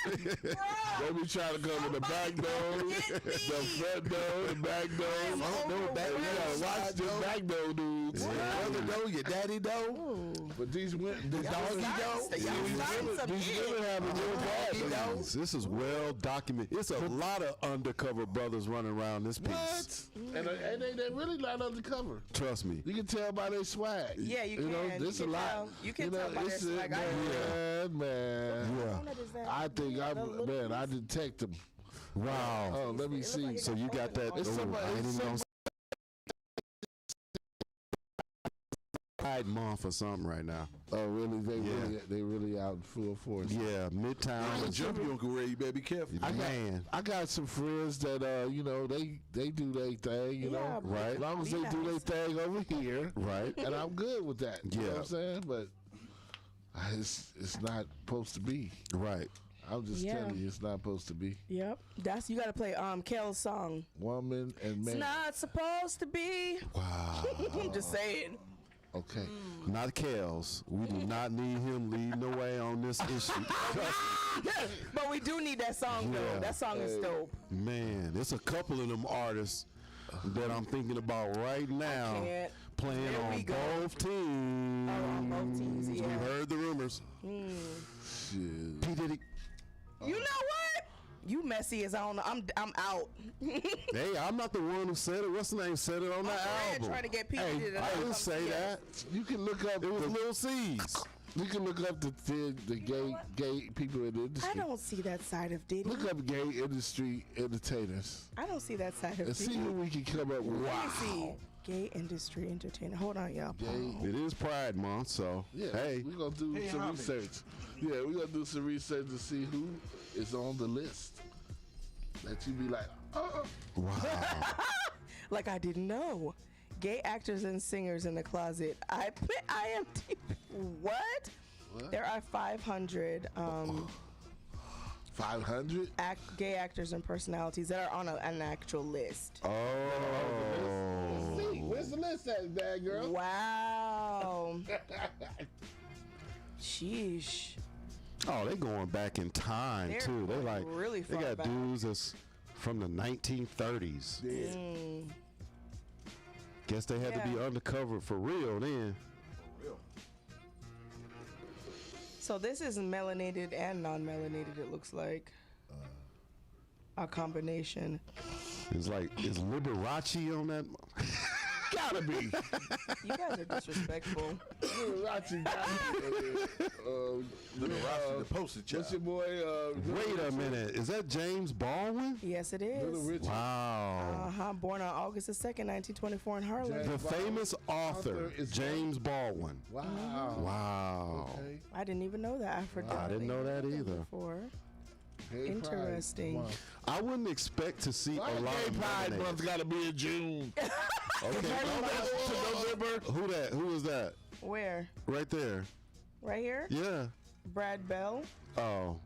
They be trying to come in the back door, the front door, the back door. You gotta watch the back door dudes. Brother dough, your daddy dough. But these women, the doggy dough, these women have a real bad. this is well documented. It's a lot of undercover brothers running around this piece. What? And they really not undercover. Trust me. You can tell by their swag. Yeah, you can. This You a can lot. tell. You can tell by their swag. Man. Yeah. I think I detect them. Wow. Oh, let me see. So you got that. It's somebody- I ain't it's even gonna somebody- Pride Month or something right now. Oh, really? They really out in full force. Yeah, Midtown. Jump you, Uncle Ray. You better be careful. I got some friends that they do their thing, you know. Right. As long as they do their thing over here. Right. And I'm good with that. You know what I'm saying? But it's not supposed to be. Right. I'm just telling you, it's not supposed to be. Yep. You gotta play Kel's song. Woman and man. It's not supposed to be. Wow. I'm just saying. Okay. Not Kels. We do not need him leading the way on this issue. But we do need that song though. That song is dope. Man, there's a couple of them artists that I'm thinking about right now playing There on we go. both teams. On both teams, yeah. We've heard the rumors. Shit. P. Diddy. You know what? You messy as I don't know. I'm out. Hey, I'm not the one who said it. What's the name said it on the album? Trying to get people to I didn't say that. You can look up. It was Lil C's. You can look up the gay people in the industry. I don't see that side of Diddy. Look up gay industry entertainers I don't see that side of and Diddy. see who we can come up with. Let me see. Gay industry entertainer. Hold on, y'all. It is Pride Month, so Yeah, hey. we're gonna do some research. Yeah, we're gonna do some research to see who is on the list. That you be like, Wow. Like I didn't know. Gay actors and singers in the closet. I am. What? There are 500 500 gay actors and personalities that are on an actual list. Oh. Where's the list at, bad girl? Wow. Sheesh. Oh, they going back in time They're too. They going like really they far got back. dudes that's from the 1930s. Guess they had to be undercover for real then. So this is melanated and non-melanated. It looks like a combination. It's like, is Liberace on that? Gotta be. You guys are disrespectful. Liberace got Liberace, the poster child. What's your boy? Wait a minute. Is that James Baldwin? Yes, it Little is. Richard. Wow. Born on August the 2nd, 1924 in Harlem. The famous author, is James Baldwin. Wow. Wow. Okay. I didn't even know that. I didn't know that either. Before. Gay Interesting. Pride Month. I wouldn't expect to see Why a lot Gay of Pride melanated. Month gotta be in June? Okay, to November. Who that? Who is that? Where? Right there. Right here? Yeah. Brad Bell. Oh.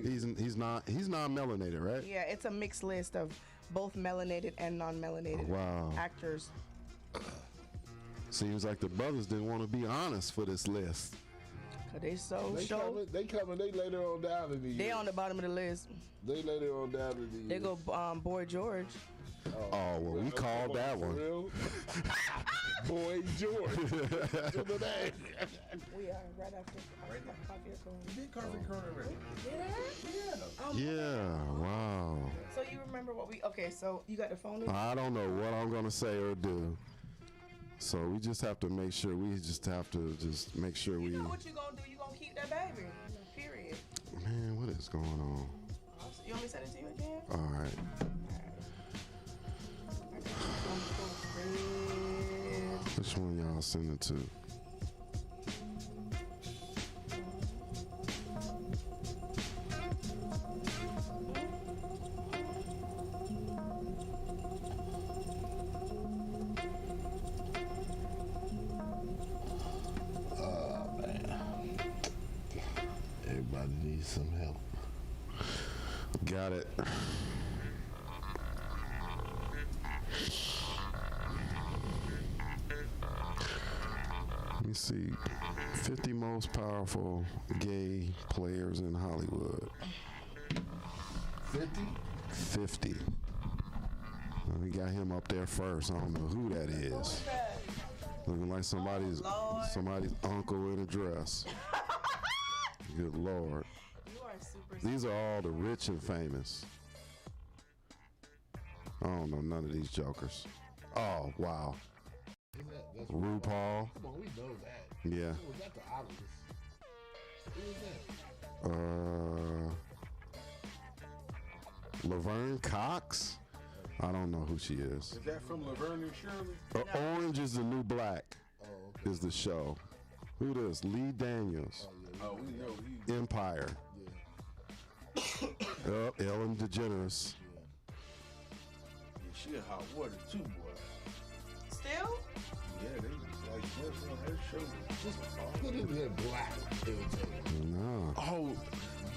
He's non-melanated, right? Yeah, it's a mixed list of both melanated and non-melanated actors. Seems like the brothers didn't want to be honest for this list. They coming. They later on down in the year. They on the bottom of the list. They later on down in the year. They go Boy George. Oh, well, we called that one. Boy George. We are right after Coffee Corner. You did Coffee Corner already. Yeah, wow. So you remember what we... Okay, so you got the phone? I don't know what I'm going to say or do. So we just have to make sure. We just have to make sure we... You know what you going to do? You going to keep that baby. Period. Man, what is going on? You want me to send it to you again? All right. Which one y'all send it to? Oh, man. Everybody needs some help. Got it. Let me see. 50 most powerful gay players in Hollywood. 50? 50. We got him up there first. I don't know who that is. Looking like somebody's uncle in a dress. Good Lord. These are all the rich and famous. I don't know none of these jokers. Oh, wow. RuPaul. Come on, we know that. Yeah. Was that the obvious? Who is that? Laverne Cox? I don't know who she is. Is that from Laverne and Shirley? Orange is the New Black is the show. Who this? Lee Daniels. Oh, we know. Empire. Ellen DeGeneres. Yeah, she a hot water too, boy. Still? Yeah, they like what's on her show. Just put in there black. No. Oh,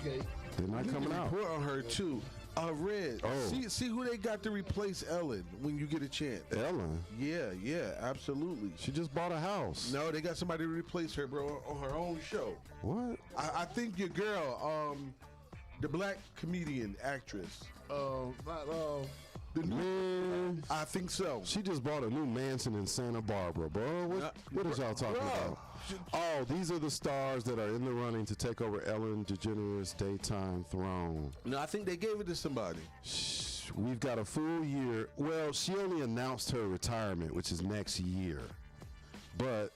Okay. They're not coming out. Report on her too. Red. Oh. See who they got to replace Ellen when you get a chance. Ellen? Yeah, absolutely. She just bought a house. No, they got somebody to replace her, bro, on her own show. What? I think your girl, the black comedian actress. Man, I think so. she just bought a new mansion in Santa Barbara, bro. What is y'all talking about? Oh, these are the stars that are in the running to take over Ellen DeGeneres' daytime throne. No, I think they gave it to somebody. We've got a full year. Well, she only announced her retirement, which is next year. But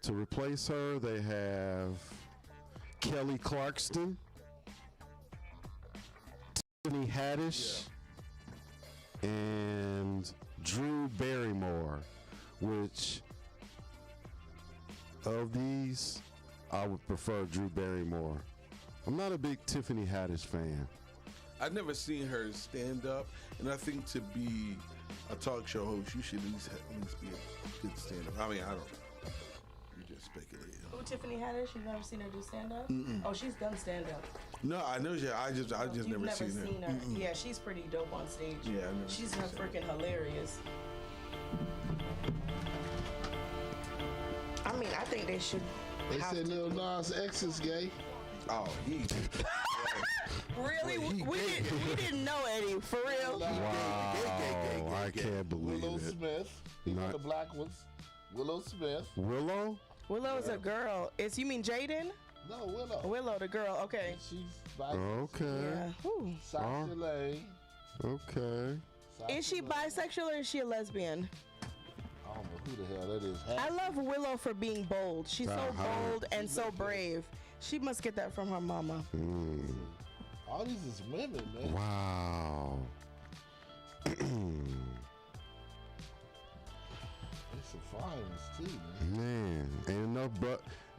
to replace her, they have Kelly Clarkson, Tiffany Haddish, and Drew Barrymore, which of these, I would prefer Drew Barrymore. I'm not a big Tiffany Haddish fan. I've never seen her stand up, and I think to be a talk show host, you should at least be a good stand up. I mean, I don't know. You just speculating. Who, Tiffany Haddish? You've never seen her do stand up? Oh, she's done stand up. No, I know. Yeah, I just You've never never seen her. Yeah, she's pretty dope on stage. Yeah, I know. She's freaking hilarious. I mean, I think they should. They said Lil Nas X is gay. Oh, he. Really? We didn't know, Eddie. For real? Wow, I can't believe Willow it. Smith. He's one of the black ones. Willow Smith. Willow? Willow's a girl. You mean Jaden? No, Willow. Willow, the girl. Okay. She's bisexual. Okay. Yeah. Whew. Sasha Lane. Okay. Is she bisexual or is she a lesbian? I don't know who the hell that is. I love Willow for being bold. She's so bold and so brave. She must get that from her mama. All these is women, man. Wow. There's some fine ones too, man. Man,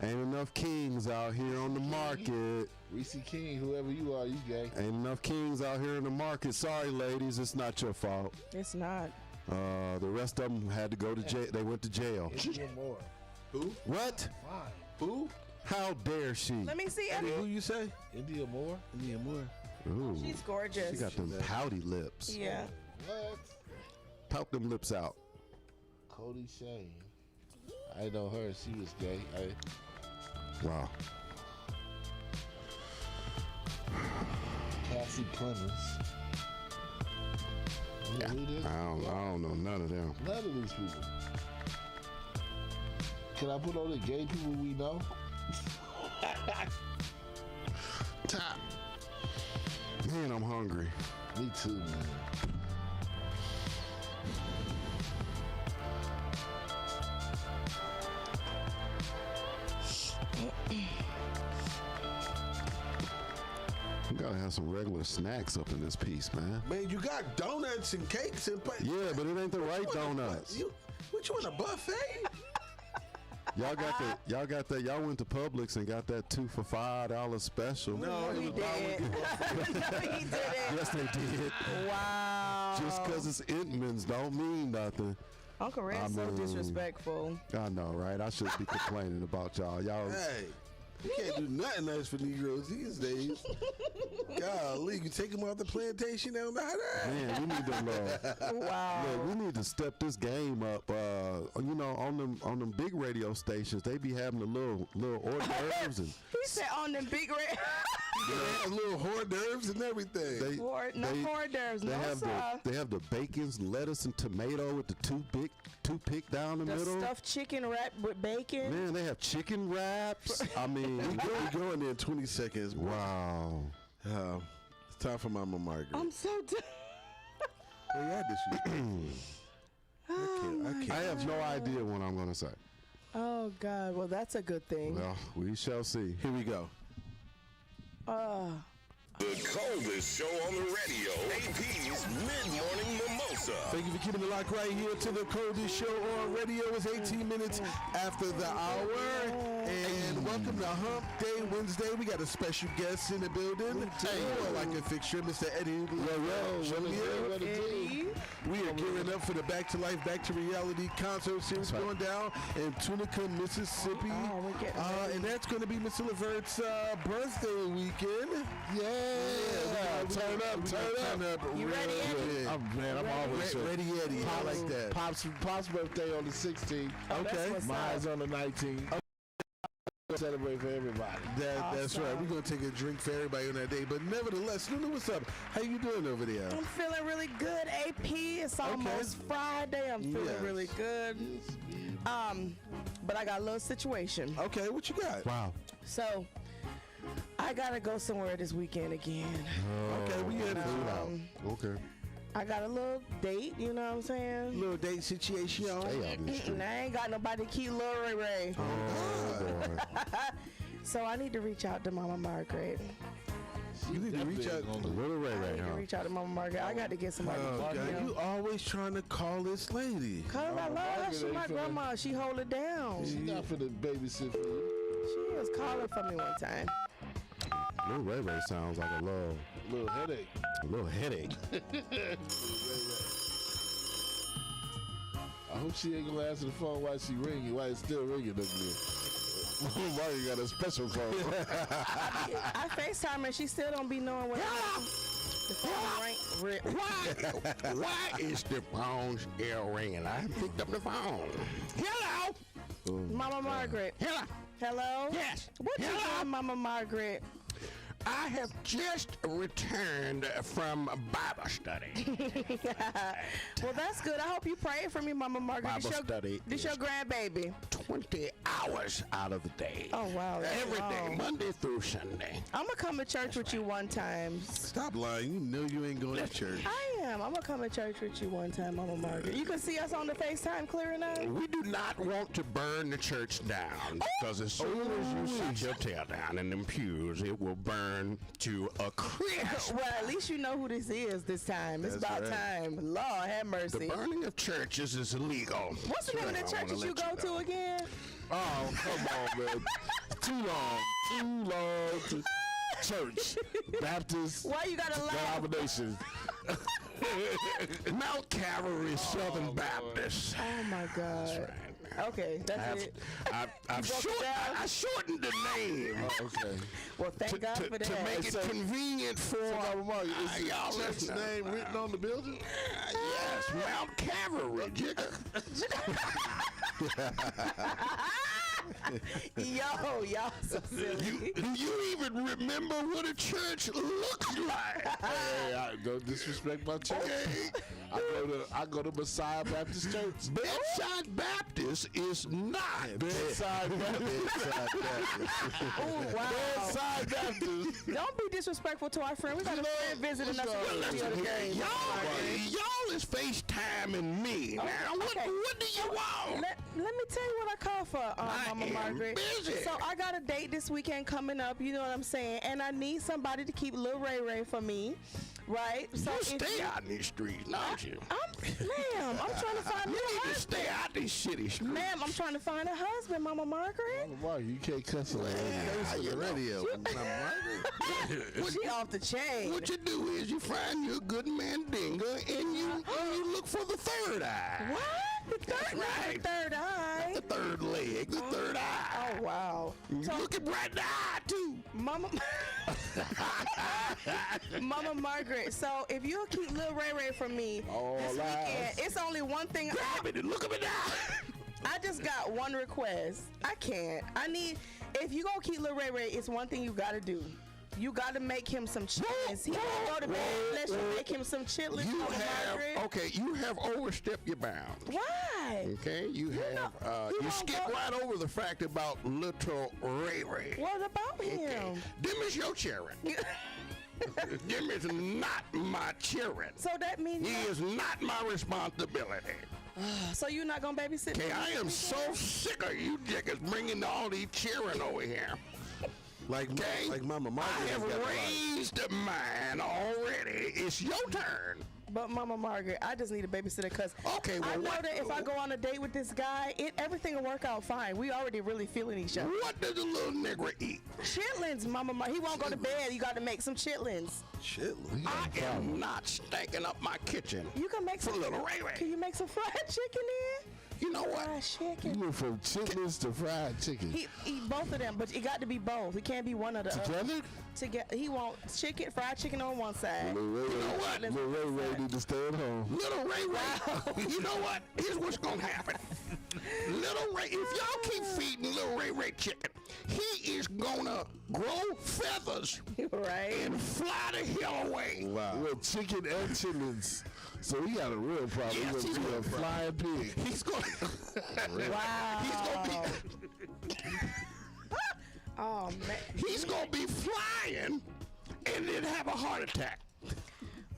ain't enough kings out here on the market. Reese King, whoever you are, you gay. Ain't enough kings out here in the market. Sorry, ladies, it's not your fault. It's not. The rest of them had to go to jail. They went to jail. India Moore. Who? What? Fine. Who? How dare she? Let me see, Eddie, Eddie. who you say? India Moore. India Moore. Ooh, She's gorgeous. she got them pouty lips. Yeah. What? Pout them lips out. Cody Shane. I know her. She was gay. Wow. Cassie Clemens. You know who this? I don't know none of them. None of these people. Can I put on the gay people we know? Top. Man, I'm hungry. Me too, man. We gotta have some regular snacks up in this piece, man. Man, you got donuts and cakes and Yeah, but it ain't the right donuts. What you in a buffet? Y'all got that. Y'all went to Publix and got that 2 for $5 special. No, We it was did. No, he didn't. Yes, they did. Wow. Just because it's Entman's don't mean nothing. Uncle Red's so disrespectful. I know, right? I shouldn't be complaining about y'all. Y'all. Hey, you can't do nothing else for Negroes these days. Golly, you take them off the plantation down the Man, we need to Wow. look, we need to step this game up. You know, on them big radio stations, they be having the little hors d'oeuvres and He said on them big red. little hors d'oeuvres and everything. No hors d'oeuvres, no sir. They have the bacons, lettuce, and tomato with the toothpick down the middle. The stuffed chicken wrapped with bacon. Man, they have chicken wraps. I mean, we going there in 20 seconds. wow. It's time for Mama Margaret. I'm so done. Well, yeah, I can't. I have no idea what I'm gonna say. Oh God. Well, that's a good thing. Well, we shall see. Here we go. The coldest show on the radio. APz Mid-Morning Mimosa. Thank you for keeping it locked right here to the coldest show on radio. It's 18 minutes after the hour. And welcome to Hump Day Wednesday. We got a special guest in the building. Hey, like a fixture, Mr. Eddie. Eddie. We are gearing up for the Back to Life, Back to Reality concert series going down in Tunica, Mississippi. we're getting ready. And that's going to be Mr. Levert's birthday weekend. Yeah, turn up. You ready, Eddie? I'm always Ready, Eddie. I like that. Pop's birthday on the 16th. Okay. Mine's on the 19th. Celebrate for everybody. That's right. We're going to take a drink for everybody on that day. But nevertheless, Luna, what's up? How you doing over there? I'm feeling really good, AP. It's almost Friday. I'm feeling really good. But I got a little situation. Okay, what you got? Wow. So, I got to go somewhere this weekend again. Okay, we had Okay. I got a little date, you know what I'm saying? little date situation. Stay out in the street. And I ain't got nobody to keep Lil Ray Ray. Oh, boy. So I need to reach out to Mama Margaret. You need to reach out. Little Ray I Ray, need to huh? reach out to Mama Margaret. I got to get somebody to God, you know. you always trying to call this lady. Cause I love her. She my grandma. She hold it down. She's not for the babysit for you. She was calling for me one time. Little Ray Ray sounds like a Little headache. little headache. I hope she ain't gonna answer the phone while she ringing, while it's still ringing up there. Why you got a special phone? I FaceTime her. She still don't be knowing what. The phone ring. Why is the phone still ringing? I picked up the phone. Hello. Mama Margaret. Hello. Hello. Yes. What you doing, Mama Margaret? I have just returned from Bible study. Well, that's good. I hope you pray for me, Mama Margaret. Bible study This your grandbaby. 20 hours out of the day. Oh, wow. That's Every day, long. Monday through Sunday. I'm going to come to church with you one time. Stop lying. You know you ain't going to church. I am. I'm going to come to church with you one time, Mama Margaret. You can see us on the FaceTime clear enough? We do not want to burn the church down because as soon as you sit your tail down in them pews, it will burn to a crisp. Well, at least you know who this is this time. It's about time. Lord have mercy. The burning of churches is illegal. What's the name of the churches you go to again? Oh, come on, man. Too long to church. Baptist Why you gotta laugh? denomination. Mount Calvary Southern Baptist. Oh my God. That's right. Okay, that's it. I shortened the name. Okay. Well, thank God for that. To make it convenient for y'all Church name written on the building? Yes, Mount Calvary. Y'all so silly. Do you even remember what a church looks like? Hey, don't disrespect my church. I go to Messiah Baptist Church. Bedside Baptist is not. Bedside Baptist. Oh, wow. Bedside Baptist. Don't be disrespectful to our friend. We got a friend visiting us at the other game. Y'all is FaceTiming me. Now, what do you want? Let me tell you what I call for, Mama Margaret. Busy. So I got a date this weekend coming up, you know what I'm saying? And I need somebody to keep Lil Ray Ray for me, right? So You stay out in these streets, don't you? Ma'am, I'm trying to find a You need to husband. stay out these shitty streets. Ma'am, I'm trying to find a husband, Mama Margaret. Why you can't cuss on the radio? She off the chain. What you do is you find you a good mandinga and you look for the third eye. What? The third, right. The third eye. The third leg, the third eye. Oh, wow. You looking right in the eye, too. Mama Margaret, so if you'll keep Lil Ray Ray from me this weekend, it's only one thing. Grab it and look him in the eye. I just got one request. I can't. If you gonna keep Lil Ray Ray, it's one thing you gotta do. You gotta make him some chitlins. He won't go to bed unless you make him some chitlins. You have overstepped your bounds. Why? Okay, you skip right over the fact about little Ray Ray. What about him? Them is your children. Them is not my children. So that means he is not my responsibility. So you're not gonna babysit? Okay, I am so sick of you jiggers bringing all these children over here. Like Mama Margaret. I have raised mine already. It's your turn. But Mama Margaret, I just need a babysitter because I know that if I go on a date with this guy, everything will work out fine. We already really feeling each other. What does the little nigga eat? Chitlins, Mama Margaret. He won't go to bed. You got to make some chitlins. Chitlins? I am not stinking up my kitchen. You can make some. Little Ray Ray. Can you make some fried chicken in? You know what? Fried chicken. You went from chitlins to fried chicken. He eat both of them, but it got to be both. It can't be one or the other. Together? He wants fried chicken on one side. Little Ray Ray need to stay at home. Little Ray Ray. You know what? Here's what's gonna happen. Little Ray, if y'all keep feeding Little Ray Ray chicken, he is gonna grow feathers and fly the hell away. Wow. Well, chicken and chitlins. So we got a real problem. Yes, he's gonna be a flying pig. He's gonna. Wow. He's gonna be. Oh man. He's gonna be flying and then have a heart attack.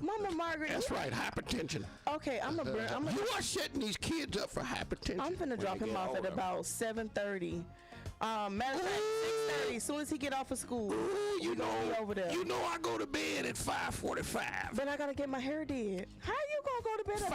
Mama Margaret. That's right, hypertension. Okay, You are setting these kids up for hypertension. I'm finna drop him off at about 7:30. Matter of fact, 6:30. As soon as he get off of school, you know, over there. You know I go to bed at 5:45. But I gotta get my hair did. How you gonna go to bed at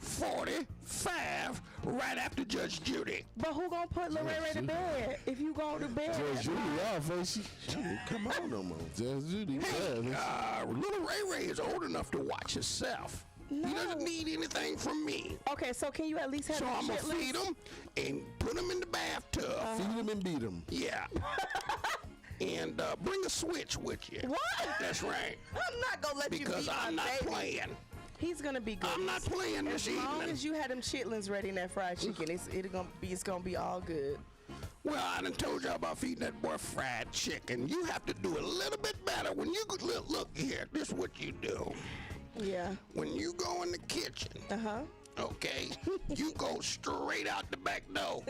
5:45? Right after Judge Judy. But who gonna put Lil Ray Ray to bed if you go to bed? Judge Judy off, ain't she? She didn't come on no more. Judge Judy. Little Ray Ray is old enough to watch himself. No. He doesn't need anything from me. Okay, so can you at least have So I'm going to feed him and put him in the bathtub. Feed him and beat him. Yeah. And bring a switch with you. What? That's right. I'm not going to let you Because beat I'm my not baby. playing. He's going to be good. I'm not playing this evening. As long as you had them chitlins ready in that fried chicken, it's gonna be all good. Well, I done told y'all about feeding that boy fried chicken. You have to do a little bit better. When you look here, this is what you do. Yeah. When you go in the kitchen, okay, you go straight out the back door,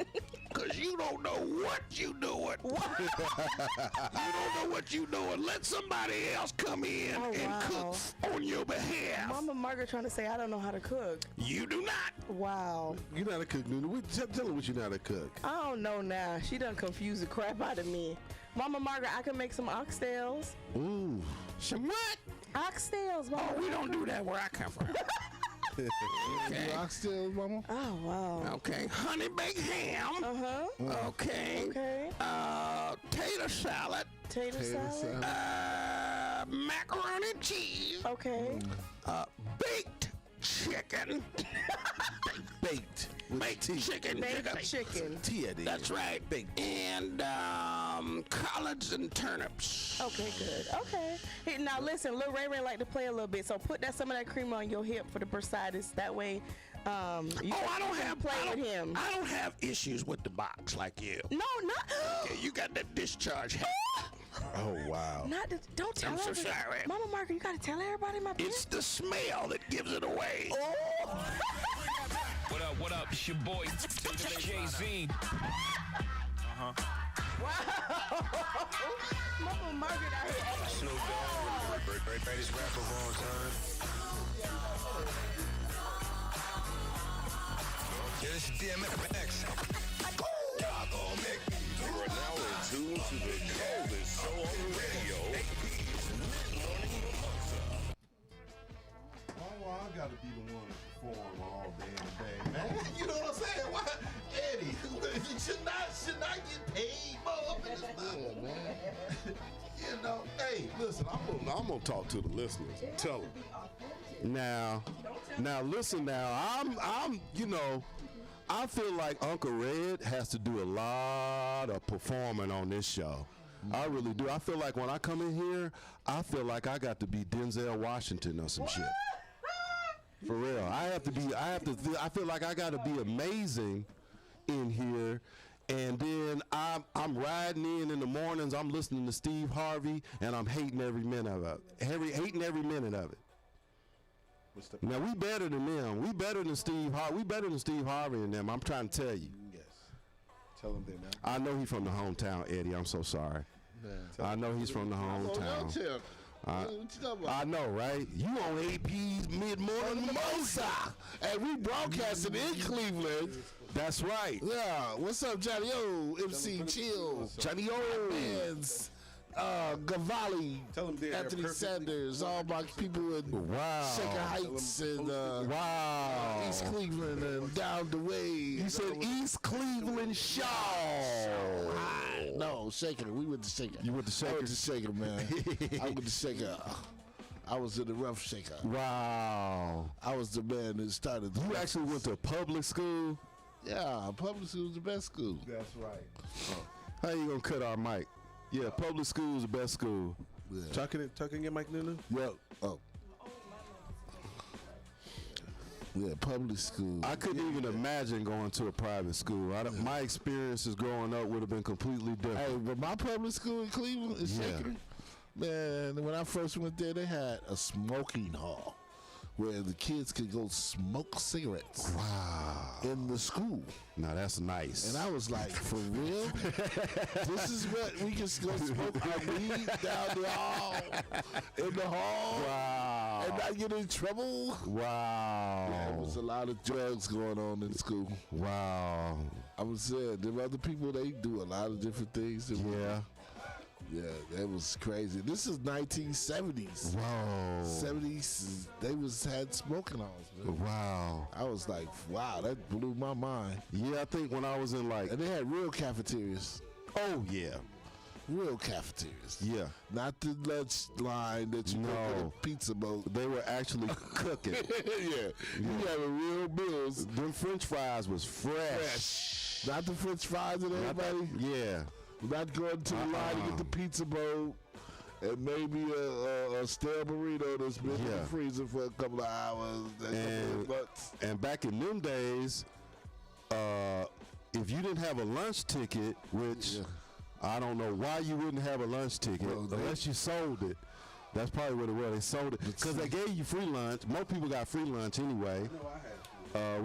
because you don't know what you doing. You don't know what you doing. Let somebody else come in and cook on your behalf. Mama Margaret trying to say I don't know how to cook. You do not. Wow. You know how to cook, Nunu. Tell her what you know how to cook. I don't know now. She done confused the crap out of me. Mama Margaret, I can make some oxtails. Ooh. Some what? Oxtails, Mama. Oh, we don't do that where I come from. Okay. Oxtails, Mama? Oh, wow. Okay. Honey baked ham. Okay. Okay. Tater salad. Tater salad. macaroni and cheese. Okay. Baked chicken. Baked chicken. Baked chicken. T-A-D. That's right. Baked. And collards and turnips. Okay, good. Okay. Hey, now listen, Lil Ray Ray like to play a little bit, so put some of that cream on your hip for the bursitis. That way, you I don't have play with him. I don't have issues with the box like you. No, not. Okay, you got that discharge. Oh wow. Don't tell I'm so everybody. sorry. Mama Margaret, you gotta tell everybody my business. It's the smell that gives it away. Oh. What up? It's your boy, Jay-Z. Wow. Mama Margaret out here. Snoop Dogg, greatest rapper of all time. Yeah, this is DMX. Y'all gon' make me. You are now in tune to the coldest show on the radio. APz Mid-Morning Mimosa. Oh, well, I gotta be the one to perform all damn day, man. You know what I'm saying? Why, Eddie? You should not get paid more up in this man. You know, hey, listen, I'm gonna talk to the listeners. Tell them. Now, listen. Now, I'm, I feel like Uncle Red has to do a lot of performing on this show. I really do. I feel like when I come in here, I feel like I got to be Denzel Washington or some shit. For real. I feel like I got to be amazing in here. And then I'm riding in the mornings. I'm listening to Steve Harvey, and I'm hating every minute of it. Hating every minute of it. Now we better than them. We better than Steve Harvey. We better than Steve Harvey and them. I'm trying to tell you. Yes. Tell him that now. I know he's from the hometown, Eddie. I'm so sorry. I know he's from the hometown. I know, right? You on APz Mid-Morning Mimosa, and we broadcasting in Cleveland. That's right. Yeah. What's up, Johnny O? MC Chill. Johnny O. Bands. Gavali, Anthony Sanders, all my people in Shaker Heights and East Cleveland and down the way. You said East Cleveland Shaw. No, Shaker. We went to Shaker. You went to Shaker? I went to Shaker, man. I went to Shaker. I was in the rough Shaker. Wow. I was the man that started. You actually went to a public school? Yeah, public school is the best school. That's right. How you gonna cut our mic? Yeah, public school is the best school. Yeah. Tucking your mic, Nunu? Yeah. Oh. Yeah, public school. I couldn't even imagine going to a private school. My experiences growing up would have been completely different. Hey, but my public school in Cleveland is Shaker. Man, when I first went there, they had a smoking hall where the kids could go smoke cigarettes. Wow. In the school. Now that's nice. And I was like, for real? This is what we can go smoke our weed down the hall, in the hall, wow, and not get in trouble? Wow. Yeah, there was a lot of drugs going on in school. Wow. I was saying, there were other people, they do a lot of different things. Yeah. Yeah, that was crazy. This is 1970s. Wow. 70s, they had smoking halls. Man. Wow. I was like, wow, that blew my mind. Yeah, I think when I was in and they had real cafeterias. Oh, yeah. Real cafeterias. Yeah. Not the lunch line that you go to the pizza boat. They were actually cooking. Yeah. You having real meals. Them French fries was fresh. Not the French fries that everybody. Yeah. Not going to the line to get the pizza boat and maybe a stale burrito that's been in the freezer for a couple of hours. And back in them days, if you didn't have a lunch ticket, which I don't know why you wouldn't have a lunch ticket unless you sold it. That's probably what it was. They sold it because they gave you free lunch. Most people got free lunch anyway.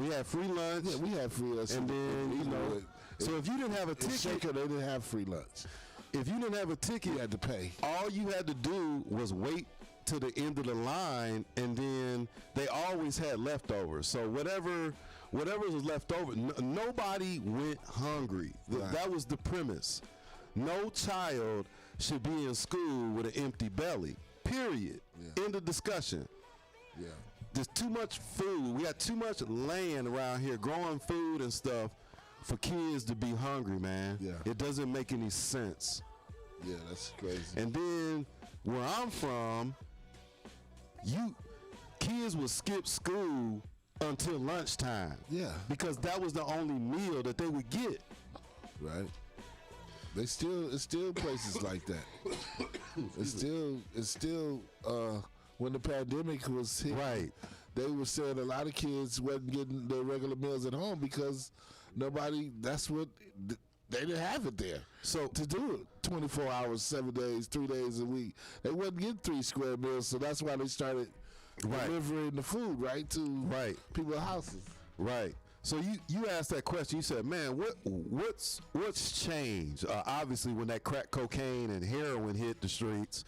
We had free lunch. Yeah, we had free lunch. And then, so if you didn't have a ticket, Shaker, they didn't have free lunch. If you didn't have a ticket, you had to pay. All you had to do was wait to the end of the line, and then they always had leftovers. So whatever was left over, nobody went hungry. That was the premise. No child should be in school with an empty belly. Period. End of discussion. Yeah. There's too much food. We got too much land around here growing food and stuff for kids to be hungry, man. Yeah. It doesn't make any sense. Yeah, that's crazy. And then Where I'm from, kids would skip school until lunchtime. Yeah. Because that was the only meal that they would get. Right. It's still places like that. It's still when the pandemic was hit. Right. They were saying a lot of kids wasn't getting their regular meals at home because they didn't have it there. So to do it 24 hours, 7 days, 3 days a week, they wouldn't get 3 square meals. So that's why they started delivering the food to people's houses. Right. So you asked that question. You said, "Man, what's changed?" Obviously, when that crack cocaine and heroin hit the streets,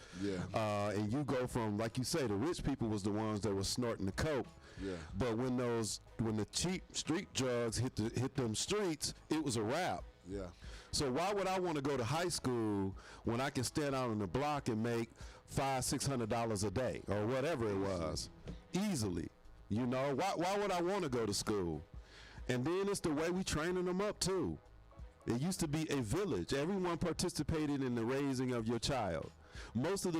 and you go from, like you say, the rich people was the ones that were snorting the coke. Yeah. But when the cheap street drugs hit them streets, it was a wrap. Yeah. So why would I want to go to high school when I can stand out on the block and make $500-600 a day or whatever it was, easily? You know, why would I want to go to school? And then it's the way we training them up too. It used to be a village. Everyone participated in the raising of your child. Most of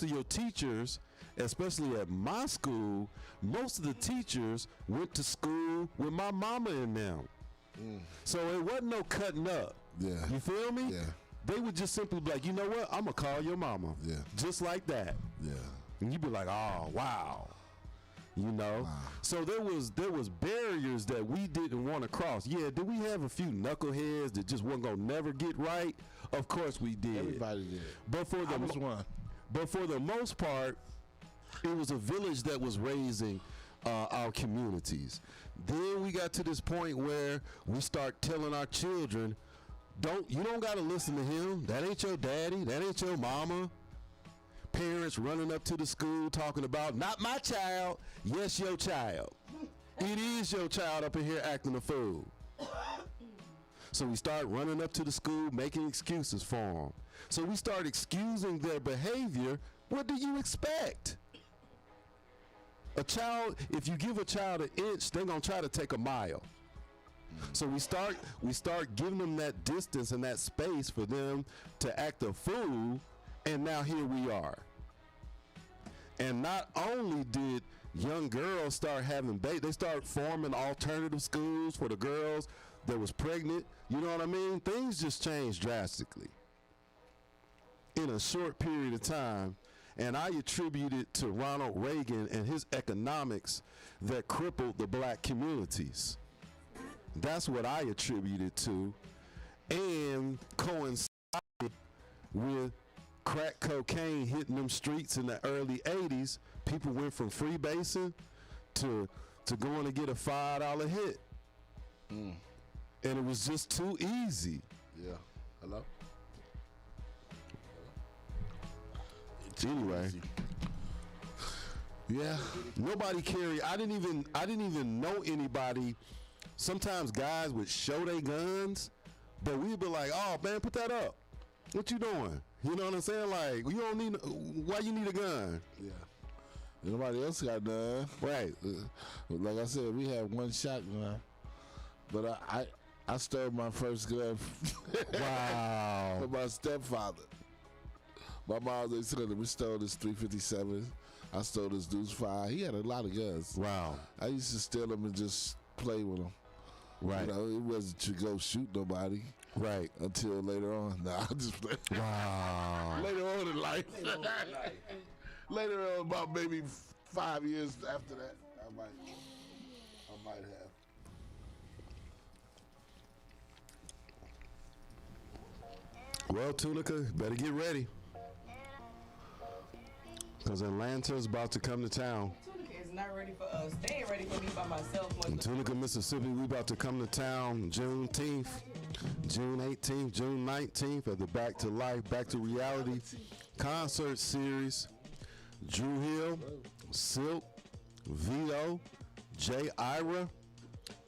your teachers, especially at my school, most of the teachers went to school with my mama and them. So it wasn't no cutting up. Yeah. You feel me? Yeah. They would just simply be like, you know what? I'm gonna call your mama. Yeah. Just like that. Yeah. And you'd be like, oh wow. You know? Wow. So there was barriers that we didn't want to cross. Yeah, did we have a few knuckleheads that just wasn't gonna never get right? Of course we did. Everybody did. But for the most part, it was a village that was raising our communities. Then we got to this point where we start telling our children, you don't gotta listen to him. That ain't your daddy. That ain't your mama. Parents running up to the school talking about, not my child. Yes, your child. It is your child up in here acting a fool. So we start running up to the school making excuses for them. So we start excusing their behavior. What do you expect? A child, if you give a child an inch, they're gonna try to take a mile. So we start giving them that distance and that space for them to act a fool, and now here we are. And not only did young girls start having they start forming alternative schools for the girls that was pregnant. You know what I mean? Things just changed drastically in a short period of time. And I attribute it to Ronald Reagan and his economics that crippled the black communities. That's what I attribute it to. And coincided with crack cocaine hitting them streets in the early 80s, people went from freebasing to going to get a $5 hit. And it was just too easy. Yeah. Hello? Anyway, yeah, nobody carry. I didn't even know anybody. Sometimes guys would show their guns, but we'd be like, "Oh man, put that up. What you doing?" You know what I'm saying? Like, you don't need. Why you need a gun? Yeah. Nobody else got none. Right. Like I said, we had one shotgun, but I stole my first gun. Wow. From my stepfather. My mom, they said that we stole this 357. I stole this Deuce 5. He had a lot of guns. Wow. I used to steal them and just play with them. Right. You know, it wasn't to go shoot nobody. Right. Until later on. Nah, I just play. Wow. Later on in life. Later on, about maybe 5 years after that, I might have. Well, Tunica, better get ready. Because Atlanta's about to come to town. Tunica is not ready for us. They ain't ready for me by myself. In Tunica, Mississippi, we about to come to town Juneteenth, June 18th, June 19th at the Back to Life, Back to Reality concert series. Drew Hill, Silk, Vito, Jay Ira,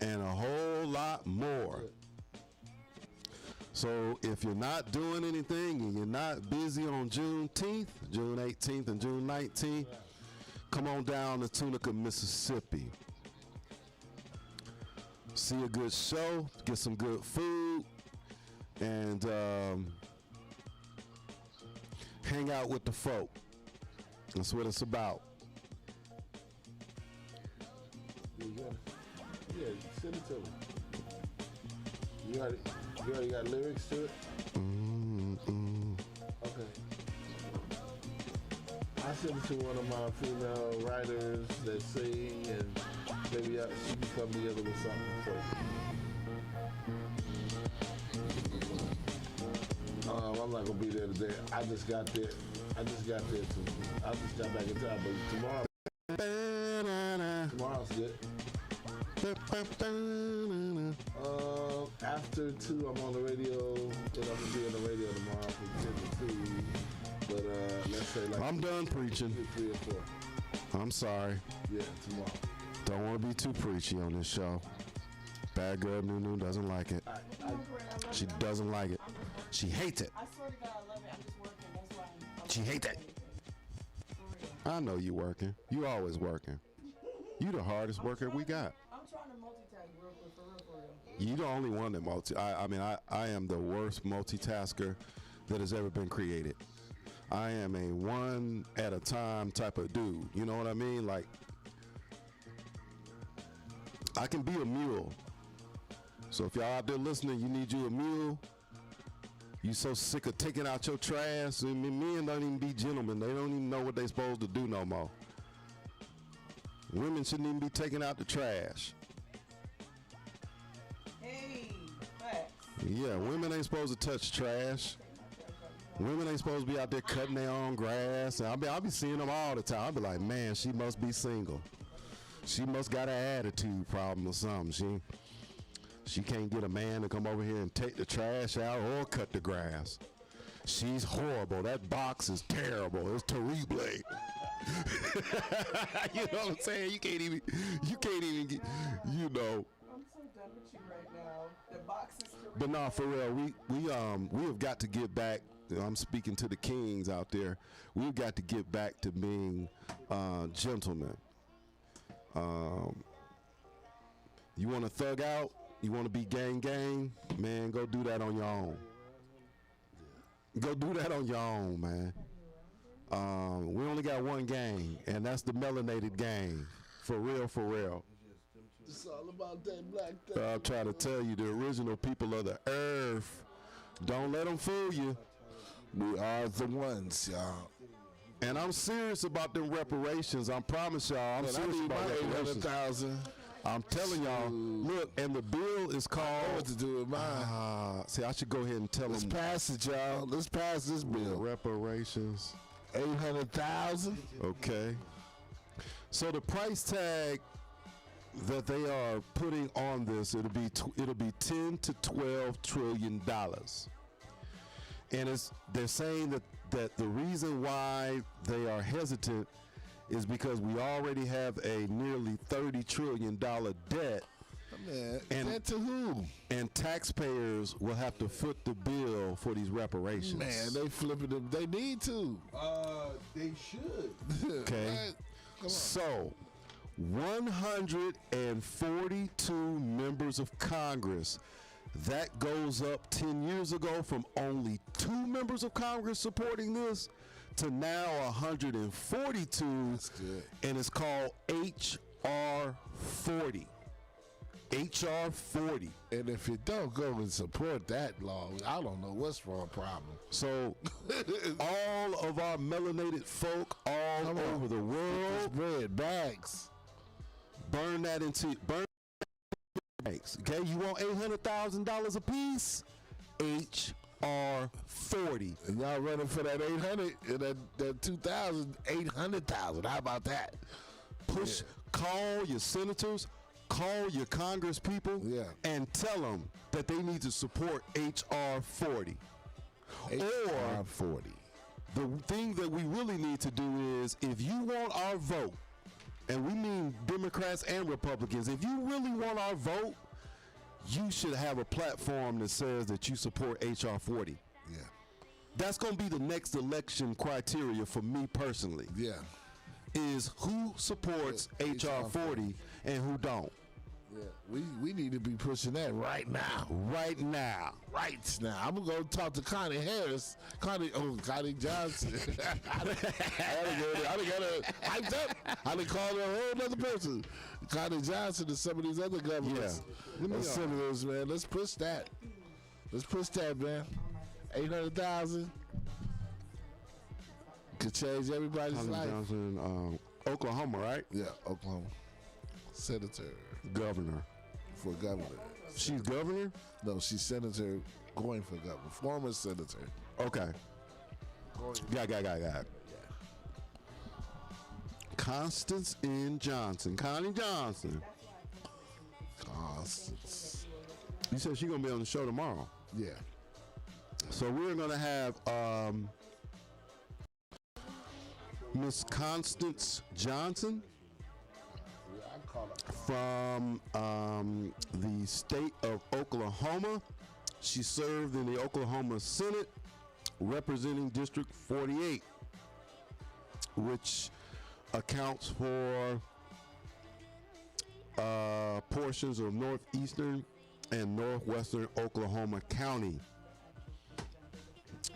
and a whole lot more. So if you're not doing anything and you're not busy on Juneteenth, June 18th and June 19th, come on down to Tunica, Mississippi. See a good show, get some good food, and hang out with the folk. That's what it's about. Yeah, send it to me. You already got lyrics to it? Okay. I sent it to one of my female writers that sing, and maybe she can come together with something for you. I'm not gonna be there today. I just got there too. I just got back in time, but tomorrow's good. After 2, I'm on the radio, and I'm gonna be on the radio tomorrow from 10 to 2. But let's say like I'm done preaching. 3 or 4. I'm sorry. Yeah, tomorrow. Don't want to be too preachy on this show. Bad girl Nunu doesn't like it. She doesn't like it. She hates it. I swear to God, I love it. I'm just working. That's why She hates it. I know you working. You always working. You the hardest worker we got. I'm trying to multitask real quick, for real. You the only one that I am the worst multitasker that has ever been created. I am a one at a time type of dude. You know what I mean? Like, I can be a mule. So if y'all out there listening, you need you a mule. You so sick of taking out your trash. I mean, men don't even be gentlemen. They don't even know what they supposed to do no more. Women shouldn't even be taking out the trash. Hey, facts. Yeah, women ain't supposed to touch trash. Women ain't supposed to be out there cutting their own grass. And I'll be seeing them all the time. I'll be like, man, she must be single. She must got an attitude problem or something. She can't get a man to come over here and take the trash out or cut the grass. She's horrible. That box is terrible. It's terrible. You know what I'm saying? You can't even get, you know. I'm so done with you right now. The box is terrible. But no, for real, we have got to get back. I'm speaking to the kings out there. We've got to get back to being gentlemen. You want to thug out? You want to be gang? Man, go do that on your own. Go do that on your own, man. We only got one gang, and that's the melanated gang. For real. It's all about that black thing. I'm trying to tell you, the original people of the earth. Don't let them fool you. We are the ones, y'all. And I'm serious about them reparations. I promise y'all, I'm serious about reparations. 800,000. I'm telling y'all, look, and the bill is called. I know what to do with mine. See, I should go ahead and tell them. Let's pass it, y'all. Let's pass this bill. Reparations. 800,000. Okay. So the price tag that they are putting on this, it'll be 10 to 12 trillion dollars. And they're saying that the reason why they are hesitant is because we already have a nearly $30 trillion debt. Man, debt to who? And taxpayers will have to foot the bill for these reparations. Man, they flipping them. They need to. They should. Okay. Right? So, 142 members of Congress. That goes up 10 years ago from only 2 members of Congress supporting this to now 142. That's good. And it's called H.R. 40. H.R. 40. And if you don't go and support that law, I don't know what's wrong problem. So all of our melanated folk all over the world, bread bags, burn bags. Okay, you want $800,000 a piece? H.R. 40. And y'all running for that 800 and that 2,000, 800,000. How about that? Push, call your senators, call your Congress people, and tell them that they need to support H.R. 40. H.R. 40. The thing that we really need to do is, if you want our vote, and we mean Democrats and Republicans, if you really want our vote, you should have a platform that says that you support H.R. 40. Yeah. That's going to be the next election criteria for me personally. Yeah. Is who supports H.R. 40 and who don't. Yeah, we need to be pushing that right now. Right now. Right now. I'm going to go talk to Connie Harris. Connie Johnson. I done got her hyped up. I done called her a whole other person. Connie Johnson and some of these other governors. Yeah. Senators, man. Let's push that. Let's push that, man. 800,000 could change everybody's Connie life. Johnson, Oklahoma, right? Yeah, Oklahoma. Senator. Governor. For governor. She's governor? No, she's senator going for governor. Former senator. Okay. Got it. Constance N. Johnson. Connie Johnson. Constance. You said she's going to be on the show tomorrow. Yeah. So we're going to have Miss Constance Johnson from the state of Oklahoma. She served in the Oklahoma Senate representing District 48, which accounts for portions of northeastern and northwestern Oklahoma County.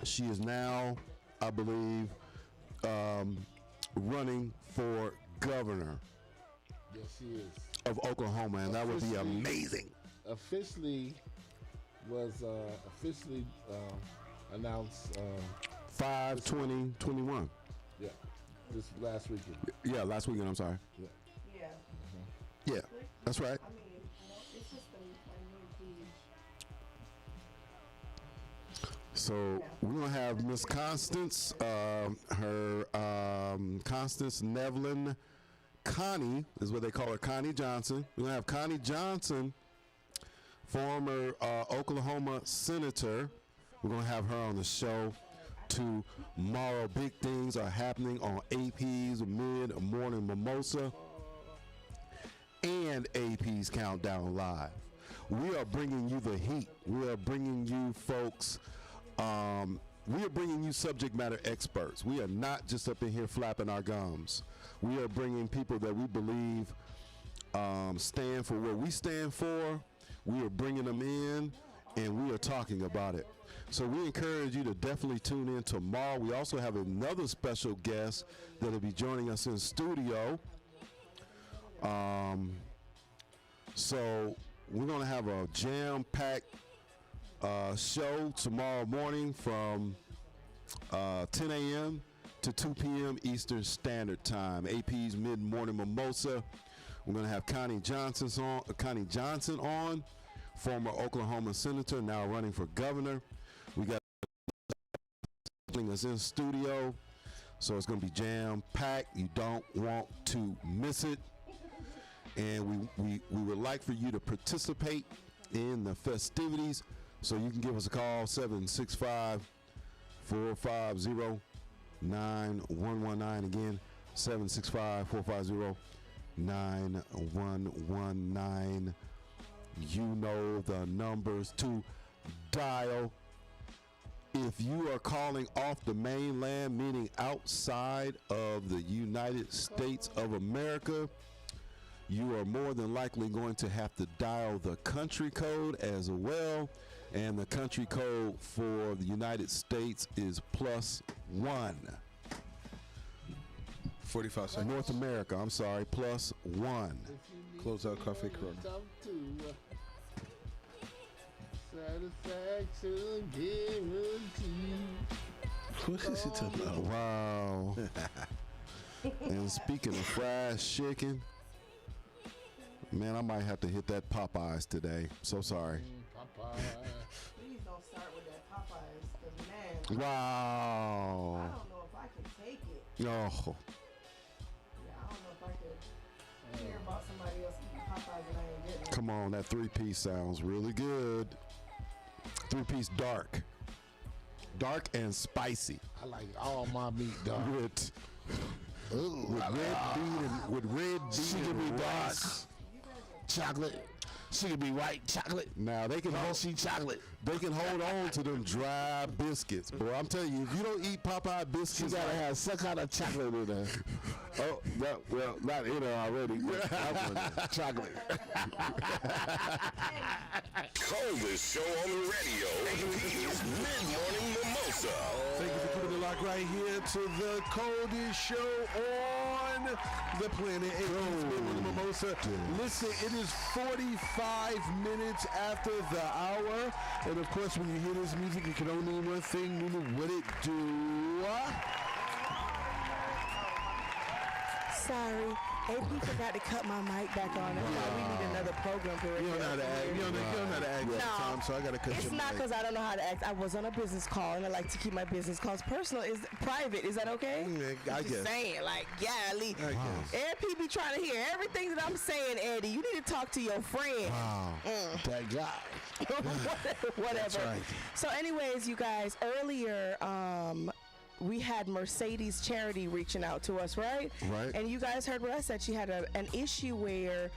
She is now, I believe, running for governor. Yes, she is. Of Oklahoma, and that would be amazing. Officially announced 5/20/21. Yeah, this last weekend. Yeah, last weekend. I'm sorry. Yeah. Yeah. Yeah, that's right. I mean, it's just a new So we're gonna have Miss Constance, Constance Nevlin. Connie is what they call her, Connie Johnson. We're going to have Connie Johnson, former Oklahoma senator. We're going to have her on the show tomorrow. Big things are happening on APz Mid-Morning Mimosa and APz Countdown Live. We are bringing you the heat. We are bringing you folks, we are bringing you subject matter experts. We are not just up in here flapping our gums. We are bringing people that we believe stand for what we stand for. We are bringing them in, and we are talking about it. So we encourage you to definitely tune in tomorrow. We also have another special guest that will be joining us in studio. So we're going to have a jam-packed show tomorrow morning from 10 a.m. to 2 p.m. Eastern Standard Time. APz Mid-Morning Mimosa. We're going to have Connie Johnson on, former Oklahoma senator, now running for governor. We got us in studio, so it's going to be jam-packed. You don't want to miss it. And we would like for you to participate in the festivities, so you can give us a call, 765-450-9119. Again, 765-450-9119. You know the numbers to dial. If you are calling off the mainland, meaning outside of the United States of America, you are more than likely going to have to dial the country code as well. And the country code for the United States is +1. 45 seconds. North America, I'm sorry, +1. Close out Cafe Corona. Satisfaction guarantee. What is he talking about? Wow. And speaking of fried chicken, man, I might have to hit that Popeyes today. So sorry. Please don't start with that Popeyes, because man, Wow. I don't know if I can take it. Oh. Yeah, I don't know if I could hear about somebody else eating Popeyes and I ain't getting it. Come on, that 3-piece sounds really good. 3-piece dark. Dark and spicy. I like all my meat, dog. With red bean and rice. Chocolate. She could be white chocolate. Now they can Hershey chocolate. they can hold on to them dry biscuits. Boy, I'm telling you, if you don't eat Popeye biscuits, You gotta have some kind of chocolate in there. Oh, well, not in there already. But chocolate. Coldest show on the radio. APz Mid-Morning Mimosa. Thank you for keeping it locked right here to the coldest show on the planet. APz Mid-Morning Mimosa. Listen, it is 45 minutes after the hour. And of course, when you hear this music, you can only mean one thing. What it do? Sorry, AP forgot to cut my mic back on. That's why we need another program for it. You don't know how to act. You don't know how to act at the time, so I got to cut It's your not mic. because I don't know how to act. I was on a business call, and I like to keep my business calls personal. Is private. Is that okay? I Just guess. saying, like, golly. I guess. AP be trying to hear everything that I'm saying, Eddie. You need to talk to your friend. Wow. That guy. Whatever. That's right. So, anyways, you guys, earlier, we had Mercedes Charity reaching out to us, right? Right. And you guys heard what I said. She had an issue where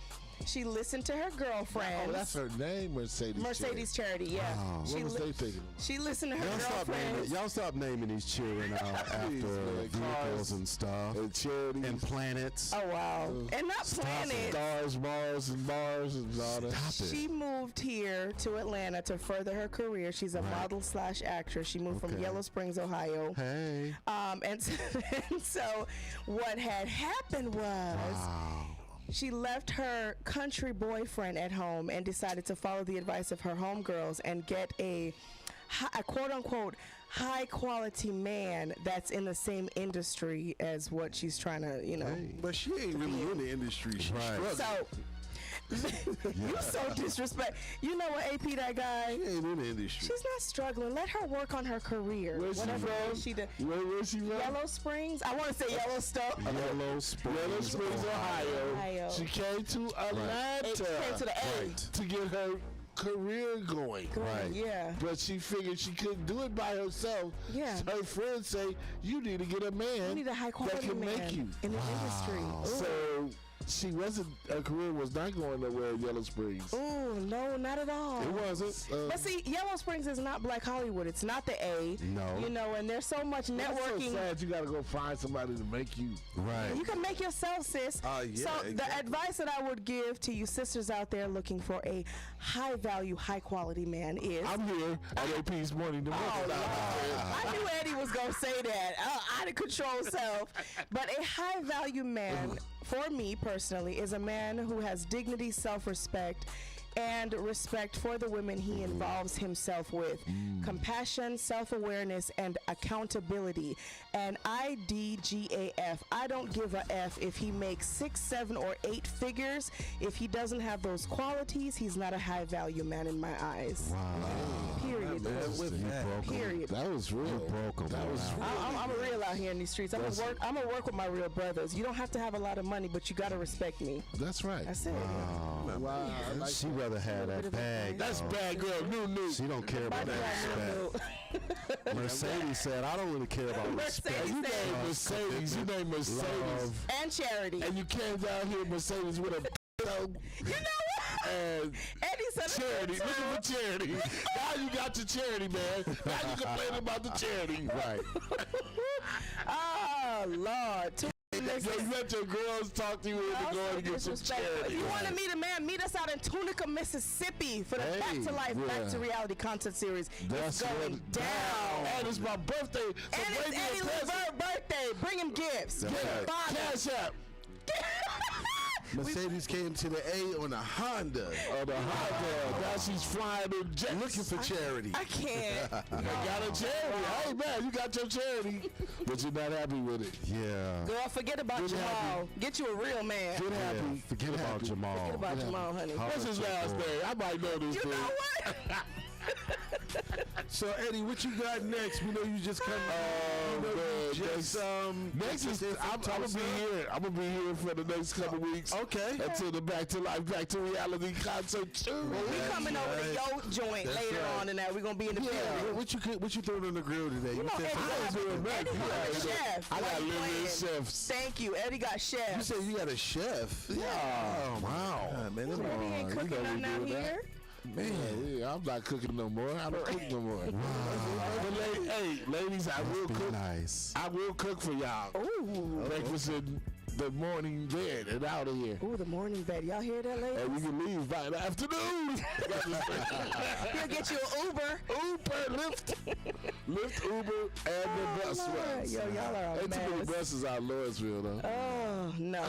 she listened to her girlfriend. Oh, that's her name, Mercedes. Mercedes Charity, yeah. Wow. She What was they thinking? She listened to her girlfriend. Y'all stop naming these children after man, vehicles cars and stuff. And charities. And planets. Oh wow! And not planet. Stars, Mars, and Mars, and all that. Stop it. She moved here to Atlanta to further her career. She's a model / actress. She moved from Okay. Yellow Springs, Ohio. Hey. And so what had happened was she left her country boyfriend at home and decided to follow the advice of her homegirls and get a quote unquote high quality man that's in the same industry as what she's trying to, But she ain't really in the industry. She's struggling. So you so disrespect. You know what, AP, that guy? She ain't in the industry. She's not struggling. Let her work on her career. Where's she Whatever from? she did. Where's she from? Yellow Springs. I want to say Yellowstone. Yellow Springs, Yellow Springs, Ohio. She came to Atlanta It came to the A. to get her career going. Right. Yeah. But she figured she couldn't do it by herself. Yeah. Her friends say, you need to get a You man need a high that quality can man make you. in the industry. So she wasn't, her career was not going nowhere in Yellow Springs. Ooh, no, not at all. It wasn't. But see, Yellow Springs is not Black Hollywood. It's not the A. No. And there's so much It's networking. so sad you got to go find somebody to make you. Right. You can make yourself, sis. Yeah, So the exactly. advice that I would give to you sisters out there looking for a high value, high quality man is. I'm here at APz Morning Mimosa. Oh, Lord. I knew Eddie was going to say that. Out of control self. But a high value man, for me personally, is a man who has dignity, self-respect, and respect for the women he involves himself with. Compassion, self-awareness, and accountability. And IDGAF. I don't give a F if he makes 6, 7, or 8 figures. If he doesn't have those qualities, he's not a high-value man in my eyes. Wow. Period. Period. That was real. You broke 'em. That was real. I'm a real out here in these streets. I'm gonna work with my real brothers. You don't have to have a lot of money, but you gotta respect me. That's right. That's it. Wow. I like She rather have that bag. That's bad girl. New. She don't care about that respect. Mercedes said, I don't really care about respect. You named Mercedes. You named Mercedes. And Charity. And you came down here, Mercedes, with a You know what? and Eddie said charity. Looking for charity. Now you got your charity, man. Now you complaining about the charity. Right. Oh Lord. You let your girls talk to you into going to get some charity. If you want to meet a man, meet us out in Tunica, Mississippi for the Back to Life, Back to Reality concert series. It's going down. And it's my birthday. So And it's Eddie Lee's birthday. Bring him gifts. Cash App. Mercedes came to the A on a Honda. Now she's flying in jets. Looking for charity. I can't. You got a charity. Hey, man, you got your charity. But you're not happy with it. Yeah. Girl, forget about Get Jamal. happy. Get you a real man. Get happy. Forget about Jamal. Forget about Jamal, honey. What's his last name? I might know this You dude. know what? So Eddie, what you got next? We know you just come. Next is I'm gonna be here. I'm gonna be here for the next couple weeks. Okay. Until the Back to Life, Back to Reality concert too. Well, we coming over to your joint later on, and that we're gonna be in the building. What you throwing on the grill today? You know, said Eddie got a chef. I got Why you living playing? chefs. Thank you, Eddie got chef. you said you got a chef. Yeah. Oh wow. Man, Eddie ain't cooking nothing out here. Man, yeah, I'm not cooking no more. I don't cook no more. But hey, ladies, I will cook. Nice. I will cook for y'all. Ooh. Breakfast in the morning bed and out of here. Ooh, the morning bed. Y'all hear that, ladies? And we can leave by the afternoon. He'll get you an Uber. Uber, Lyft, Uber, and the bus runs. Yo, y'all are a Ain't too many mess. buses out in Lawrenceville, though. Oh, no.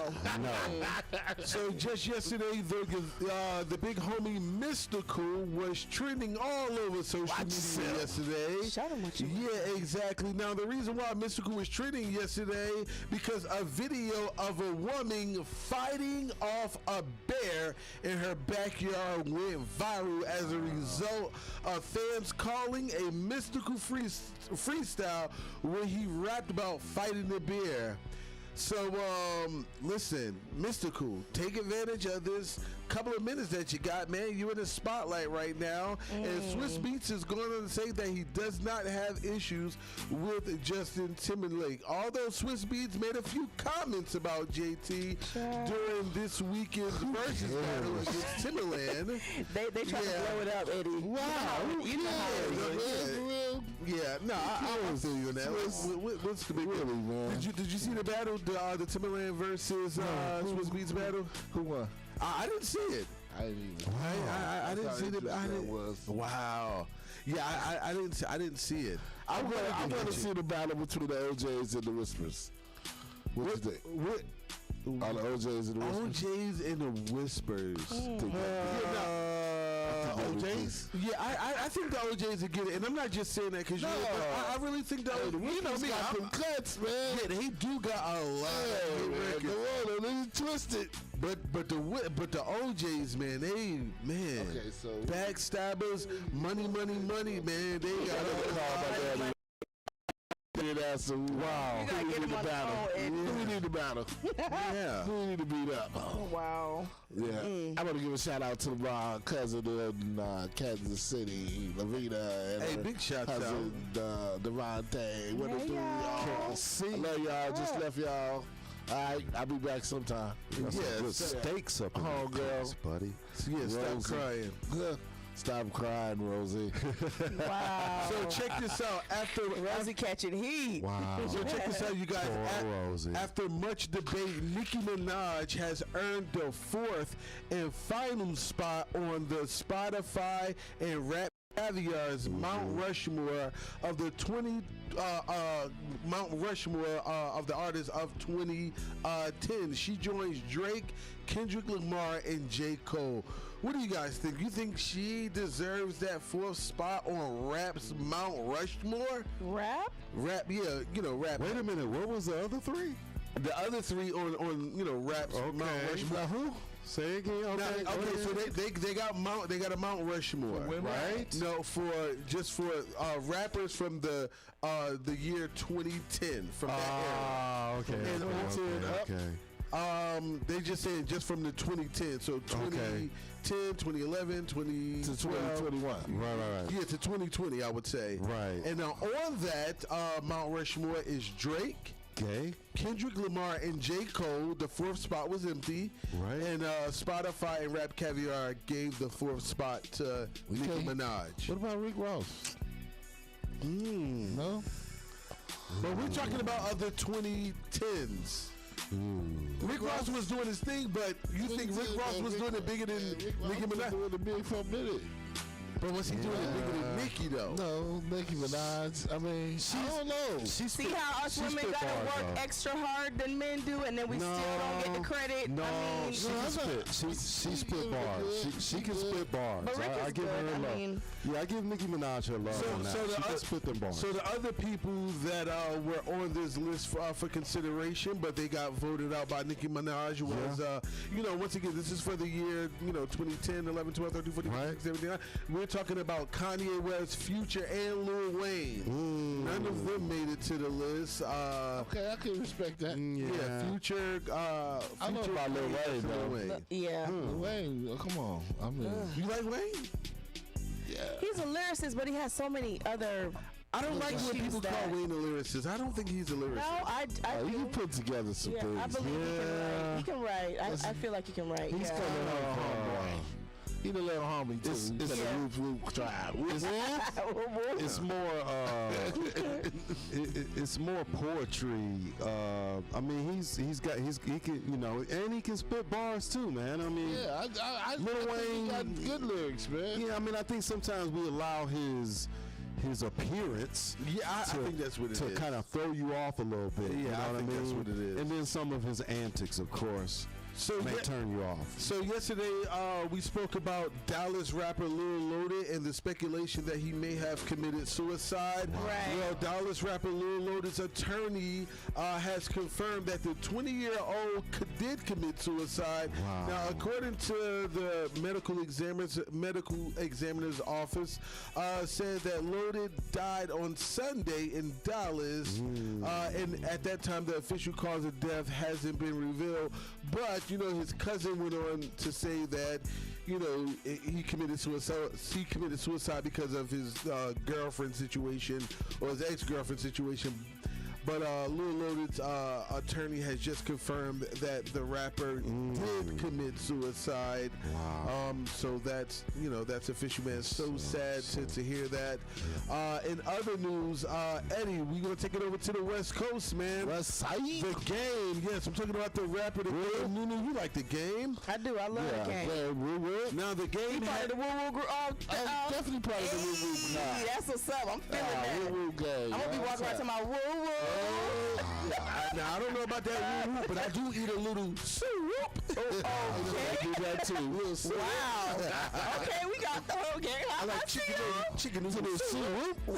So just yesterday, the big homie Mystical was trending all over social media yesterday. Shout him what you want. Yeah, exactly. Now, the reason why Mystical was trending yesterday, because a video of a woman fighting off a bear in her backyard went viral as a result of fans calling a Mystical freestyle where he rapped about fighting the bear. So, listen, Mystical, take advantage of this couple of minutes that you got, man. You're in the spotlight right now. And Swiss Beats is going to say that he does not have issues with Justin Timberlake. Although Swiss Beats made a few comments about JT during this weekend's versus battle against Timberland. They try to blow it up, Eddie. Wow. You know how it is. Yeah, no, I feel you on that. What's the big deal? Man. Did you see the battle, the Timberland versus Swiss Beats battle? Who won? I didn't see it. I didn't either. I didn't see it. I didn't. Wow. Yeah, I didn't see it. I want to see the battle between the OJs and the Whispers. What you think? Are the OJs and the Whispers? OJs and the Whispers. OJs? Yeah, I think the OJs are good. And I'm not just saying that because I really think the OJs. You know me, got them cuts, man. Yeah, they do got a lot of the one that twisted. But the OJs, man, Okay, so backstabbers, money, man. They got a wow. You gotta get him on the phone. Who we need to battle? Yeah. Who we need to beat up? Oh, wow. Yeah. I want to give a shout out to my cousin in Kansas City, Lavina. And hey, big shout cousin, out. Devontae. What it do, y'all? I love y'all. Just left y'all. All right, I'll be back sometime. Good steaks up in girl, place, buddy. Yeah, stop Rosie. crying. Stop crying, Rosie. Wow. So check this out. After Rosie catching heat. Wow. So check this out, you guys. Poor Rosie. After much debate, Nicki Minaj has earned the fourth and final spot on the Spotify and Rap Caviar's Mount Rushmore of the Mount Rushmore of the artists of 2010. She joins Drake, Kendrick Lamar, and J. Cole. What do you guys think? You think she deserves that fourth spot on Rap's Mount Rushmore? Rap? Rap, yeah, rap. Wait a minute, what was the other three? The other three on Rap's Mount Rushmore. Now who? Say again. Okay. Okay, so they got a Mount Rushmore, right? No, for rappers from the year 2010 from that era. Okay. And Okay. they just saying just from the 2010, so 2010, 2011, 2012, to 2021. Right. Yeah, to 2020, I would say. Right. And now on that Mount Rushmore is Drake, Okay. Kendrick Lamar, and J. Cole. The fourth spot was empty. Right. And Spotify and Rap Caviar gave the fourth spot to Nicki Minaj. What about Rick Ross? No? But we're talking about other 2010s. Rick Ross was doing his thing, but you think Rick Ross was doing it bigger than Nicki Minaj? Doing it big for a minute. But was he doing it bigger than Nicki, though? No, Nicki Minaj. I mean, I don't know. See how us women gotta work extra hard than men do, and then we still don't get the credit? No, I mean, she can spit. She spit bars. She can spit bars. But Rick I is give her good. her I love. mean- Yeah, I give Nicki Minaj her love on that. She can spit them bars. So the other people that were on this list for consideration, but they got voted out by Nicki Minaj was, once again, this is for the year, 2010, 11, 12, 13, 14, 15, 16, 17. We're talking about Kanye West, Future, and Lil Wayne. None of them made it to the list. Okay, I can respect that. Yeah, Future. I know about Lil Wayne, though. Yeah. Lil Wayne, come on. I mean, you like Wayne? Yeah. He's a lyricist, but he has so many other. I don't like when people that- call Wayne a lyricist. I don't think he's a lyricist. No, I You do. can put together some Yeah, things. I believe he can write. He can write. I feel like he can write. He's yeah. coming home. He the little homie too. It's a Whoop tribe. It's more it's more poetry. I mean, he can, you know, and he can spit bars too, man. I mean, yeah, I Lil Wayne got good lyrics, man. Yeah, I mean, I think sometimes we allow his appearance. Yeah, I think that's what it is. To kind of throw you off a little bit. Yeah, you know I think that's what it is. And then some of his antics, of course, may turn you off. So yesterday we spoke about Dallas rapper Lil Loaded and the speculation that he may have committed suicide. Right. Well, Dallas rapper Lil Loaded's attorney has confirmed that the 20-year-old did commit suicide. Wow. Now, according to the medical examiner's office, said that Loaded died on Sunday in Dallas, and at that time the official cause of death hasn't been revealed. But you know, his cousin went on to say that, you know, he committed suicide. He committed suicide because of his girlfriend situation, or his ex-girlfriend situation. But Lil Loaded's attorney has just confirmed that the rapper did commit suicide. Wow. So that's, you know, that's official, man. So sad to hear that. In other news, Eddie, we're going to take it over to the West Coast, man. West Side? The Game. Yes, I'm talking about the rapper, The Game. Nunu, you like The Game? I do. I love the game. Now, The Game Part of the woo-woo group. Definitely part of the woo-woo group. That's what's up. I'm feeling that. Woo-woo gang. I'm going to be walking around to my woo-woo. Now, I don't know about that woo-woo, but I do eat a little soup. I do that too. Wow. Okay, we got the whole gang. I like chicken noodle soup. Wow.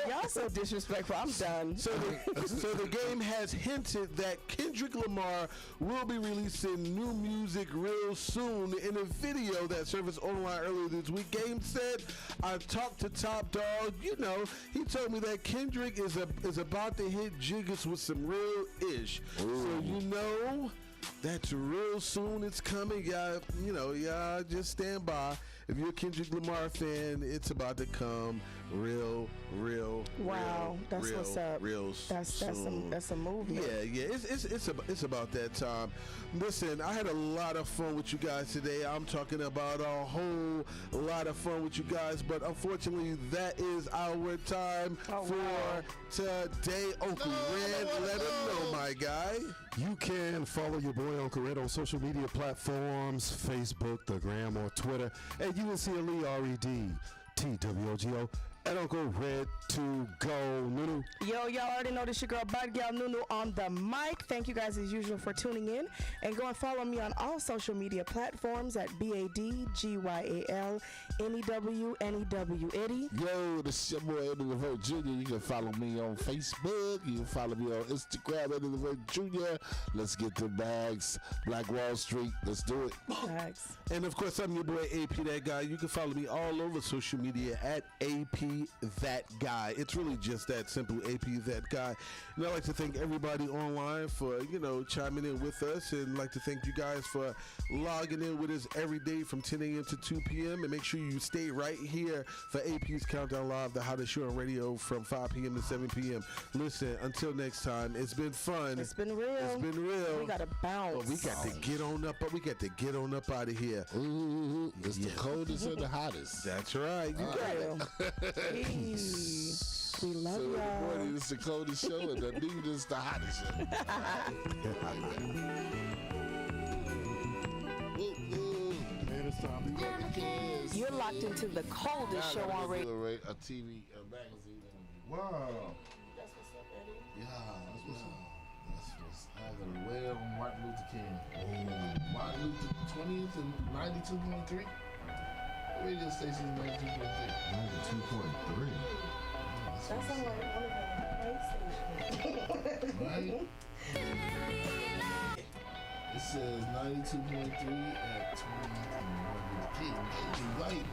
Y'all so disrespectful. I'm done. So the Game has hinted that Kendrick Lamar will be releasing new music real soon. In a video that surfaced online earlier this week, Game said, "I talked to Top Dog. You know, he told me that Kendrick is about to hit jiggers with some real ish. So you know." That's real soon. It's coming, y'all. You know, y'all just stand by. If you're a Kendrick Lamar fan, it's about to come real. Wow, that's real, what's up. Real soon. That's a movement. Yeah. It's about that time. Listen, I had a lot of fun with you guys today. I'm talking about a whole lot of fun with you guys, but unfortunately, that is our time for today. Uncle Red, let him know, my guy. You can follow your boy Uncle Red on social media platforms, Facebook, the Gram, or Twitter, at UNCLE RED TWOGO, at Uncle Red to go. Nunu. Yo, y'all already know this your girl Bad Gal Nunu on the mic. Thank you guys as usual for tuning in, and go and follow me on all social media platforms at BADGYAL NEW Eddie. Yo, this is your boy Eddie LeVert Jr. You can follow me on Facebook. You can follow me on Instagram, Eddie LeVert Jr. Let's get the bags. Black Wall Street. Let's do it. Bags. And of course, I'm your boy AP That Guy. You can follow me all over social media at AP That Guy. It's really just that simple, AP That Guy. And I'd like to thank everybody online for, you know, chiming in with us, and like to thank you guys for logging in with us every day from 10 a.m. to 2 p.m. And make sure you stay right here for APz Countdown Live, the hottest show on radio from 5 p.m. to 7 p.m. Listen, until next time, it's been fun. It's been real. It's been real. We gotta bounce. Oh, we got to get on up. We got to get on up out of here. Ooh, it's the coldest and the hottest. That's right. You got it. We love So in the y'all. morning, it's the coldest show, and the noon is the hottest show. Man, it's time to go. You're locked into the coldest show on radio. A TV, a magazine. Wow. That's what's up, Eddie. Yeah, that's what's up. That's what's happening. Well, Martin Luther King. Martin Luther 20th and 92.3. Radio station 92.3. 92.3. That sounds like one of the radio stations. Right? It says 92.3 at 20th and Martin Luther King. Hey, right.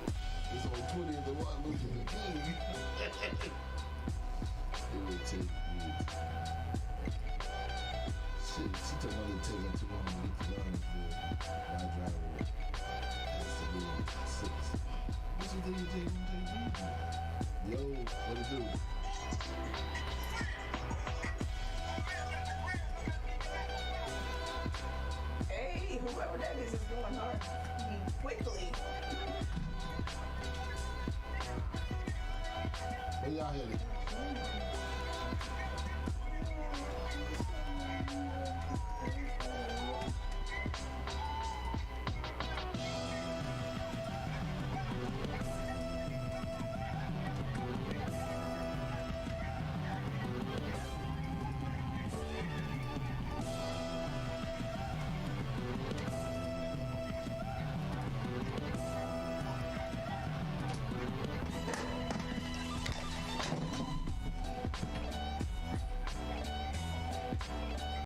It's on 20th and Martin Luther King. It would take. Shit, she told me to take her too long to get to Lawrenceville by driving. Has to be on 6. What you think you take? Yo, what it do? Hey, whoever that is going hard. quickly. Where y'all headed?